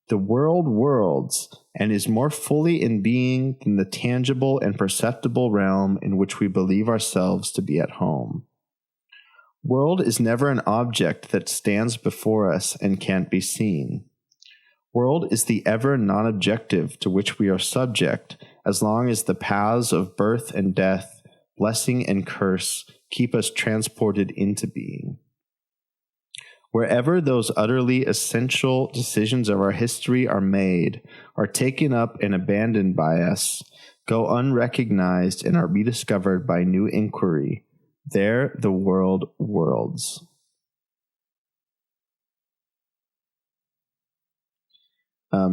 The world worlds and is more fully in being than the tangible and perceptible realm in which we believe ourselves to be at home. World is never an object that stands before us and can't be seen. World is the ever non-objective to which we are subject as long as the paths of birth and death, blessing and curse keep us transported into being. Wherever those utterly essential decisions of our history are made, are taken up and abandoned by us, go unrecognized and are rediscovered by new inquiry, there the world worlds.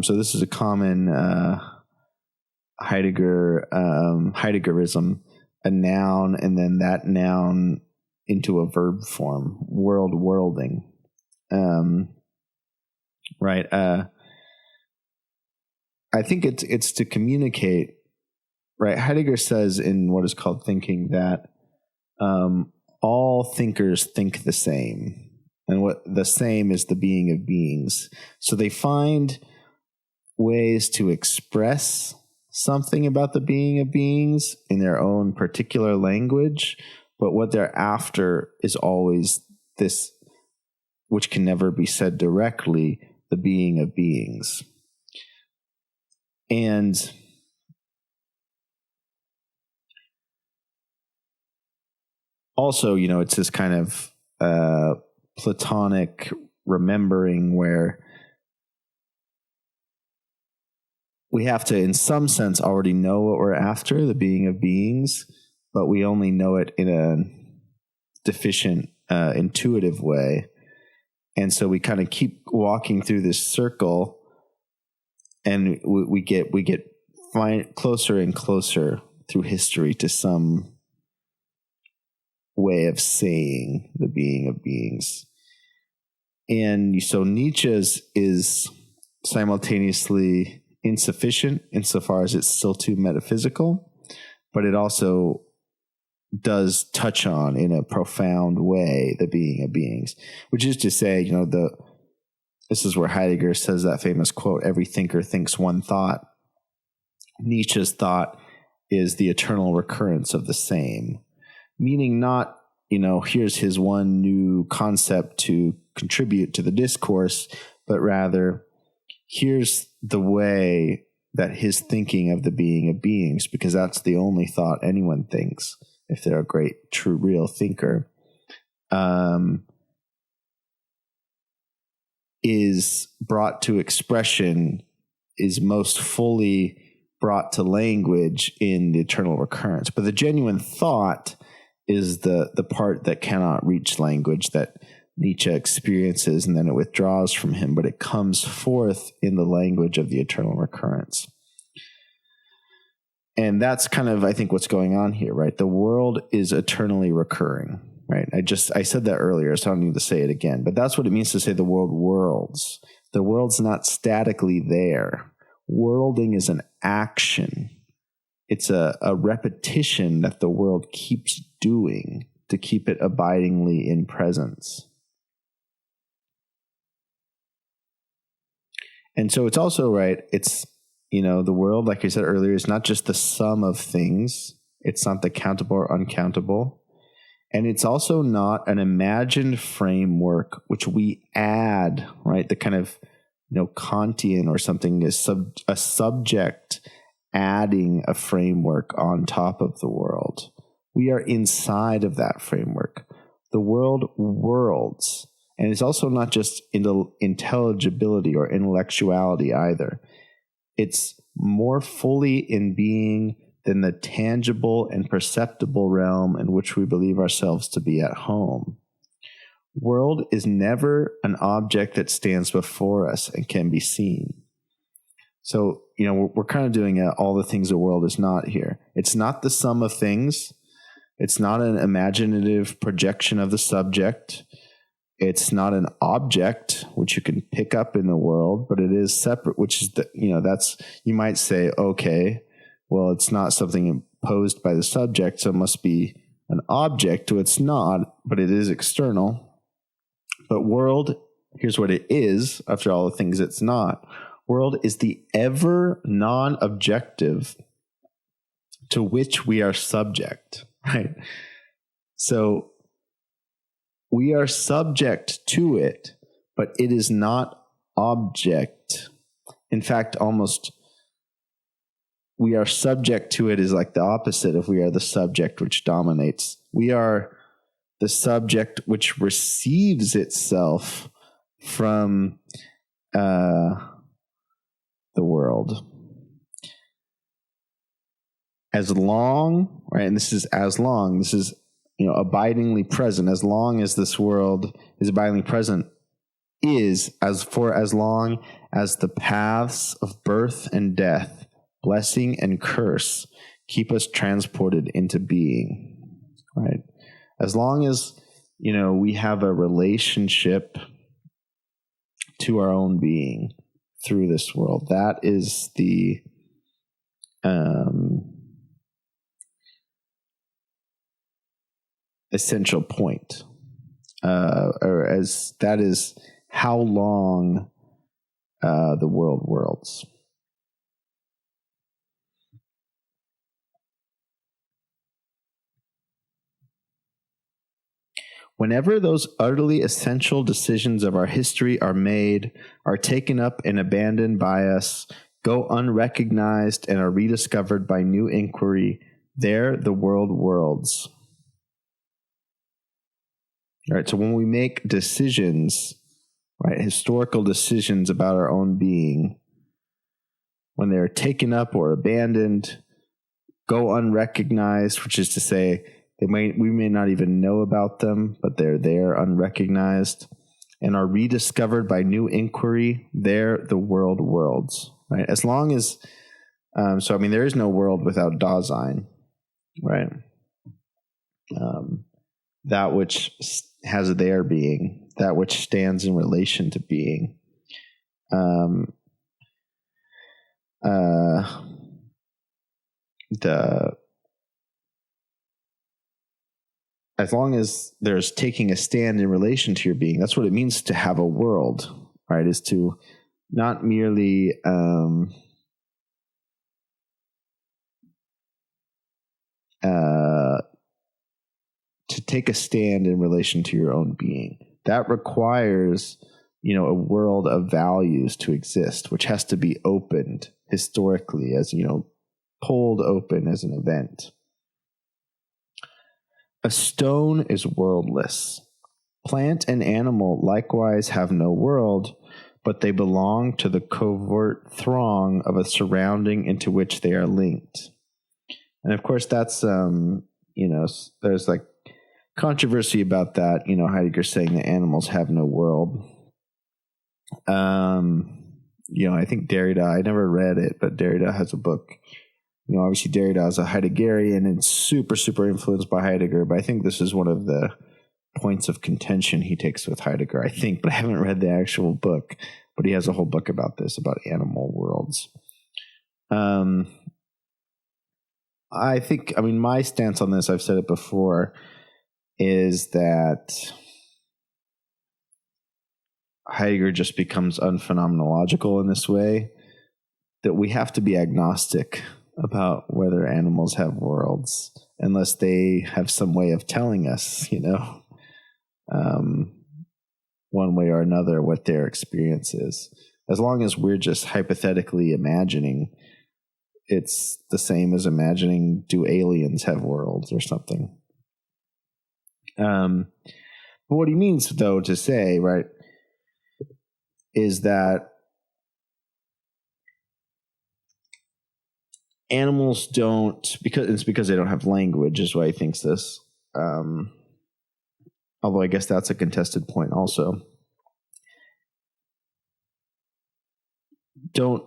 So this is a common Heideggerism, a noun and then that noun into a verb form, world worlding. Right. I think it's to communicate, right? Heidegger says in what is called thinking that all thinkers think the same, and what the same is the being of beings. So they find ways to express something about the being of beings in their own particular language, but what they're after is always this, which can never be said directly, the being of beings. And also, it's this kind of Platonic remembering where we have to, in some sense, already know what we're after, the being of beings, but we only know it in a deficient, intuitive way. And so we kind of keep walking through this circle, and we get closer and closer through history to some way of saying the being of beings. And so Nietzsche's is simultaneously insufficient insofar as it's still too metaphysical, but it also does touch on in a profound way the being of beings, which is to say, this is where Heidegger says that famous quote, "Every thinker thinks one thought." Nietzsche's thought is the eternal recurrence of the same, meaning not, here's his one new concept to contribute to the discourse, but rather here's the way that his thinking of the being of beings, because that's the only thought anyone thinks if they're a great, true, real thinker, is brought to expression, is most fully brought to language in the eternal recurrence. But the genuine thought is the part that cannot reach language, that Nietzsche experiences and then it withdraws from him, but it comes forth in the language of the eternal recurrence. And that's kind of, I think, what's going on here, right? The world is eternally recurring, right? I said that earlier, so I don't need to say it again, but that's what it means to say the world worlds. The world's not statically there. Worlding is an action. It's a repetition that the world keeps doing to keep it abidingly in presence. And so it's also, right, it's, the world, like I said earlier, is not just the sum of things. It's not the countable or uncountable. And it's also not an imagined framework which we add, right? The kind of, Kantian or something is a subject adding a framework on top of the world. We are inside of that framework. The world worlds. And it's also not just intelligibility or intellectuality either. It's more fully in being than the tangible and perceptible realm in which we believe ourselves to be at home. World is never an object that stands before us and can be seen. So, we're kind of doing all the things the world is not here. It's not the sum of things. It's not an imaginative projection of the subject. It's not an object which you can pick up in the world, but it is separate, which is that's, you might say, okay, well, it's not something imposed by the subject, so it must be an object. Well, it's not, but it is external. But world, here's what it is, after all the things it's not. World is the ever non-objective to which we are subject, right? So we are subject to it, but it is not object. In fact, almost we are subject to it is like the opposite of we are the subject which dominates. We are the subject which receives itself from the world. As long, right, and this is as long, this is, abidingly present, as long as this world is abidingly present, is as long as the paths of birth and death, blessing and curse, keep us transported into being, right? As long as, we have a relationship to our own being through this world, that is the essential point, or as that is how long the world whirls. Whenever those utterly essential decisions of our history are made, are taken up and abandoned by us, go unrecognized, and are rediscovered by new inquiry, there the world whirls. All right, so when we make decisions, right, historical decisions about our own being, when they're taken up or abandoned, go unrecognized, which is to say, we may not even know about them, but they're there unrecognized, and are rediscovered by new inquiry, there the world whirls, right? As long as, there is no world without Dasein, right? That which has their being, that which stands in relation to being. As long as there's taking a stand in relation to your being, that's what it means to have a world, right? Is to not merely to take a stand in relation to your own being. That requires, a world of values to exist, which has to be opened historically as, pulled open as an event. A stone is worldless. Plant and animal likewise have no world, but they belong to the covert throng of a surrounding into which they are linked. And of course, that's, there's like controversy about that. Heidegger saying that animals have no world. I think Derrida, I never read it, but Derrida has a book. Obviously Derrida is a Heideggerian and super, super influenced by Heidegger, but I think this is one of the points of contention he takes with Heidegger, I think, but I haven't read the actual book, but he has a whole book about this, about animal worlds. I think, my stance on this, I've said it before, is that Heidegger just becomes unphenomenological in this way, that we have to be agnostic about whether animals have worlds, unless they have some way of telling us, one way or another what their experience is. As long as we're just hypothetically imagining, it's the same as imagining, do aliens have worlds or something? But what he means, though, to say, right, is that animals don't, because they don't have language, is why he thinks this. Although I guess that's a contested point also. Don't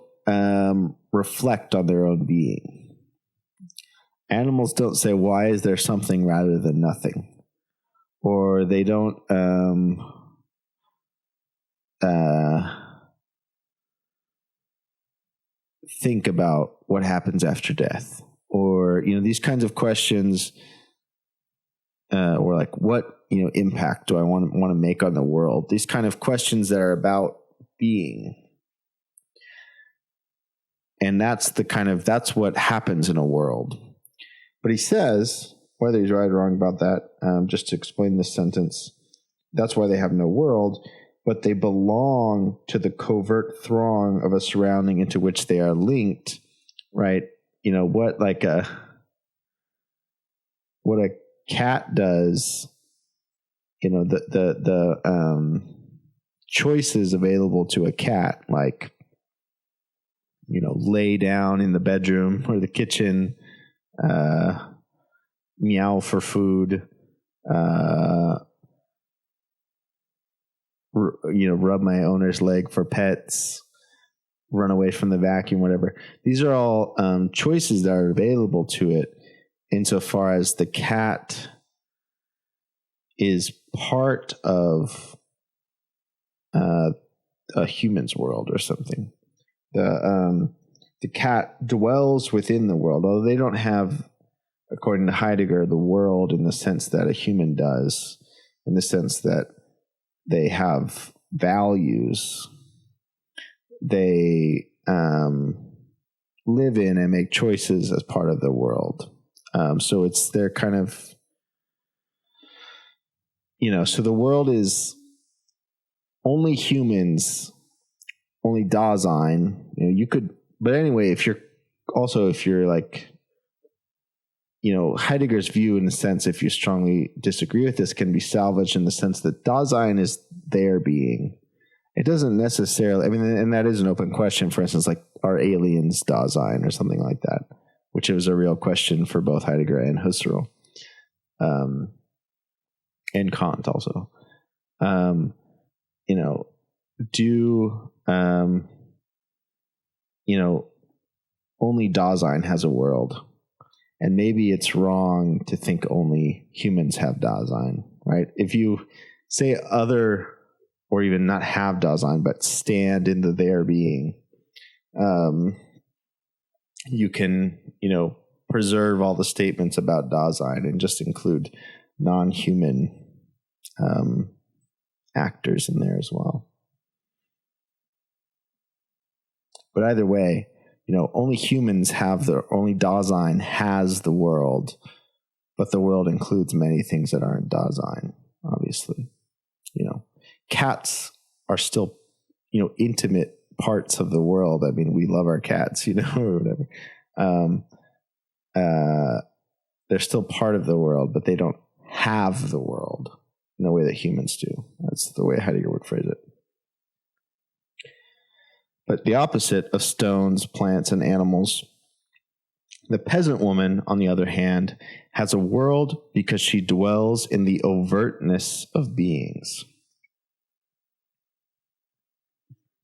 reflect on their own being. Animals don't say, why is there something rather than nothing? Or they don't think about what happens after death, or these kinds of questions, or like what impact do I want to make on the world? These kind of questions that are about being, and that's what happens in a world. But he says, whether he's right or wrong about that, just to explain this sentence, that's why they have no world, but they belong to the covert throng of a surrounding into which they are linked, right? What a cat does, the choices available to a cat, like, lay down in the bedroom or the kitchen, meow for food, rub my owner's leg for pets, run away from the vacuum, whatever. These are all choices that are available to it, insofar as the cat is part of a human's world or something. The cat dwells within the world, although they don't have, according to Heidegger, the world in the sense that a human does, in the sense that they have values. They live in and make choices as part of the world. So it's their kind of, so the world is only humans, only Dasein. You could, but anyway, if you're like, Heidegger's view, in a sense, if you strongly disagree with this, can be salvaged in the sense that Dasein is their being. It doesn't necessarily, and that is an open question. For instance, like, are aliens Dasein or something like that, which was a real question for both Heidegger and Husserl, and Kant also. Only Dasein has a world. And maybe it's wrong to think only humans have Dasein, right? If you say other, or even not have Dasein, but stand in the their being, you can, preserve all the statements about Dasein and just include non-human actors in there as well. But either way, only humans only Dasein has the world, but the world includes many things that aren't Dasein, obviously. Cats are still, intimate parts of the world. We love our cats, or whatever. They're still part of the world, but they don't have the world in the way that humans do. That's the way Heidegger would phrase it. But the opposite of stones, plants, and animals, the peasant woman, on the other hand, has a world because she dwells in the overtness of beings.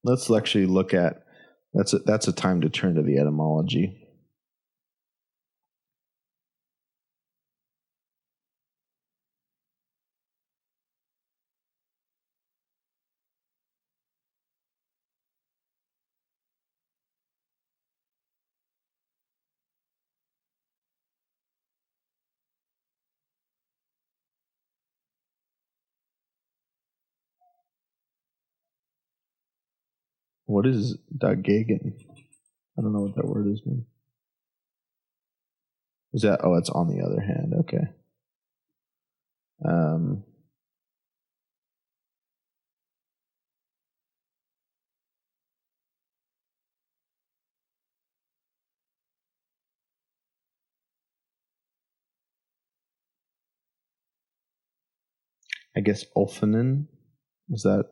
Let's actually look at, that's a time to turn to the etymology. What is dagegen? I don't know what that word is. Is that, it's on the other hand. Okay. I guess offenen. Is that,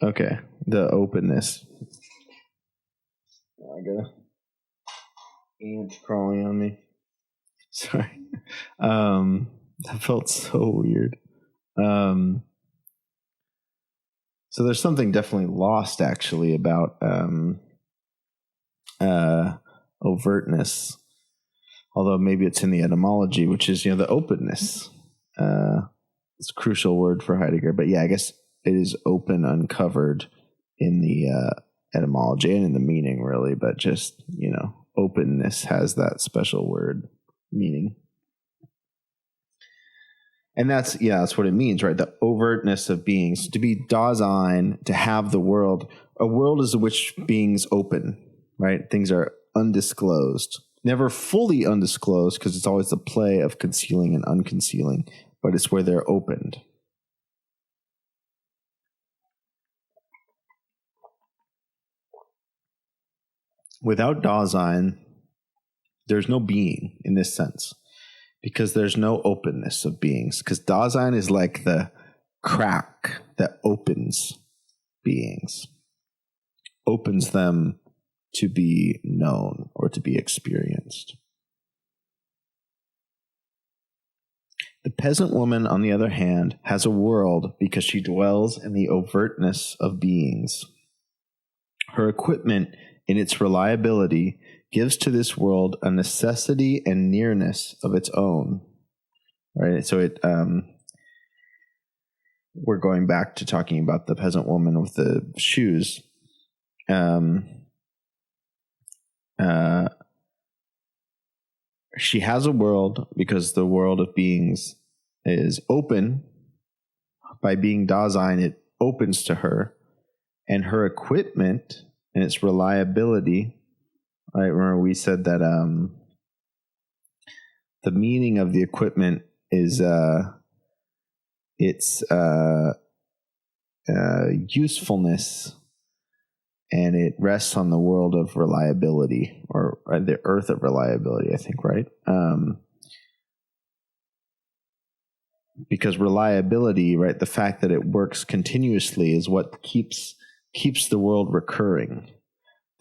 okay, the openness. I got an ant crawling on me. Sorry. That felt so weird. So there's something definitely lost, actually, about overtness. Although maybe it's in the etymology, which is, the openness. It's a crucial word for Heidegger. But yeah, I guess it is open, uncovered in the etymology and in the meaning, really. But just, openness has that special word meaning. And that's what it means, right? The overtness of beings. To be Dasein, to have the world. A world is in which beings open, right? Things are undisclosed. Never fully undisclosed, because it's always the play of concealing and unconcealing, but it's where they're opened. Without Dasein, there's no being in this sense, because there's no openness of beings. Because Dasein is like the crack that opens beings, opens them to be known or to be experienced. The peasant woman, on the other hand, has a world because she dwells in the overtness of beings. Her equipment, in its reliability, gives to this world a necessity and nearness of its own. Right? So we're going back to talking about the peasant woman with the shoes. She has a world because the world of beings is open. By being Dasein, it opens to her. And her equipment and its reliability, right? Remember we said that the meaning of the equipment is its usefulness, and it rests on the world of reliability, or the earth of reliability, I think, right? Because reliability, right, the fact that it works continuously is what keeps the world recurring.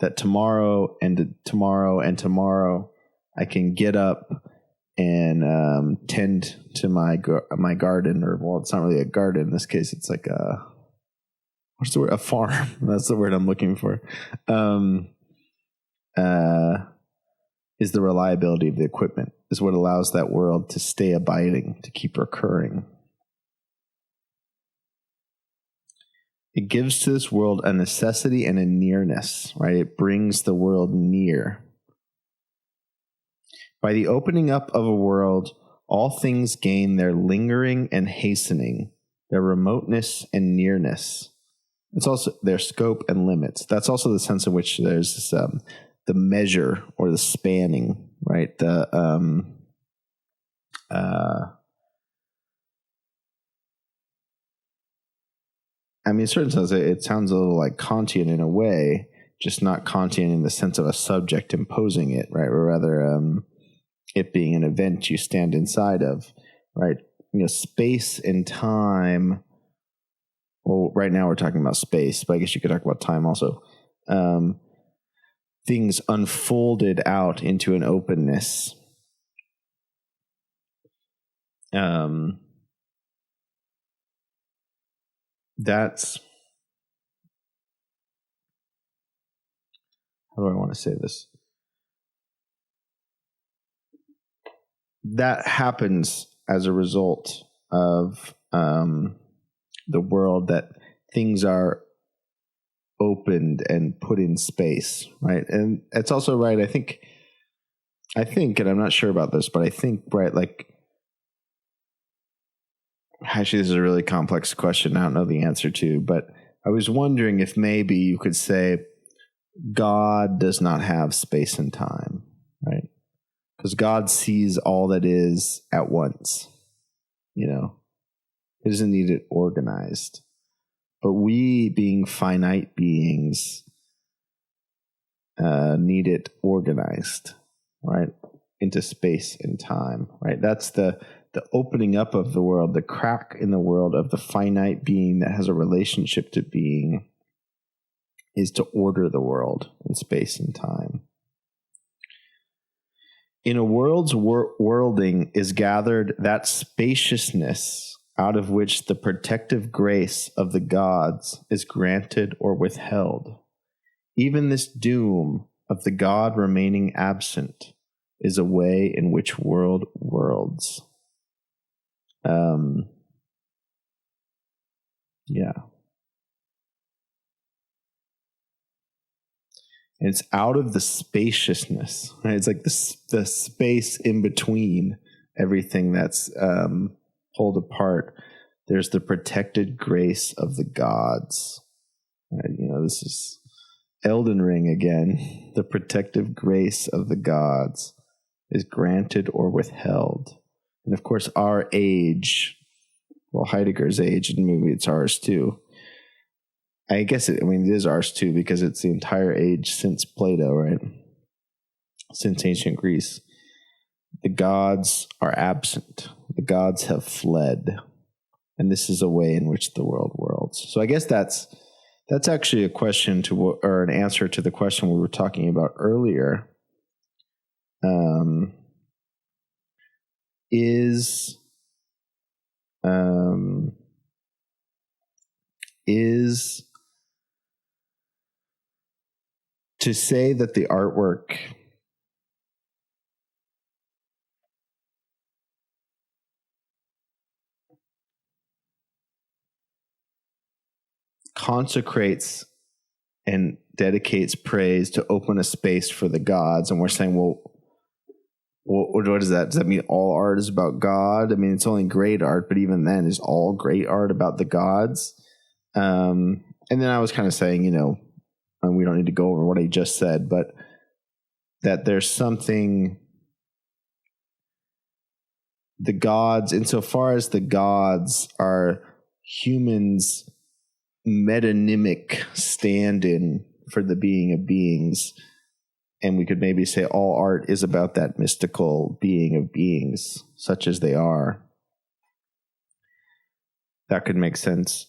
That tomorrow and tomorrow and tomorrow, I can get up and tend to my garden, or, well, it's not really a garden in this case. It's like what's the word? A farm. That's the word I'm looking for. Is the reliability of the equipment, is what allows that world to stay abiding, to keep recurring. It gives to this world a necessity and a nearness, right? It brings the world near. By the opening up of a world, all things gain their lingering and hastening, their remoteness and nearness. It's also their scope and limits. That's also the sense in which there's this, the measure or the spanning, right? In a certain sense, it sounds a little like Kantian in a way, just not Kantian in the sense of a subject imposing it, right? Or rather, it being an event you stand inside of, right? Space and time. Well, right now we're talking about space, but I guess you could talk about time also. Things unfolded out into an openness. That's, how do I want to say this? That happens as a result of the world, that things are opened and put in space, right? And it's also right, I think, and I'm not sure about this, but I think, right, like, actually, this is a really complex question I don't know the answer to, but I was wondering if maybe you could say God does not have space and time, right? Because God sees all that is at once, He doesn't need it organized. But we, being finite beings, need it organized, right, into space and time, right? That's the opening up of the world, the crack in the world of the finite being that has a relationship to being, is to order the world in space and time. In a world's worlding is gathered that spaciousness out of which the protective grace of the gods is granted or withheld. Even this doom of the god remaining absent is a way in which world worlds. Yeah. And it's out of the spaciousness, right? It's like the space in between everything that's pulled apart. There's the protected grace of the gods. Right? This is Elden Ring again. The protective grace of the gods is granted or withheld. And of course, our age, well, Heidegger's age, and maybe it's ours too. I guess it is ours too, because it's the entire age since Plato, right? Since ancient Greece. The gods are absent. The gods have fled. And this is a way in which the world worlds. So I guess that's actually a question or an answer to the question we were talking about earlier. Is to say that the artwork consecrates and dedicates praise to open a space for the gods, and we're saying, well, what is that? Does that mean all art is about God? I mean, it's only great art, but even then, is all great art about the gods? And then I was kind of saying, and we don't need to go over what I just said, but that there's something, the gods, insofar as the gods are humans' metonymic stand-in for the being of beings, and we could maybe say all art is about that mystical being of beings, such as they are. That could make sense.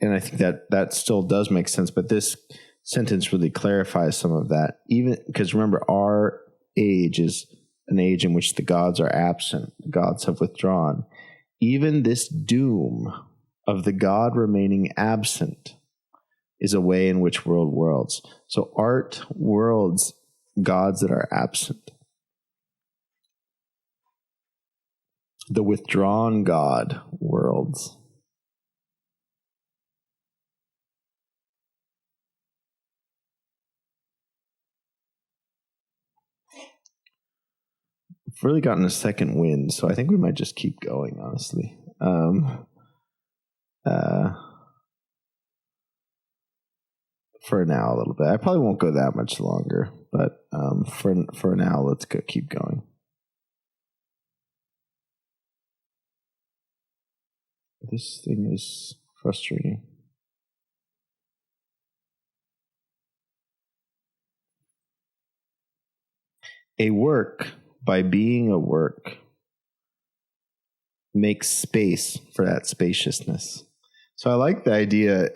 And I think that still does make sense, but this sentence really clarifies some of that. Even because remember, our age is an age in which the gods are absent. The gods have withdrawn. Even this doom of the god remaining absent is a way in which world worlds. So art worlds gods that are absent. The withdrawn god worlds. I've really gotten a second wind, so I think we might just keep going, honestly. For now, a little bit. I probably won't go that much longer, but for now, let's keep going. This thing is frustrating. A work, by being a work, makes space for that spaciousness. So I like the idea,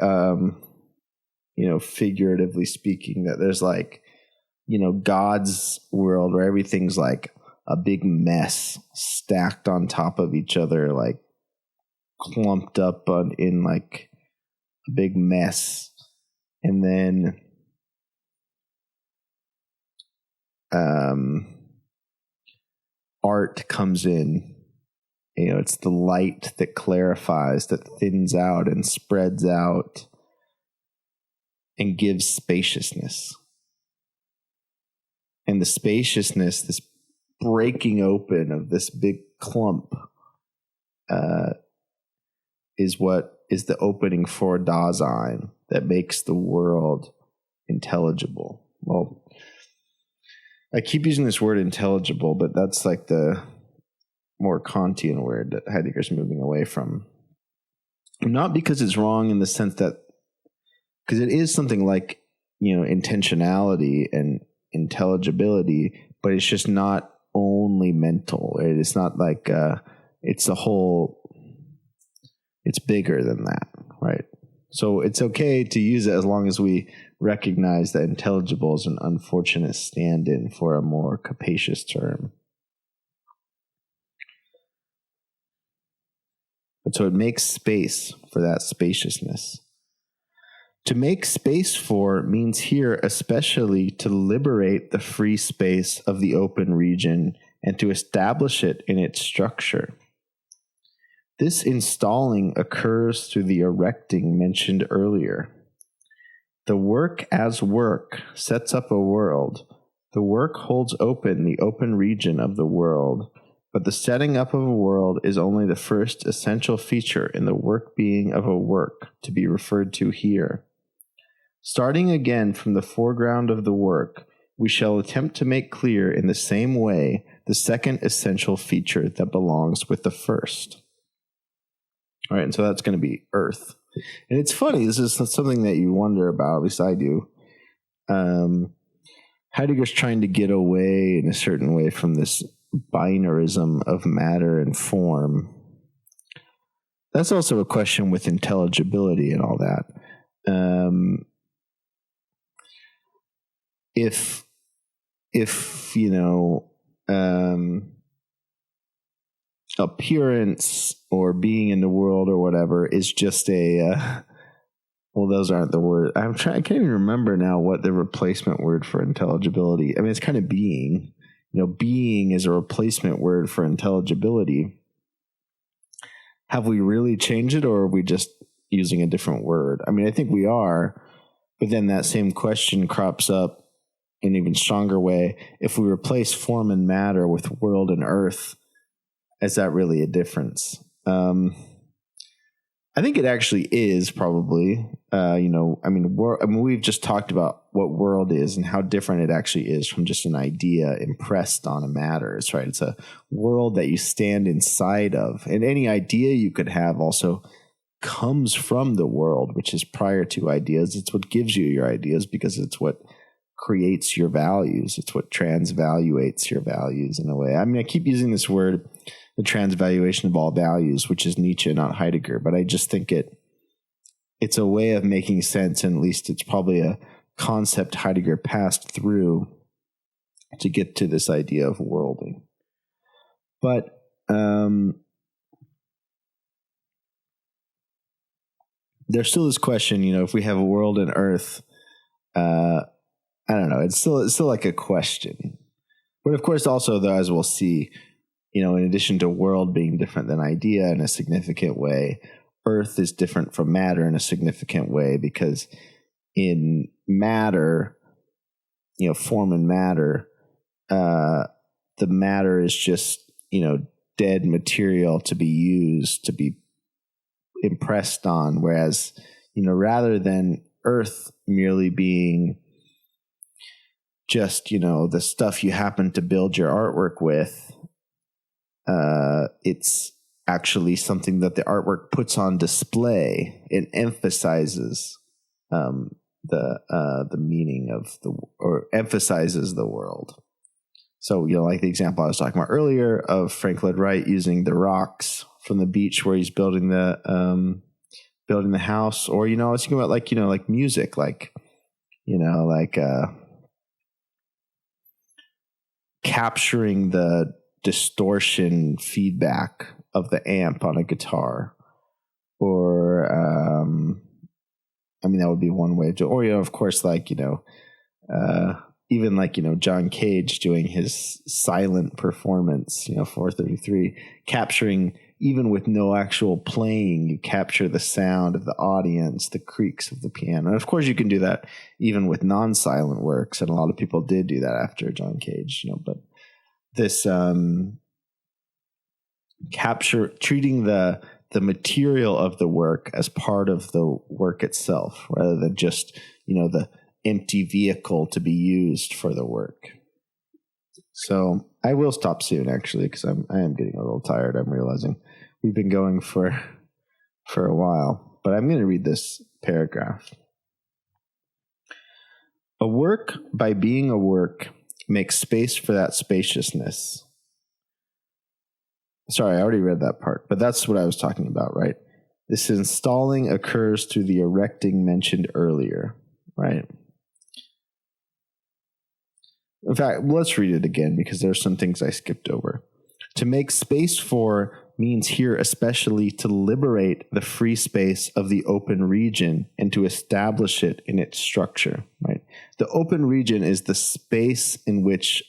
figuratively speaking, that there's God's world where everything's like a big mess stacked on top of each other, like clumped up in like a big mess. And then art comes in. It's the light that clarifies, that thins out and spreads out and gives spaciousness. And the spaciousness, this breaking open of this big clump, is what is the opening for Dasein that makes the world intelligible. Well, I keep using this word intelligible, but that's like the more Kantian word that Heidegger's moving away from. Not because it's wrong in the sense that, because it is something like, intentionality and intelligibility, but it's just not only mental. It's not like, it's the whole, it's bigger than that, right? So it's okay to use it as long as we recognize that intelligible is an unfortunate stand-in for a more capacious term. But so it makes space for that spaciousness. To make space for means here especially to liberate the free space of the open region and to establish it in its structure. This installing occurs through the erecting mentioned earlier. The work as work sets up a world. The work holds open the open region of the world, but the setting up of a world is only the first essential feature in the work being of a work to be referred to here. Starting again from the foreground of the work, we shall attempt to make clear in the same way the second essential feature that belongs with the first. All right, and so that's going to be earth. And it's funny, this is something that you wonder about, at least I do. Heidegger's trying to get away in a certain way from this binarism of matter and form. That's also a question with intelligibility and all that. If appearance or being in the world or whatever is just well, those aren't the word. I can't even remember now what the replacement word for intelligibility. I mean, it's kind of being. Being is a replacement word for intelligibility. Have we really changed it, or are we just using a different word? I mean, I think we are, but then that same question crops up in an even stronger way. If we replace form and matter with world and earth, is that really a difference? I think it actually is probably. We've just talked about what world is and how different it actually is from just an idea impressed on a matter. It's right. It's a world that you stand inside of, and any idea you could have also comes from the world, which is prior to ideas. It's what gives you your ideas because it's what creates your values. It's what transvaluates your values in a way. I mean, I keep using this word, the transvaluation of all values, which is Nietzsche, not Heidegger, but I just think it's a way of making sense, and at least it's probably a concept Heidegger passed through to get to this idea of worlding. But there's still this question, if we have a world and earth, I don't know. It's still like a question. But of course, also, though, as we'll see, in addition to world being different than idea in a significant way, earth is different from matter in a significant way, because in matter, form and matter, the matter is just, dead material to be used, to be impressed on. Whereas, rather than earth merely being just, the stuff you happen to build your artwork with, it's actually something that the artwork puts on display. It emphasizes the meaning of or emphasizes the world. So, like the example I was talking about earlier of Frank Lloyd Wright using the rocks from the beach where he's building the house, or I was thinking about like music, capturing the distortion feedback of the amp on a guitar, or that would be one way to, or of course, even John Cage doing his silent performance, 433, capturing, even with no actual playing, you capture the sound of the audience, the creaks of the piano. And of course you can do that even with non-silent works, and a lot of people did do that after John Cage, but this treating the material of the work as part of the work itself, rather than just, the empty vehicle to be used for the work. So I will stop soon, actually, because I am getting a little tired. I'm realizing we've been going for a while, but I'm going to read this paragraph. A work, by being a work, makes space for that spaciousness. Sorry, I already read that part, but that's what I was talking about, right? This installing occurs through the erecting mentioned earlier, right? In fact, let's read it again, because there's some things I skipped over. To make space for means here especially to liberate the free space of the open region and to establish it in its structure, right? The open region is the space in which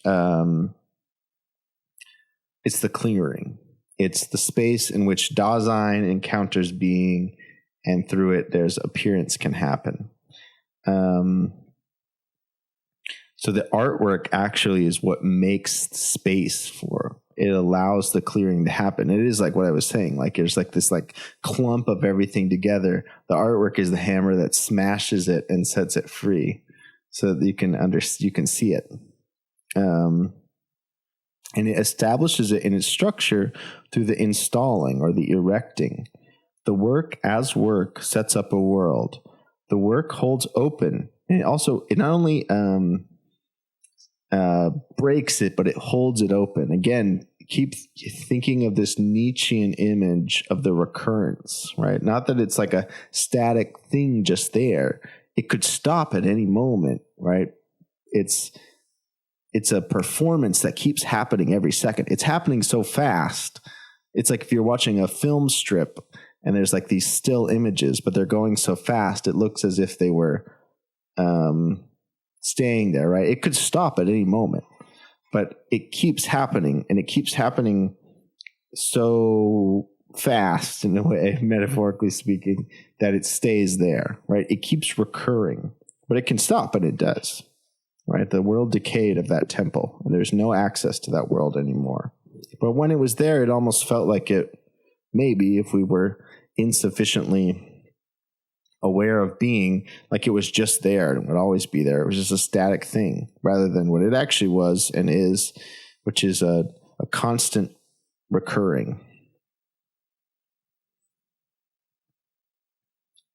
it's the clearing. It's the space in which Dasein encounters being, and through it there's appearance can happen. So the artwork actually is what makes space for it, allows the clearing to happen. It is like what I was saying, like there's like this like clump of everything together. The artwork is the hammer that smashes it and sets it free, so that you can see it, and it establishes it in its structure through the installing or the erecting. The work as work sets up a world. The work holds open, and it not only breaks it, but it holds it open. Again, keep thinking of this Nietzschean image of the recurrence, right? Not that it's like a static thing just there. It could stop at any moment, right? It's a performance that keeps happening every second. It's happening so fast. It's like if you're watching a film strip and there's like these still images, but they're going so fast, it looks as if they were staying there, right? It could stop at any moment, but it keeps happening, and it keeps happening so fast in a way, metaphorically speaking, that it stays there, right? It keeps recurring, but it can stop, and it does, right? The world decayed of that temple, and there's no access to that world anymore. But when it was there, it almost felt like it, maybe if we were insufficiently aware of being, like it was just there and would always be there. It was just a static thing rather than what it actually was and is, which is a constant recurring.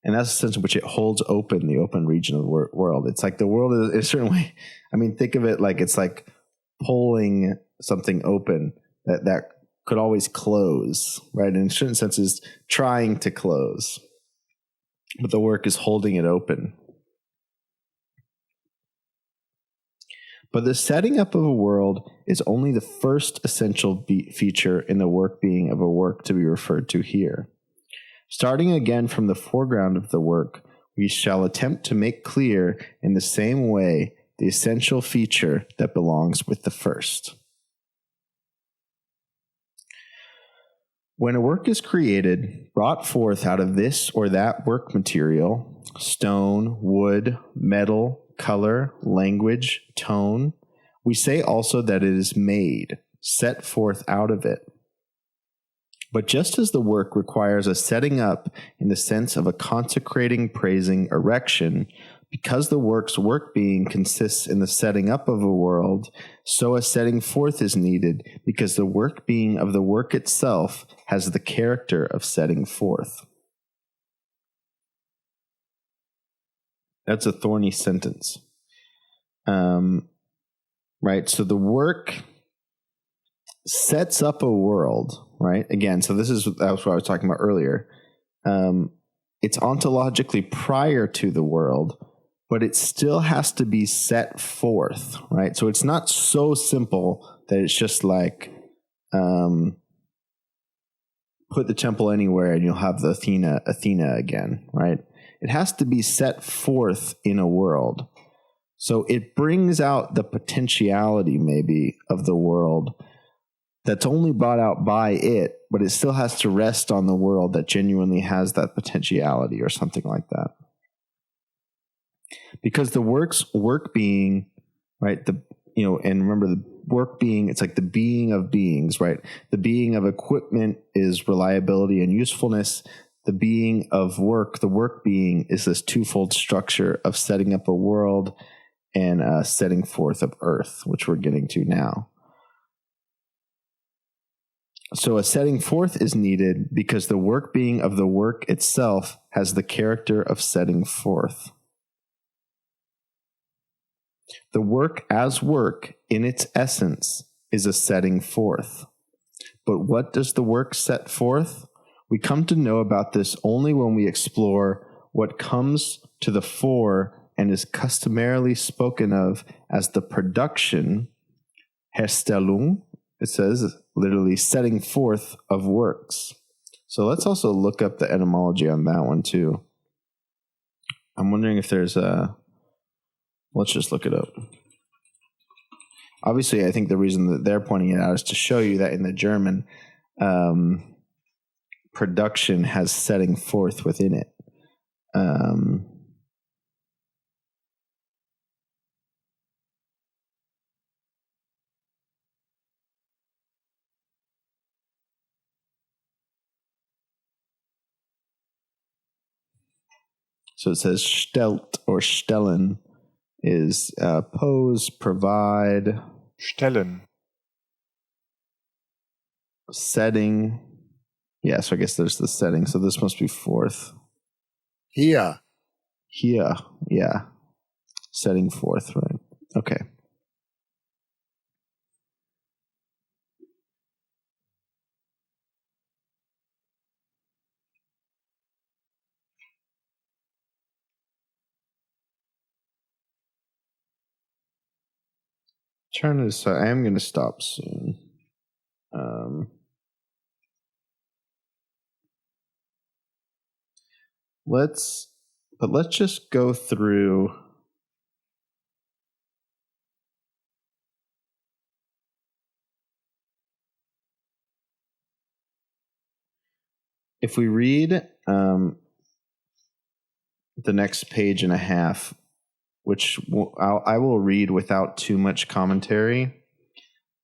And that's the sense in which it holds open the open region of the world. It's like the world is in a certain way. I mean, think of it like it's like pulling something open that could always close, right? In a certain sense is trying to close, but the work is holding it open. But the setting up of a world is only the first essential feature in the work being of a work to be referred to here. Starting again from the foreground of the work, we shall attempt to make clear in the same way the essential feature that belongs with the first. When a work is created, brought forth out of this or that work material, stone, wood, metal, color, language, tone, we say also that it is made, set forth out of it. But just as the work requires a setting up in the sense of a consecrating, praising, erection, because the work's work being consists in the setting up of a world, so a setting forth is needed, because the work being of the work itself has the character of setting forth. That's a thorny sentence. Right? So the work sets up a world, right? Again, so that was what I was talking about earlier. It's ontologically prior to the world, but it still has to be set forth, right? So it's not so simple that it's just like put the temple anywhere and you'll have the Athena again, right? It has to be set forth in a world. So it brings out the potentiality maybe of the world that's only brought out by it, but it still has to rest on the world that genuinely has that potentiality or something like that. Because the work being, right, and remember the work being, it's like the being of beings, right? The being of equipment is reliability and usefulness. The being of work, the work being, is this twofold structure of setting up a world and setting forth of earth, which we're getting to now. So a setting forth is needed because the work being of the work itself has the character of setting forth. The work as work in its essence is a setting forth. But what does the work set forth? We come to know about this only when we explore what comes to the fore and is customarily spoken of as the production, Herstellung, it says, literally setting forth of works. So let's also look up the etymology on that one too. I'm wondering if there's let's just look it up. Obviously, I think the reason that they're pointing it out is to show you that in the German, production has setting forth within it. So it says stellt or stellen is pose, provide. Stellen. Setting. Yeah, so I guess there's the setting. So this must be forth. Hier. Here, yeah. Setting forth, right? Okay. So I am going to stop soon. Let's just go through. If we read the next page and a half, which I will read without too much commentary,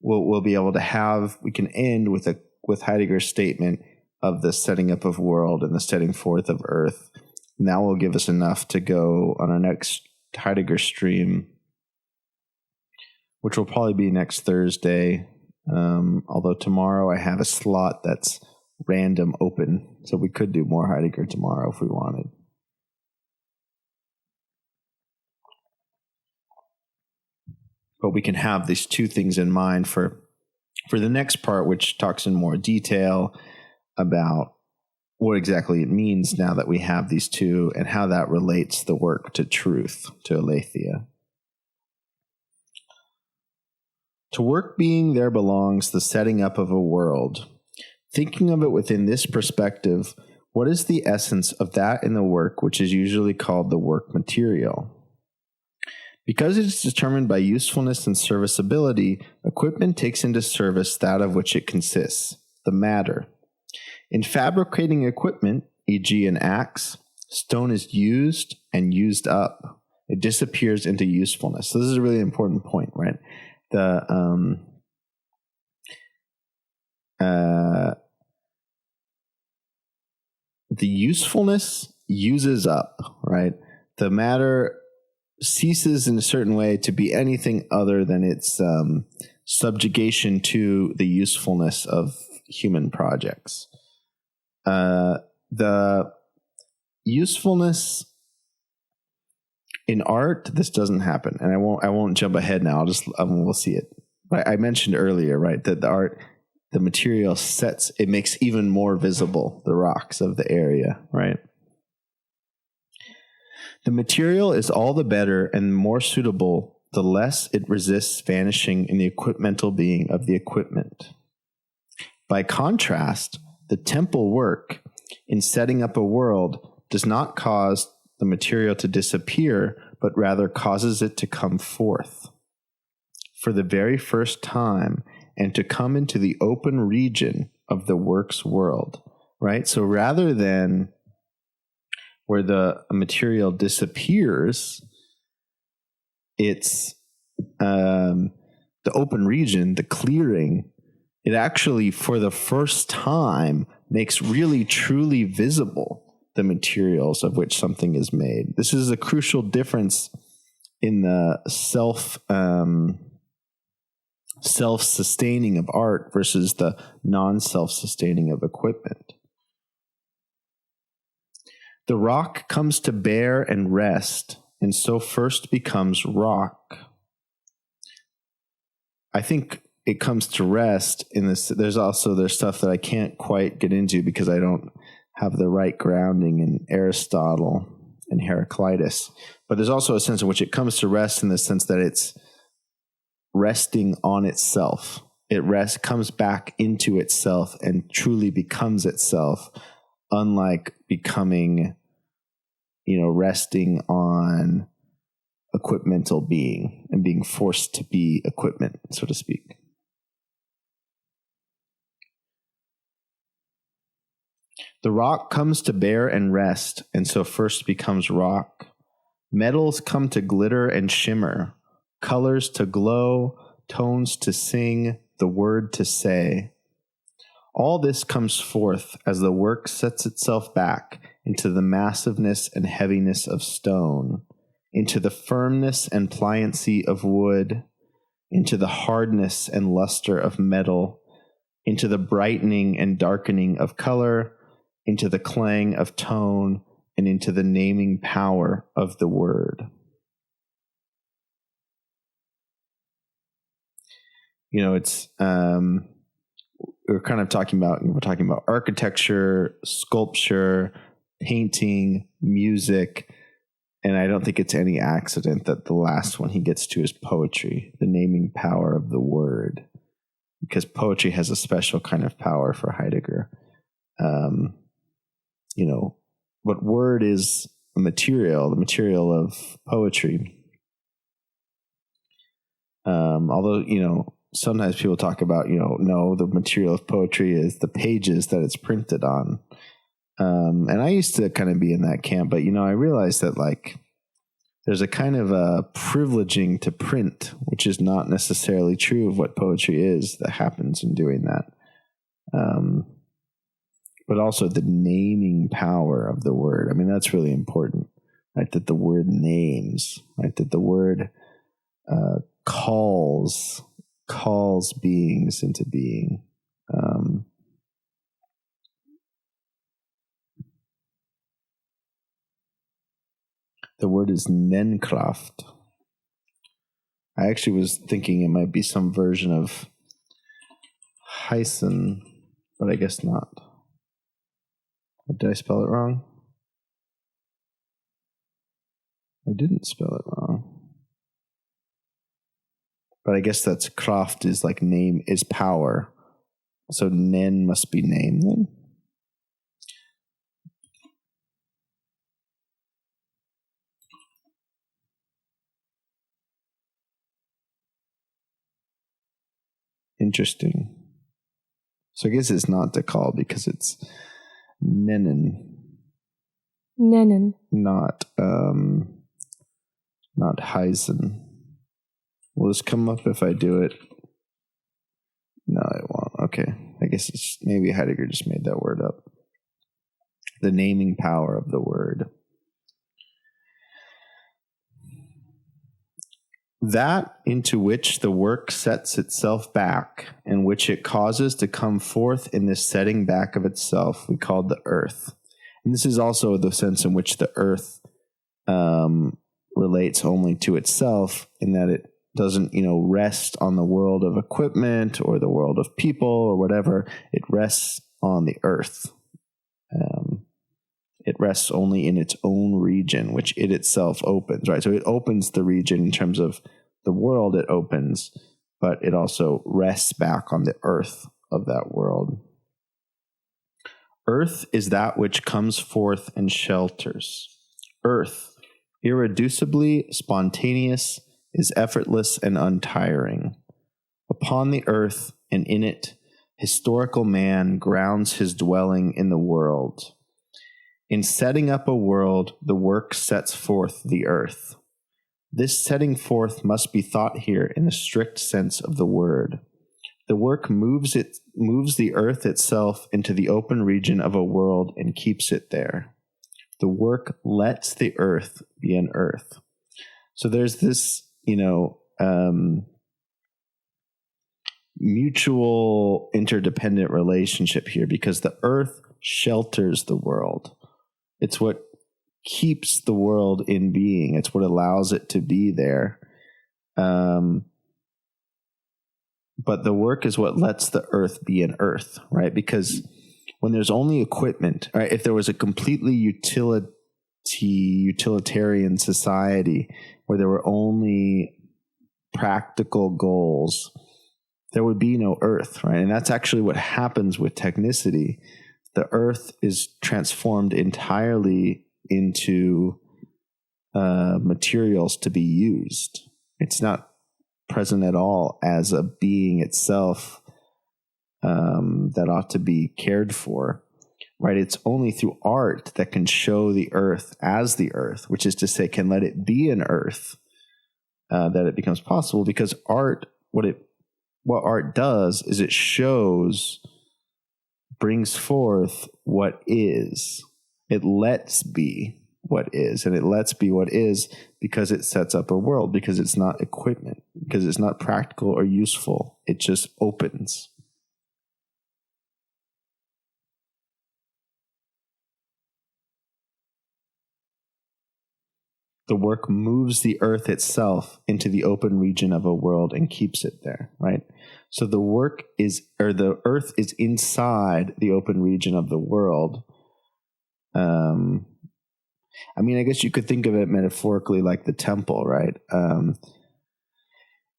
we'll be able to have. We can end with Heidegger's statement of the setting up of world and the setting forth of earth. And that will give us enough to go on our next Heidegger stream, which will probably be next Thursday. Although tomorrow I have a slot that's random open, so we could do more Heidegger tomorrow if we wanted. But we can have these two things in mind for the next part, which talks in more detail about what exactly it means now that we have these two and how that relates the work to truth, to aletheia. To work being there belongs the setting up of a world. Thinking of it within this perspective, what is the essence of that in the work which is usually called the work material? Because it is determined by usefulness and serviceability, equipment takes into service that of which it consists, the matter. In fabricating equipment, e.g. an axe, stone is used and used up. It disappears into usefulness. So this is a really important point, right? The usefulness uses up, right? The matter ceases in a certain way to be anything other than its subjugation to the usefulness of human projects. The usefulness in art, this doesn't happen, and I won't jump ahead now. We'll see it. I mentioned earlier, right, that the art, the material it makes even more visible the rocks of the area, right? The material is all the better and more suitable the less it resists vanishing in the equipmental being of the equipment. By contrast, the temple work in setting up a world does not cause the material to disappear, but rather causes it to come forth for the very first time and to come into the open region of the work's world, right? So rather than where the material disappears, it's the open region, the clearing. It actually, for the first time, makes really truly visible the materials of which something is made. This is a crucial difference in the self-sustaining of art versus the non-self-sustaining of equipment. The rock comes to bear and rest, and so first becomes rock. I think it comes to rest in this. There's stuff that I can't quite get into because I don't have the right grounding in Aristotle and Heraclitus. But there's also a sense in which it comes to rest in the sense that it's resting on itself, it comes back into itself and truly becomes itself, unlike becoming, resting on equipmental being and being forced to be equipment, so to speak. The rock comes to bear and rest, and so first becomes rock. Metals come to glitter and shimmer, colors to glow, tones to sing, the word to say. All this comes forth as the work sets itself back into the massiveness and heaviness of stone, into the firmness and pliancy of wood, into the hardness and luster of metal, into the brightening and darkening of color, into the clang of tone, and into the naming power of the word. It's we're talking about architecture, sculpture, painting, music, and I don't think it's any accident that the last one he gets to is poetry, the naming power of the word, because poetry has a special kind of power for Heidegger. What word is the material of poetry. Although, sometimes people talk about, no, the material of poetry is the pages that it's printed on. And I used to kind of be in that camp, but, I realized that there's a kind of a privileging to print, which is not necessarily true of what poetry is that happens in doing that. But also the naming power of the word. I mean, that's really important, right? That the word names, right? That the word calls beings into being. The word is Nenkraft. I actually was thinking it might be some version of Heisen, but I guess not. Did I spell it wrong? I didn't spell it wrong. But I guess that's Kraft is like name is power. So Nen must be name then. Interesting. So I guess it's not to call because it's Nennen. Nennen. Not Heisen. Will this come up if I do it? No, it won't. Okay. I guess it's maybe Heidegger just made that word up. The naming power of the word. That into which the work sets itself back and which it causes to come forth in this setting back of itself, we call the earth. And this is also the sense in which the earth relates only to itself, in that it doesn't, rest on the world of equipment or the world of people or whatever. It rests on the earth. It rests only in its own region, which it itself opens, right? So it opens the region in terms of the world it opens, but it also rests back on the earth of that world. Earth is that which comes forth and shelters. Earth, irreducibly spontaneous, is effortless and untiring. Upon the earth and in it, historical man grounds his dwelling in the world. In setting up a world, the work sets forth the earth. This setting forth must be thought here in a strict sense of the word. The work moves the earth itself into the open region of a world and keeps it there. The work lets the earth be an earth. So there's this, mutual interdependent relationship here, because the earth shelters the world. It's what keeps the world in being. It's what allows it to be there. But the work is what lets the earth be an earth, right? Because when there's only equipment, right? If there was a completely utilitarian society where there were only practical goals, there would be no earth, right? And that's actually what happens with technicity. The earth is transformed entirely into materials to be used. It's not present at all as a being itself that ought to be cared for, right? It's only through art that can show the earth as the earth, which is to say, can let it be an earth, that it becomes possible. Because art, what art does is it brings forth what is. It lets be what is, and it lets be what is because it sets up a world, because it's not equipment, because it's not practical or useful. It just opens. The work moves the earth itself into the open region of a world and keeps it there, right? So the earth is inside the open region of the world. I mean, I guess you could think of it metaphorically like the temple, right?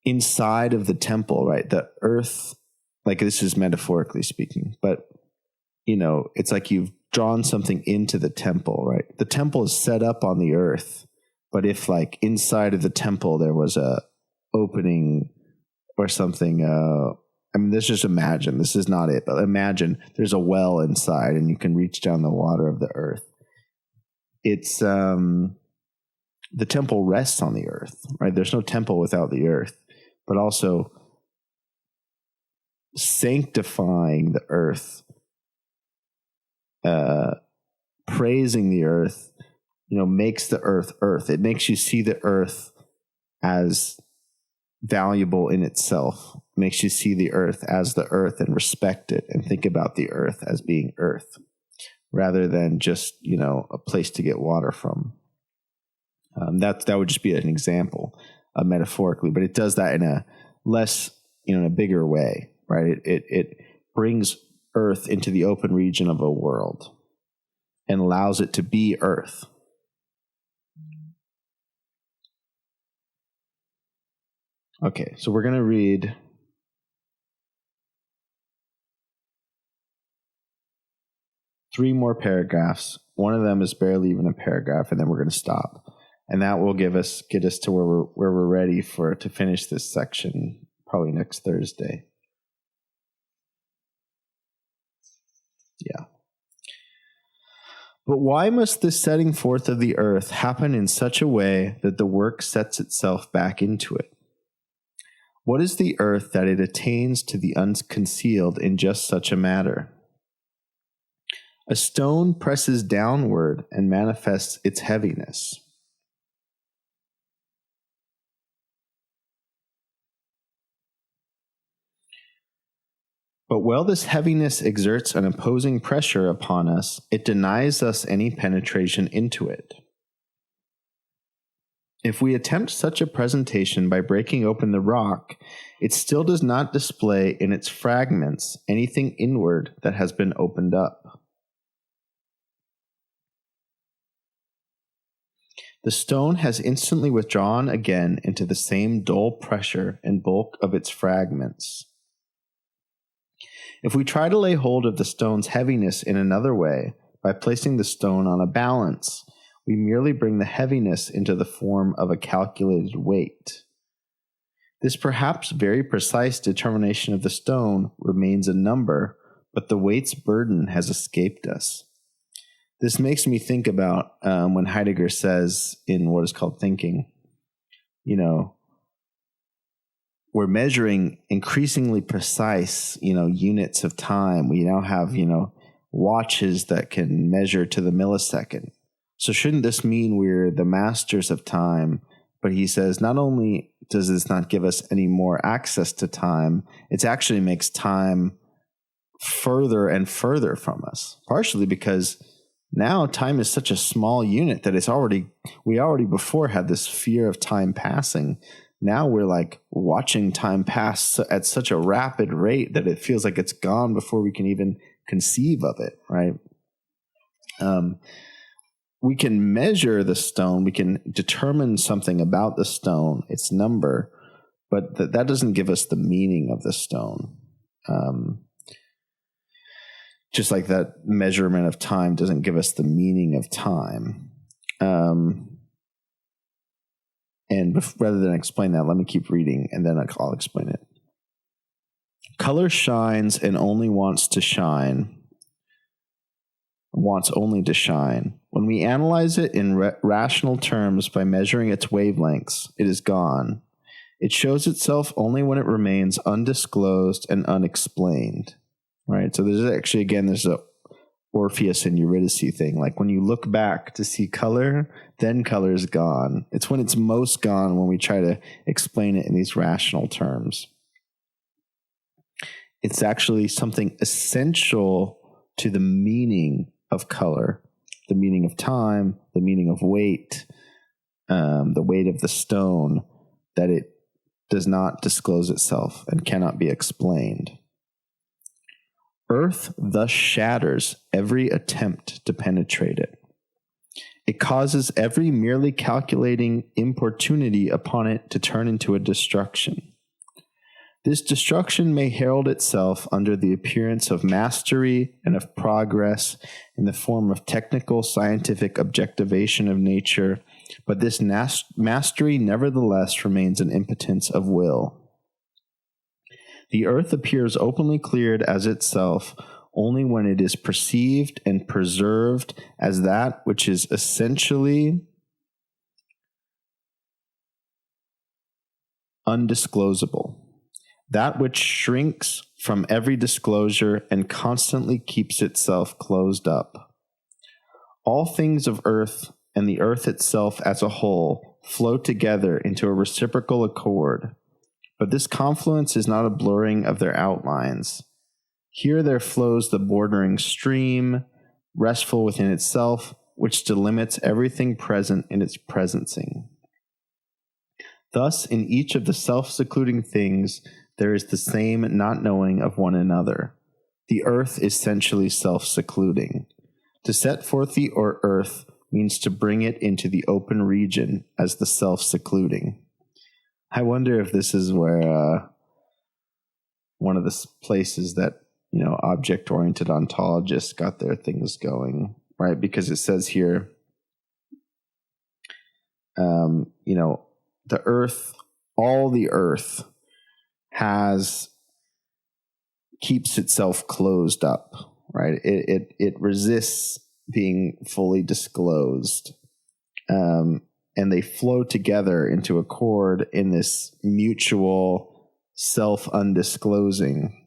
Inside of the temple, right? The earth, like this is metaphorically speaking, but it's like you've drawn something into the temple, right? The temple is set up on the earth, but if like inside of the temple there was a opening or something, I mean, let's just imagine, this is not it, but imagine there's a well inside and you can reach down the water of the earth. It's the temple rests on the earth, right? There's no temple without the earth, but also sanctifying the earth, praising the earth, makes the earth earth. It makes you see the earth as valuable in itself. It makes you see the earth as the earth and respect it and think about the earth as being earth, rather than just, a place to get water from. That would just be an example, metaphorically, but it does that in a less, in a bigger way, right? It brings earth into the open region of a world and allows it to be earth. Okay, so we're going to read three more paragraphs. One of them is barely even a paragraph, and then we're going to stop. And that will get us to where we're ready to finish this section probably next Thursday. Yeah. But why must this setting forth of the earth happen in such a way that the work sets itself back into it? What is the earth that it attains to the unconcealed in just such a matter? A stone presses downward and manifests its heaviness. But while this heaviness exerts an opposing pressure upon us, it denies us any penetration into it. If we attempt such a presentation by breaking open the rock, it still does not display in its fragments anything inward that has been opened up. The stone has instantly withdrawn again into the same dull pressure and bulk of its fragments. If we try to lay hold of the stone's heaviness in another way, by placing the stone on a balance, we merely bring the heaviness into the form of a calculated weight. This perhaps very precise determination of the stone remains a number, but the weight's burden has escaped us. This makes me think about when Heidegger says in what is called thinking, we're measuring increasingly precise, units of time. We now have, watches that can measure to the millisecond. So shouldn't this mean we're the masters of time? But he says, not only does this not give us any more access to time, it actually makes time further and further from us, partially because now time is such a small unit that we already before had this fear of time passing. Now we're like watching time pass at such a rapid rate that it feels like it's gone before we can even conceive of it, right? We can measure the stone. We can determine something about the stone, its number, but that doesn't give us the meaning of the stone. Just like that measurement of time doesn't give us the meaning of time. Rather than explain that, let me keep reading and then I'll explain it. Color shines and only wants only to shine. When we analyze it in rational terms by measuring its wavelengths, it is gone. It shows itself only when it remains undisclosed and unexplained. Right? So there's actually, again, there's a Orpheus and Eurydice thing. Like when you look back to see color, then color is gone. It's when it's most gone when we try to explain it in these rational terms. It's actually something essential to the meaning of color, the meaning of time, the meaning of weight, the weight of the stone, that it does not disclose itself and cannot be explained. Earth thus shatters every attempt to penetrate it. It causes every merely calculating importunity upon it to turn into a destruction. This destruction may herald itself under the appearance of mastery and of progress in the form of technical scientific objectivation of nature, but this mastery nevertheless remains an impotence of will. The earth appears openly cleared as itself only when it is perceived and preserved as that which is essentially undisclosable, that which shrinks from every disclosure and constantly keeps itself closed up. All things of earth and the earth itself as a whole flow together into a reciprocal accord. But this confluence is not a blurring of their outlines. Here there flows the bordering stream, restful within itself, which delimits everything present in its presencing. Thus, in each of the self-secluding things, there is the same not knowing of one another. The earth is essentially self-secluding. To set forth the earth means to bring it into the open region as the self-secluding. I wonder if this is where one of the places that, object-oriented ontologists got their things going, right? Because it says here, the earth, all the earth keeps itself closed up, right? It resists being fully disclosed. And they flow together into accord in this mutual self-undisclosing.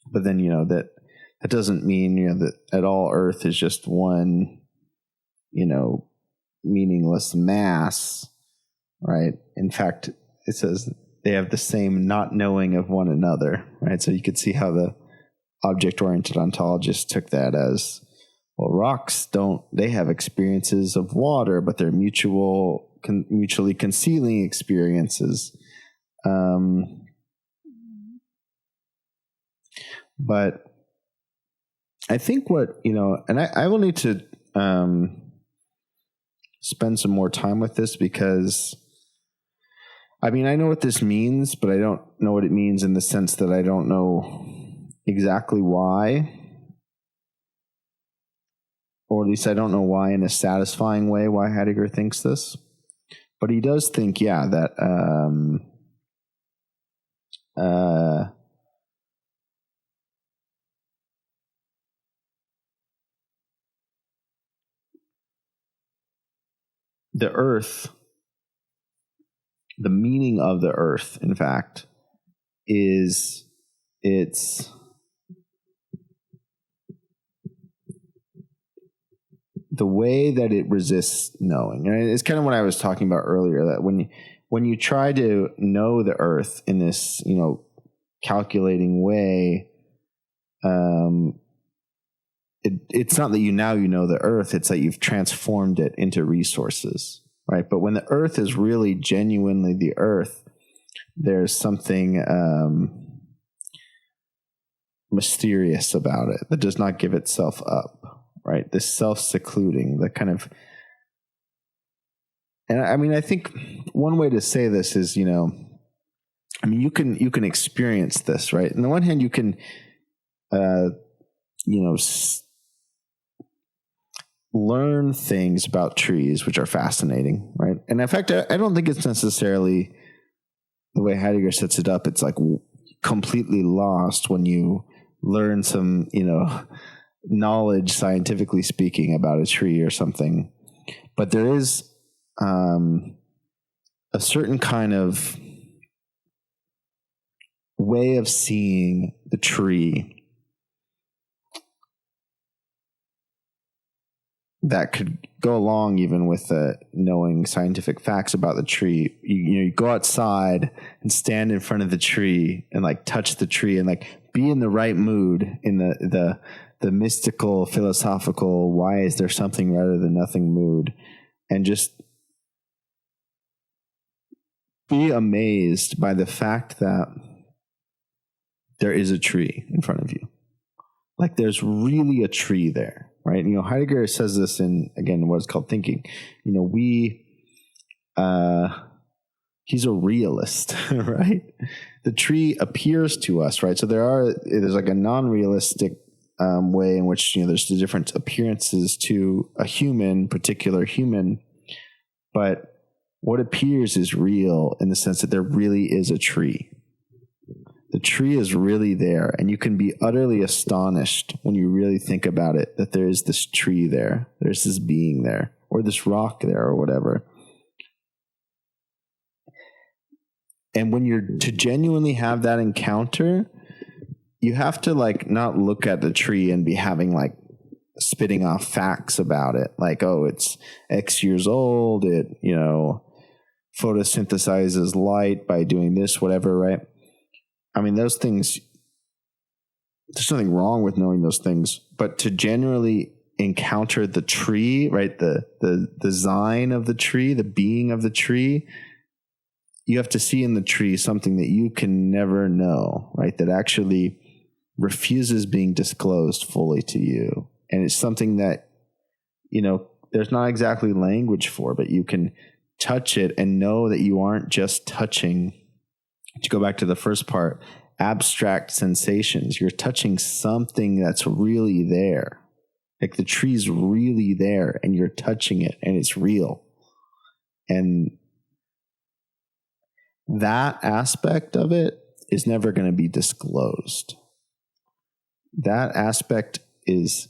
But then, that doesn't mean, that all earth is just one, meaningless mass, right? In fact, it says they have the same not knowing of one another, right? So you could see how the object-oriented ontologists took that as, well, rocks they have experiences of water, but they're mutually concealing experiences. But I think and I will need to spend some more time with this because, I know what this means, but I don't know what it means in the sense that I don't know exactly why. Or at least I don't know why in a satisfying way why Heidegger thinks this. But he does think, that the earth, the meaning of the earth, in fact, is the way that it resists knowing. And it's kind of what I was talking about earlier, that when you try to know the earth in this, calculating way, it's not that you know the earth, it's that you've transformed it into resources, right? But when the earth is really genuinely the earth, there's something mysterious about it that does not give itself up, right? This self-secluding, the kind of, and I think one way to say this is, I mean, you can experience this, right? On the one hand, you can, learn things about trees, which are fascinating, right? And in fact, I don't think it's necessarily the way Heidegger sets it up. It's like completely lost when you learn some, knowledge, scientifically speaking, about a tree or something. But there is a certain kind of way of seeing the tree that could go along even with knowing scientific facts about the tree. You go outside and stand in front of the tree and like touch the tree and like be in the right mood, in the mystical, philosophical, why is there something rather than nothing mood, and just be amazed by the fact that there is a tree in front of you. Like there's really a tree there, right? Heidegger says this in, again, what's called thinking. He's a realist, right? The tree appears to us, right? So there's like a non-realistic way in which, there's the different appearances to a particular human, but what appears is real in the sense that there really is a tree. The tree is really there, and you can be utterly astonished when you really think about it, that there is this tree there, there's this being there, or this rock there, or whatever. And when you're to genuinely have that encounter, you have to like not look at the tree and be having like spitting off facts about it, like, oh, it's X years old, it photosynthesizes light by doing this, whatever, right? I mean, those things, there's nothing wrong with knowing those things, but to generally encounter the tree, right? The design of the tree, the being of the tree, you have to see in the tree something that you can never know, right? That actually refuses being disclosed fully to you. And it's something that, there's not exactly language for, but you can touch it and know that you aren't just touching, to go back to the first part, abstract sensations. You're touching something that's really there. Like the tree's really there and you're touching it and it's real. And that aspect of it is never going to be disclosed. That aspect is,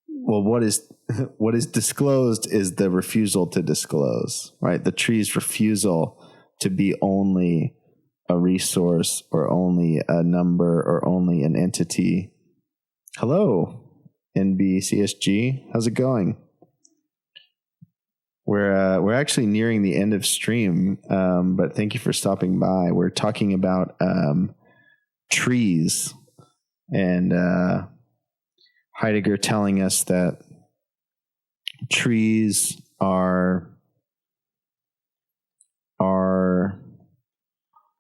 well, what is disclosed is the refusal to disclose, right? The tree's refusal to be only a resource or only a number or only an entity. Hello, NBCSG. How's it going? We're actually nearing the end of stream, but thank you for stopping by. We're talking about trees and Heidegger telling us that trees are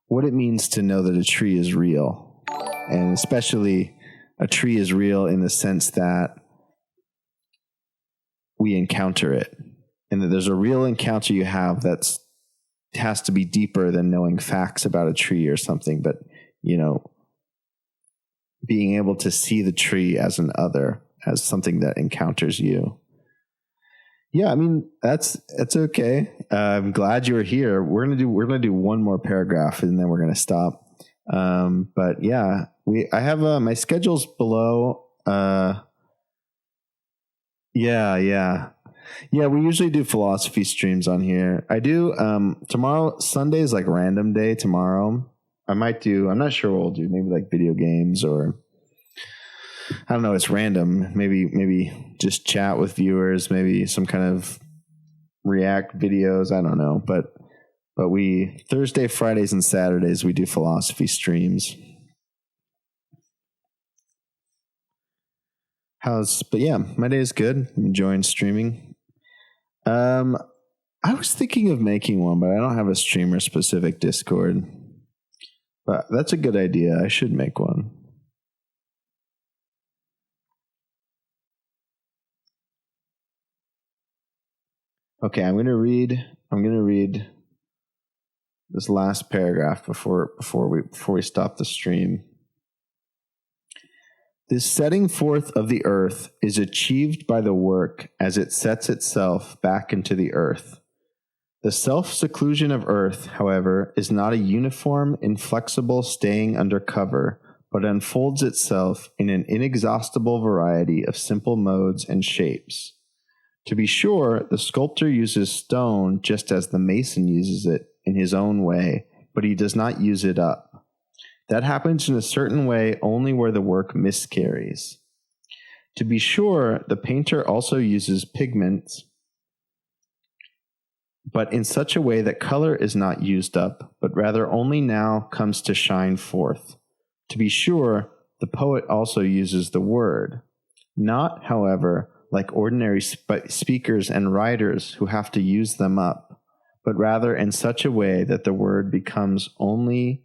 what it means to know that a tree is real, and especially a tree is real in the sense that we encounter it, and that there's a real encounter you have that's has to be deeper than knowing facts about a tree or something, but being able to see the tree as an other, as something that encounters you. Yeah, I mean, that's okay. I'm glad you were here. We're gonna do one more paragraph and then we're gonna stop. But yeah, I have my schedule's below. Yeah. We usually do philosophy streams on here. I do tomorrow. Sunday is like random day. Tomorrow I might do. I'm not sure what we'll do. Maybe like video games or. I don't know. It's random. Maybe just chat with viewers. Maybe some kind of react videos. I don't know. But we Thursday, Fridays, and Saturdays we do philosophy streams. But yeah, my day is good. I'm enjoying streaming. I was thinking of making one, but I don't have a streamer specific Discord. But that's a good idea. I should make one. Okay, I'm going to read this last paragraph before we stop the stream. This setting forth of the earth is achieved by the work as it sets itself back into the earth. The self-seclusion of earth, however, is not a uniform, inflexible staying under cover, but unfolds itself in an inexhaustible variety of simple modes and shapes. To be sure, the sculptor uses stone just as the mason uses it in his own way, but he does not use it up. That happens in a certain way only where the work miscarries. To be sure, the painter also uses pigments, but in such a way that color is not used up, but rather only now comes to shine forth. To be sure, the poet also uses the word, not, however, like ordinary speakers and writers who have to use them up, but rather in such a way that the word becomes only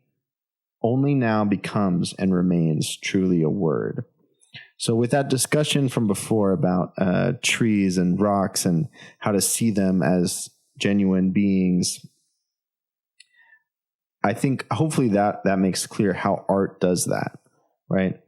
now becomes and remains truly a word. So with that discussion from before about trees and rocks and how to see them as genuine beings, I think hopefully that makes clear how art does that, right?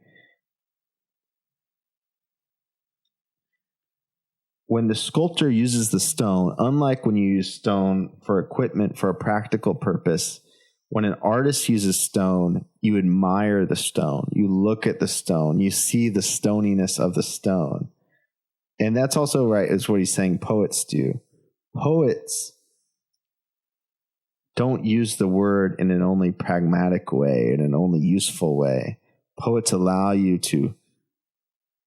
When the sculptor uses the stone, unlike when you use stone for equipment for a practical purpose, when an artist uses stone, you admire the stone. You look at the stone. You see the stoniness of the stone. And that's also right, is what he's saying poets do. Poets don't use the word in an only pragmatic way, in an only useful way. Poets allow you to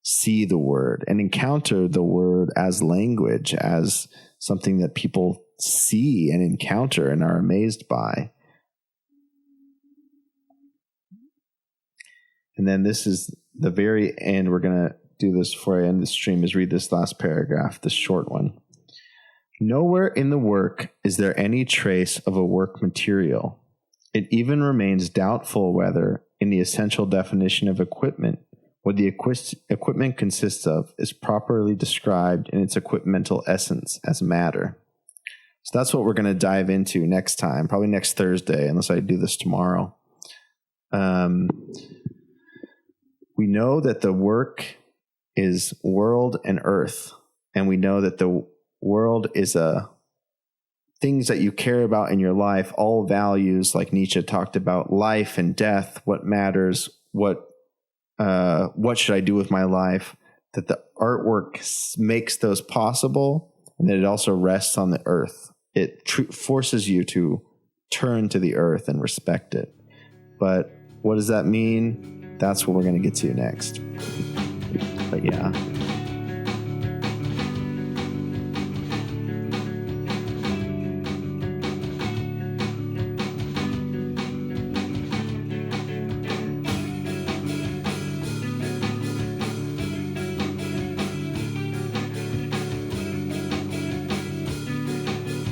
see the word and encounter the word as language, as something that people see and encounter and are amazed by. And then this is the very end. We're going to do this before I end the stream, is read this last paragraph, this short one. Nowhere in the work is there any trace of a work material. It even remains doubtful whether, in the essential definition of equipment, what the equipment consists of is properly described in its equipmental essence as matter. So that's what we're going to dive into next time, probably next Thursday, unless I do this tomorrow. We know that the work is world and earth, and we know that the world is things that you care about in your life, all values, like Nietzsche talked about, life and death, what matters, what should I do with my life, that the artwork makes those possible, and that it also rests on the earth. It forces you to turn to the earth and respect it. But what does that mean? That's what we're going to get to next. But yeah.